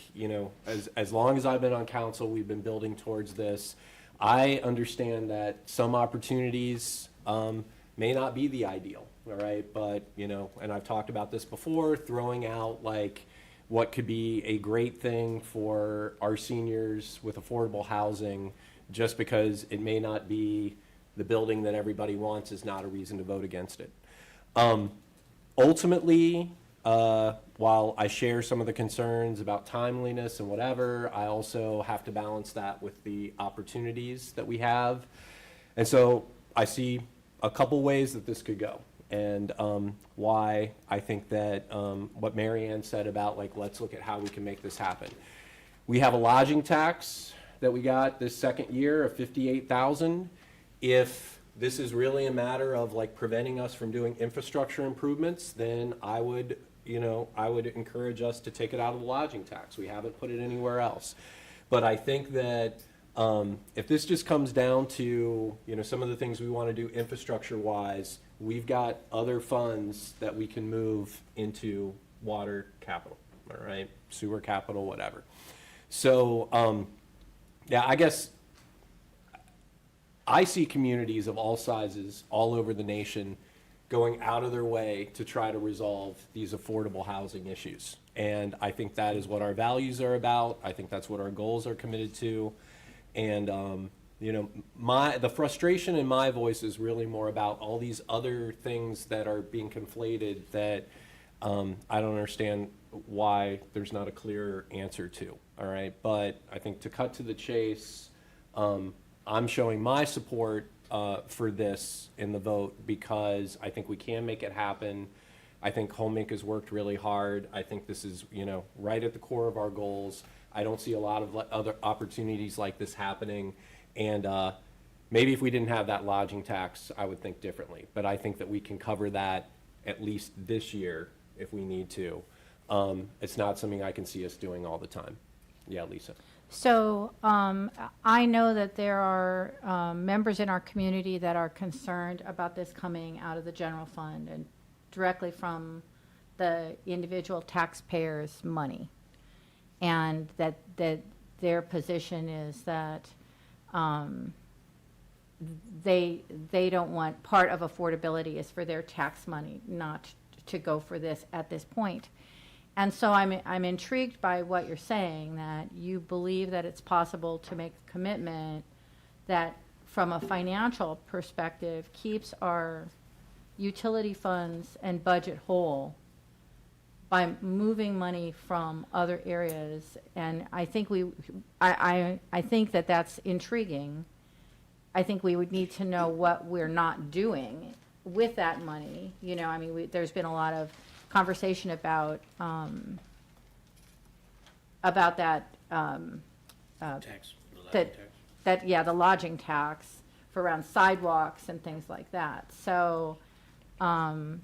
as long as I've been on council, we've been building towards this. I understand that some opportunities may not be the ideal, all right? But, and I've talked about this before, throwing out like what could be a great thing for our seniors with affordable housing, just because it may not be the building that everybody wants, is not a reason to vote against it. Ultimately, while I share some of the concerns about timeliness and whatever, I also have to balance that with the opportunities that we have. And so I see a couple ways that this could go, and why I think that what Mary Ann said about, like, let's look at how we can make this happen. We have a lodging tax that we got this second year of $58,000. If this is really a matter of like preventing us from doing infrastructure improvements, then I would encourage us to take it out of the lodging tax. We haven't put it anywhere else. But I think that If this just comes down to, some of the things we want to do infrastructure-wise, we've got other funds that we can move into water capital, all right? Sewer capital, whatever. So, yeah, I guess I see communities of all sizes all over the nation going out of their way to try to resolve these affordable housing issues. And I think that is what our values are about. I think that's what our goals are committed to. And, the frustration in my voice is really more about all these other things that are being conflated that I don't understand why there's not a clear answer to, all right? But I think to cut to the chase, I'm showing my support for this in the vote because I think we can make it happen. I think HomeInc has worked really hard. I think this is, right at the core of our goals. I don't see a lot of other opportunities like this happening. And maybe if we didn't have that lodging tax, I would think differently. But I think that we can cover that at least this year if we need to. It's not something I can see us doing all the time. Yeah, Lisa. So I know that there are members in our community that are concerned about this coming out of the general fund and directly from the individual taxpayers' money. And that their position is that they don't want, part of affordability is for their tax money not to go for this at this point. And so I'm intrigued by what you're saying, that you believe that it's possible to make a commitment that from a financial perspective keeps our utility funds and budget whole by moving money from other areas. And I think I think that that's intriguing. I think we would need to know what we're not doing with that money. There's been a lot of conversation about that Tax, the lodging tax. the lodging tax for around sidewalks and things like that. So I'm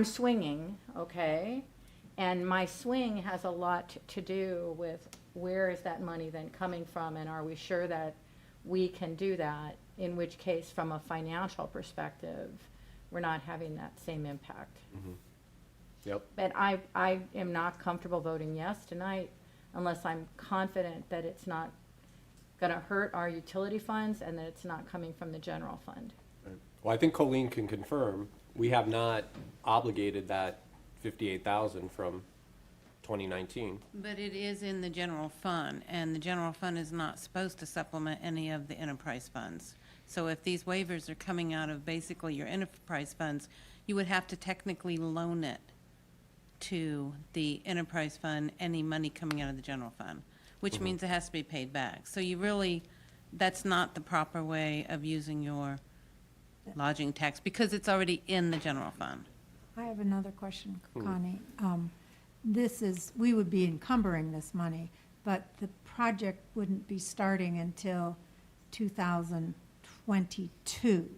swinging, okay? And my swing has a lot to do with where is that money then coming from, and are we sure that we can do that? In which case, from a financial perspective, we're not having that same impact. Mm-hmm. Yep. But I am not comfortable voting yes tonight unless I'm confident that it's not going to hurt our utility funds and that it's not coming from the general fund. Right. Well, I think Colleen can confirm, we have not obligated that 58,000 from 2019. But it is in the general fund, and the general fund is not supposed to supplement any of the enterprise funds. So if these waivers are coming out of basically your enterprise funds, you would have to technically loan it to the enterprise fund, any money coming out of the general fund, which means it has to be paid back. So that's not the proper way of using your lodging tax, because it's already in the general fund. I have another question, Connie. We would be encumbering this money, but the project wouldn't be starting until 2022,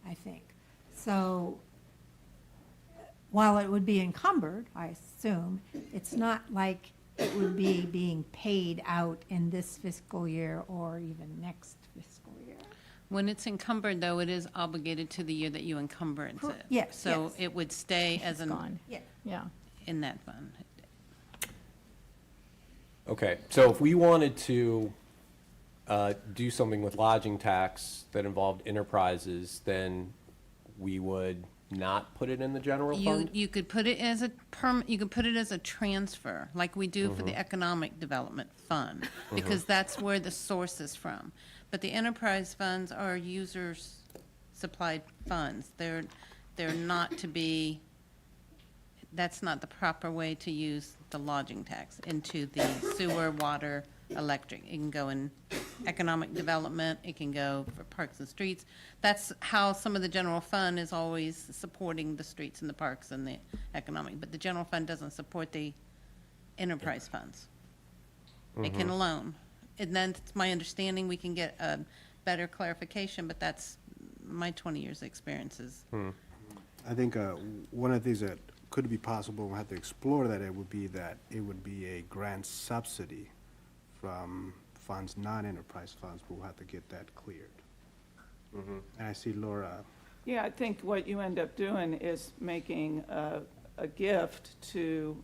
I think. So while it would be encumbered, I assume, it's not like it would be being paid out in this fiscal year or even next fiscal year. When it's encumbered, though, it is obligated to the year that you encumber it. Yes, So yes. it would stay as Yeah. in that fund. Okay, so if we wanted to do something with lodging tax that involved enterprises, then we would not put it in the general fund? You could put it as you could put it as a transfer, like we do for the Economic Development Fund, because that's where the source is from. But the enterprise funds are users supplied funds. They're not to be, that's not the proper way to use the lodging tax into the sewer, water, electric. It can go in economic development, it can go for parks and streets. That's how some of the general fund is always supporting the streets and the parks and the economic, but the general fund doesn't support the enterprise funds. It can alone. And then it's my understanding, we can get a better clarification, but that's my 20 years' experiences. I think one of the things that could it be possible, we'll have to explore that, it would be a grant subsidy from funds, non-enterprise funds, we'll have to get that cleared. And I see Laura, Yeah, I think what you end up doing is making a gift to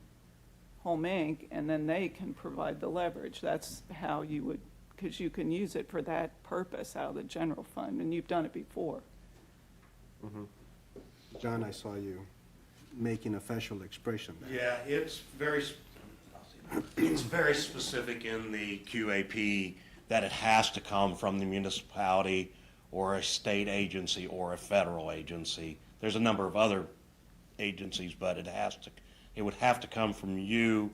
Home Inc., and then they can provide the leverage. That's how you would, because you can use it for that purpose out of the general fund, and you've done it before. John, I saw you making a facial expression there. Yeah, it's very specific in the QAP that it has to come from the municipality or a state agency or a federal agency. There's a number of other agencies, but it would have to come from you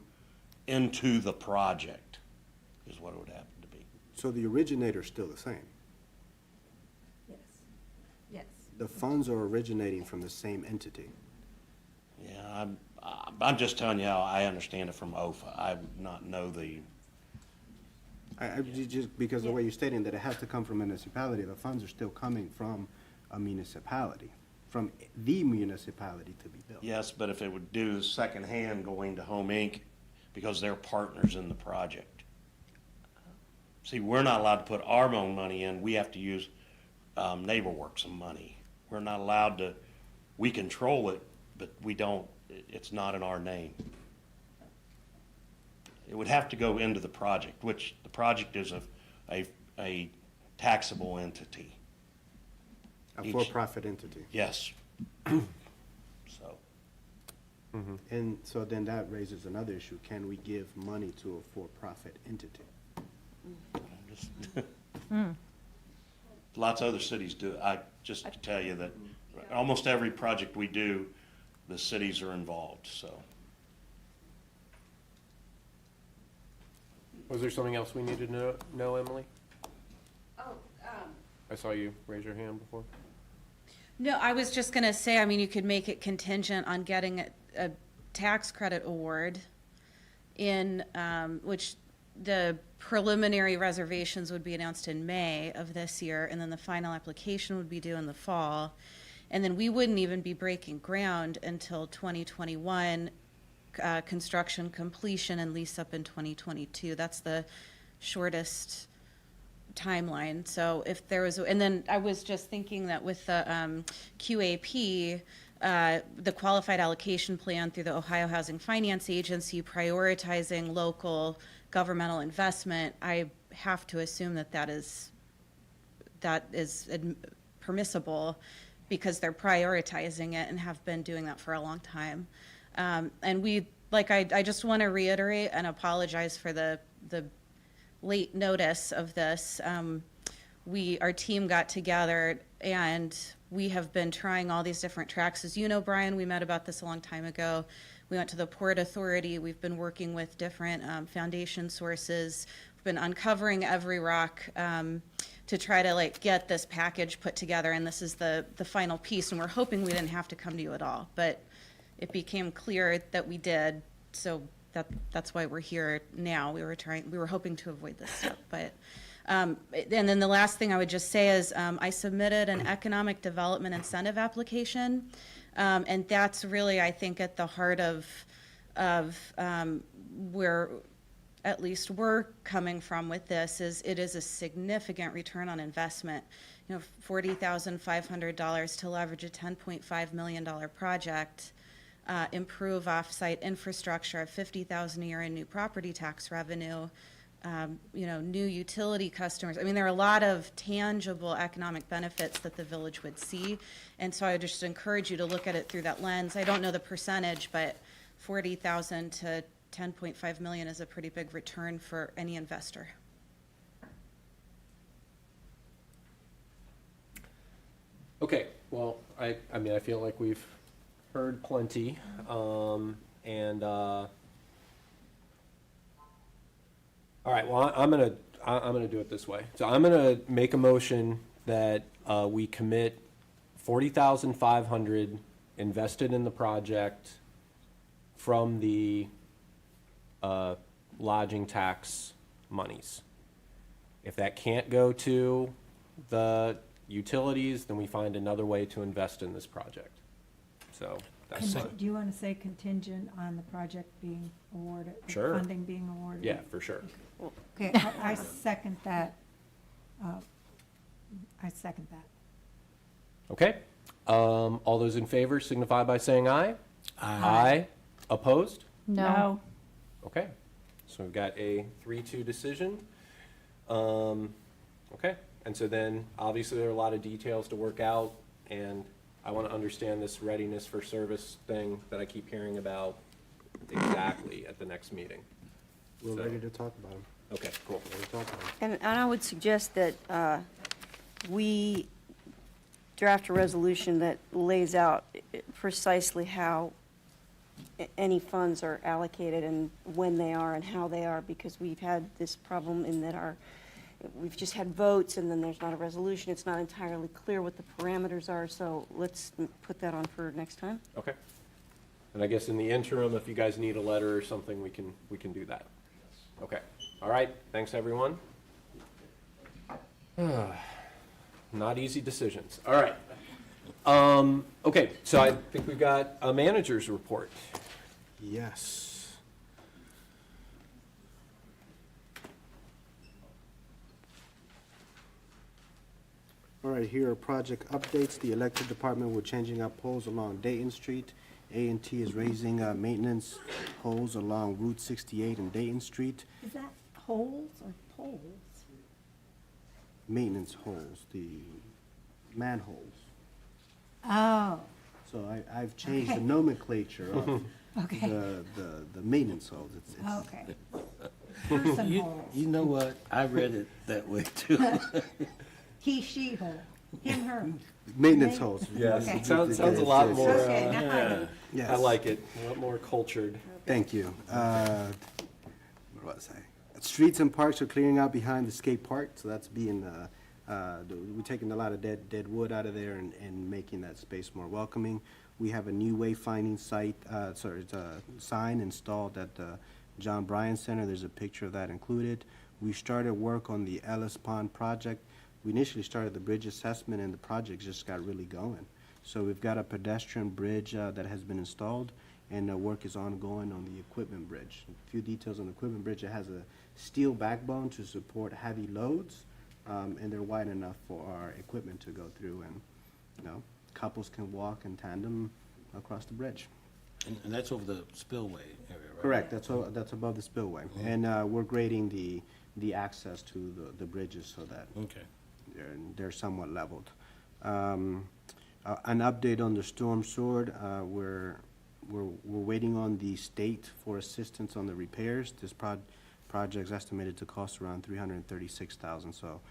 into the project, is what it would happen to be. So the originator's still the same? Yes. Yes. The funds are originating from the same entity? Yeah, I'm just telling you how I understand it from OFA. I do not know the, Just because the way you're stating that it has to come from a municipality, the funds are still coming from a municipality, from the municipality to be built. yes, but if it would do secondhand going to Home Inc., because they're partners in the project. See, we're not allowed to put our own money in, we have to use NeighborWorks money. We're not allowed to, we control it, but we don't, it's not in our name. It would have to go into the project, which the project is a taxable entity. A for-profit entity. Yes. So, And so then that raises another issue. Can we give money to a for-profit entity? lots of other cities do it. Just to tell you that almost every project we do, the cities are involved, so. Was there something else we needed to know, Emily? I saw you raise your hand before. No, I was just gonna say, I mean, you could make it contingent on getting a tax credit award in, which the preliminary reservations would be announced in May of this year, and then the final application would be due in the fall. And then we wouldn't even be breaking ground until 2021, construction completion and lease up in 2022. That's the shortest timeline. So if there was, and then I was just thinking that with the QAP, the qualified allocation plan through the Ohio Housing Finance Agency prioritizing local governmental investment, I have to assume that that is permissible because they're prioritizing it and have been doing that for a long time. And we, like, I just want to reiterate and apologize for the late notice of this. Our team got together and we have been trying all these different tracks. As you know, Brian, we met about this a long time ago. We went to the Port Authority. We've been working with different foundation sources. We've been uncovering every rock to try to get this package put together. And this is the final piece. And we're hoping we didn't have to come to you at all. But it became clear that we did. So that's why we're here now. We were hoping to avoid this step. But and then the last thing I would just say is I submitted an economic development incentive application. And that's really, I think, at the heart of where at least we're coming from with this, is it is a significant return on investment. You know, $40,500 to leverage a $10.5 million project, improve off-site infrastructure of $50,000 a year in new property tax revenue, new utility customers. I mean, there are a lot of tangible economic benefits that the village would see. And so I would just encourage you to look at it through that lens. I don't know the percentage, but 40,000 to 10.5 million is a pretty big return for any investor. Okay, well, I mean, I feel like we've heard plenty, and, all right, well, I'm gonna do it this way. So I'm gonna make a motion that, we commit $40,500 invested in the project from the, lodging tax monies. If that can't go to the utilities, then we find another way to invest in this project. So That's fine. Do you want to say contingent on the project being awarded? Sure. Funding being awarded? Yeah, for sure. Okay, I second that. I second that. Okay. All those in favor signify by saying aye. Aye. Opposed? No. Okay. So we've got a 3-2 decision. Okay. And so then, obviously, there are a lot of details to work out, and I want to understand this readiness for service thing that I keep hearing about exactly at the next meeting. We're So- ready to talk about them. Okay, cool. Ready to talk about 'em. And I would suggest that we draft a resolution that lays out precisely how any funds are allocated and when they are and how they are, because we've had this problem in that we've just had votes and then there's not a resolution. It's not entirely clear what the parameters are, so let's put that on for next time. Okay. And I guess in the interim, if you guys need a letter or something, we can do that. Okay. All right. Thanks, everyone. Not easy decisions. All right. Okay, so I think we've got a manager's report. Yes. All right, here are project updates. The electric department, we're changing up poles along Dayton Street. A&T is raising maintenance poles along Route 68 and Dayton Street. Is that holes or poles? Maintenance holes, the manholes. Oh, So I've changed the Okay. nomenclature of Okay. the maintenance holes. It's- okay. Person You holes. you know what? I read it that way too. He, she hole. Him, her. Maintenance holes. Yes, Okay. it sounds a lot more, Okay, now I know. Yes. I like it, a lot more cultured. Thank you. What was I? Streets and parks are clearing out behind the skate park, so that's being, we're taking a lot of dead wood out of there and making that space more welcoming. We have a new wayfinding sign installed at the John Bryan Center. There's a picture of that included. We started work on the Ellis Pond project. We initially started the bridge assessment and the project just got really going. So we've got a pedestrian bridge that has been installed and work is ongoing on the equipment bridge. A few details on the equipment bridge. It has a steel backbone to support heavy loads and they're wide enough for our equipment to go through and, couples can walk in tandem across the bridge. And that's over the spillway area, right? Correct, that's above the spillway. And we're grading the access to the bridges so that Okay. they're somewhat leveled. An update on the storm sword, we're waiting on the state for assistance on the repairs. This project's estimated to cost around $336,000. So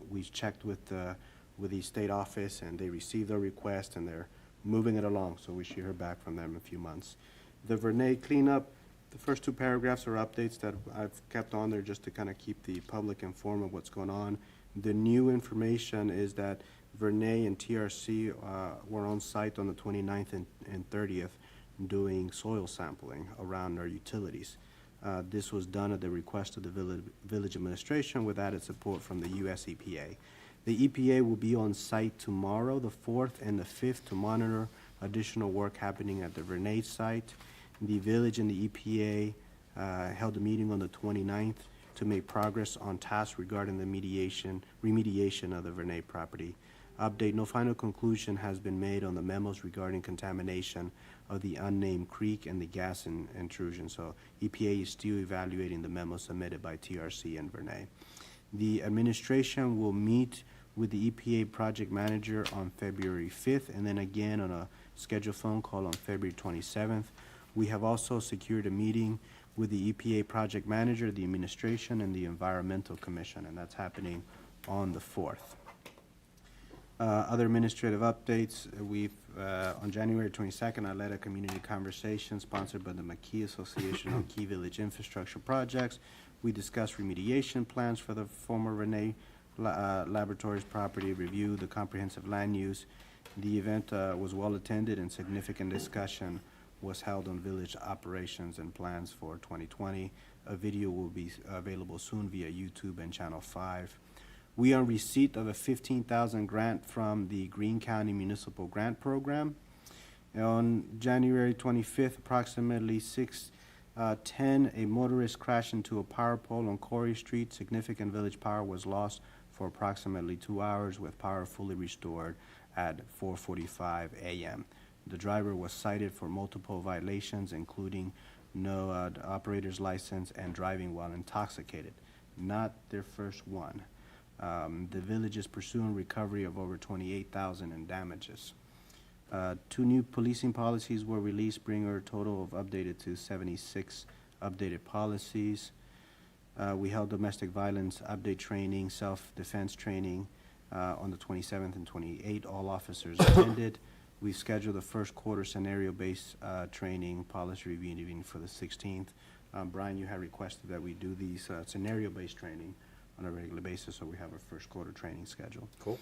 we checked with the state office and they received their request and they're moving it along. So we should hear back from them in a few months. The Vernay cleanup, the first two paragraphs are updates that I've kept on there just to kind of keep the public informed of what's going on. The new information is that Vernay and TRC were on site on the 29th and 30th doing soil sampling around our utilities. This was done at the request of the village administration with added support from the US EPA. The EPA will be on site tomorrow, the 4th and the 5th, to monitor additional work happening at the Vernay site. The village and the EPA held a meeting on the 29th to make progress on tasks regarding the remediation of the Vernay property. Update, no final conclusion has been made on the memos regarding contamination of the unnamed creek and the gas intrusion. So EPA is still evaluating the memo submitted by TRC and Vernay. The administration will meet with the EPA project manager on February 5th and then again on a scheduled phone call on February 27th. We have also secured a meeting with the EPA project manager, the administration, and the Environmental Commission, and that's happening on the 4th. Other administrative updates, on January 22nd, I led a community conversation sponsored by the McKee Association on key village infrastructure projects. We discussed remediation plans for the former Vernay Laboratories property, reviewed the comprehensive land use. The event was well attended and significant discussion was held on village operations and plans for 2020. A video will be available soon via YouTube and Channel 5. We are in receipt of a $15,000 grant from the Greene County Municipal Grant Program. On January 25th, approximately 6:10, a motorist crashed into a power pole on Corey Street. Significant village power was lost for approximately 2 hours, with power fully restored at 4:45 a.m. The driver was cited for multiple violations, including no operator's license and driving while intoxicated. Not their first one. The village is pursuing recovery of over $28,000 in damages. 2 new policing policies were released, bringing our total of updated to 76 updated policies. We held domestic violence update training, self-defense training on the 27th and 28th. All officers attended. We scheduled the first quarter scenario-based training, policy review meeting for the 16th. Brian, you had requested that we do these scenario-based training on a regular basis, so we have our first quarter training schedule. Cool.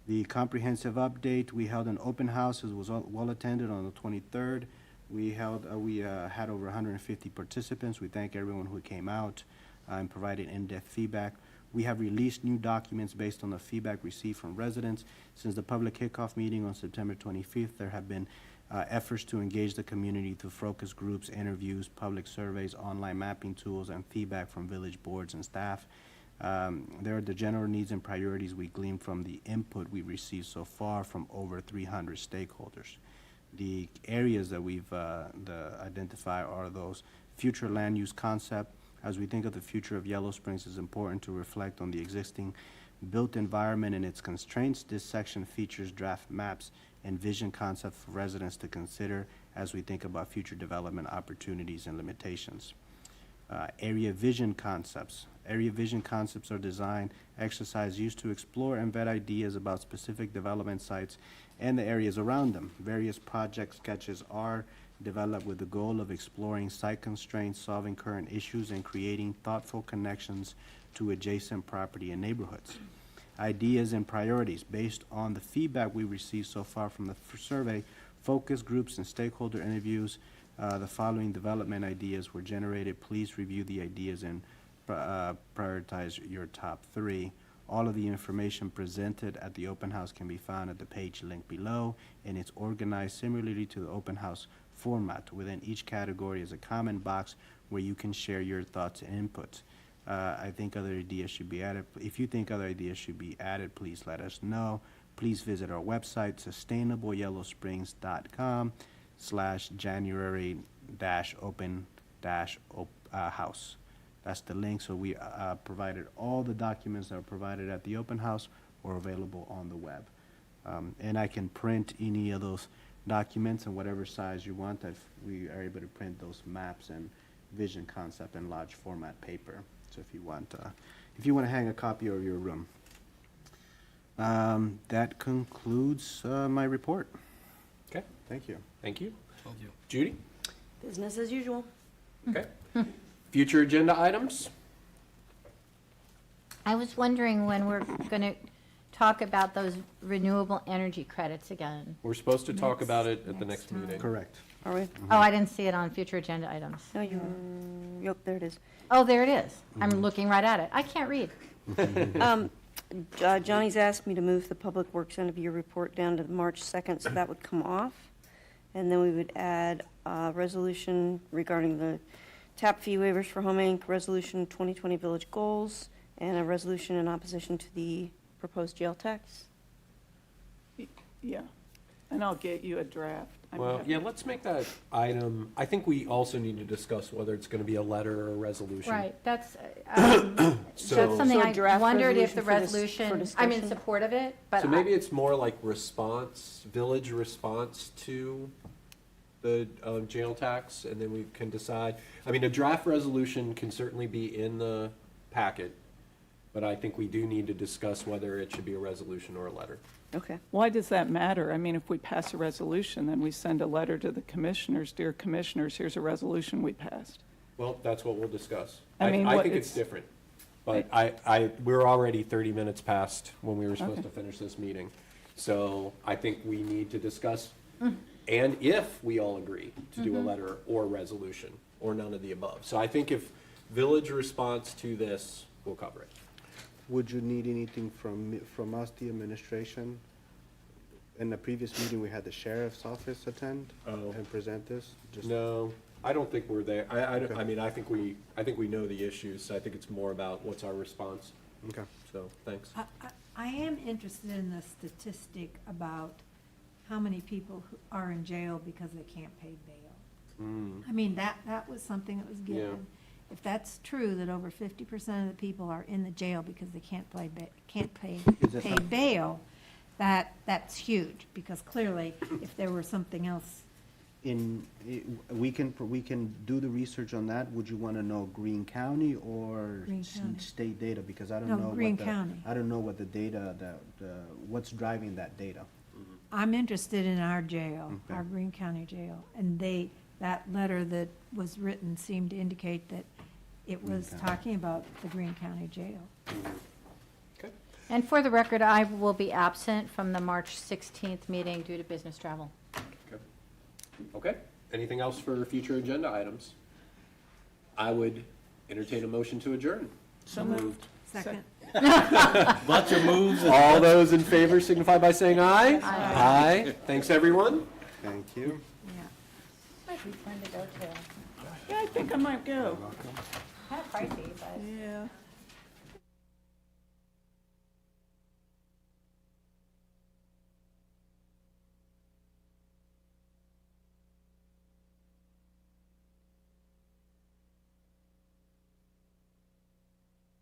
The comprehensive update, we held an open house. It was well attended on the 23rd. We had over 150 participants. We thank everyone who came out and provided in-depth feedback. We have released new documents based on the feedback received from residents. Since the public kickoff meeting on September 25th, there have been efforts to engage the community through focus groups, interviews, public surveys, online mapping tools, and feedback from village boards and staff. There are the general needs and priorities we gleaned from the input we received so far from over 300 stakeholders. The areas that we've identified are those future land use concept. As we think of the future of Yellow Springs, it's important to reflect on the existing built environment and its constraints. This section features draft maps and vision concepts for residents to consider as we think about future development opportunities and limitations. Area vision concepts. Area vision concepts are design exercise used to explore and vet ideas about specific development sites and the areas around them. Various project sketches are developed with the goal of exploring site constraints, solving current issues, and creating thoughtful connections to adjacent property and neighborhoods. Ideas and priorities. Based on the feedback we received so far from the survey, focus groups and stakeholder interviews, the following development ideas were generated. Please review the ideas and prioritize your top 3. All of the information presented at the open house can be found at the page linked below, and it's organized similarly to the open house format. Within each category is a comment box where you can share your thoughts and inputs. I think other ideas should be added. If you think other ideas should be added, please let us know. Please visit our website, sustainableyellowsprings.com/January-open-house. That's the link. So we provided all the documents that are provided at the open house or available on the web. And I can print any of those documents in whatever size you want. We are able to print those maps and vision concept in large format paper. So if you want to hang a copy over your room. That concludes my report. Okay. Thank you. Thank you. Judy? Business as usual. Okay. Future agenda items? I was wondering when we're going to talk about those renewable energy credits again. We're supposed to talk about it at the next meeting. Correct. Are we? Oh, I didn't see it on future agenda items. No, yep, there it is. Oh, there it is. I'm looking right at it. I can't read. Johnny's asked me to move the Public Works end of year report down to March 2nd, so that would come off. And then we would add a resolution regarding the tap fee waivers for Home Inc., resolution 2020 village goals, and a resolution in opposition to the proposed jail tax. Yeah, and I'll get you a draft. Well, yeah, let's make that item. I think we also need to discuss whether it's going to be a letter or a resolution. Right, that's So- something So a I draft wondered if the resolution for resolution, I'm in discussion? support of it, but So maybe it's more like response, village response to the jail tax, and then we can decide. I mean, a draft resolution can certainly be in the packet, but I think we do need to discuss whether it should be a resolution or a letter. Okay. Why does that matter? I mean, if we pass a resolution, then we send a letter to the commissioners, dear commissioners, here's a resolution we passed. Well, that's what we'll discuss. I mean, I what think it's it's- different, but we're already 30 minutes past when we were supposed to finish this meeting. So I think we need to discuss, and if we all agree to do a letter or resolution, or none of the above. So I think if village response to this, we'll cover it. Would you need anything from us, the administration, In the previous meeting, we had the sheriff's office attend and present this. Just- No, I don't think we're there. Okay. I mean, I think we know the issues. I think it's more about what's our response. Okay. So, thanks. I am interested in the statistic about how many people who are in jail because they can't pay bail. I mean, that was something that was given. If that's true, that over 50% of the people are in the jail because they can't pay bail, that's huge, because clearly, if there were something else. We can do the research on that. Would you want to know Greene County or Greene County. state data? Because I don't No, know. Greene County. I don't know what the data, what's driving that data. I'm interested in our jail, Okay. our Greene County jail, and that letter that was written seemed to indicate that it was County. talking about the Greene County jail. And for the record, I will be absent from the March 16th meeting due to business travel. Okay. Anything else for future agenda items? I would entertain a motion to adjourn. So moved. Second. Lots of moves. All those in favor signify by saying aye. Aye. Thanks, everyone. Thank you. Might be fun to go to. Yeah, I think I might go. Kind of pricey, but. Yeah.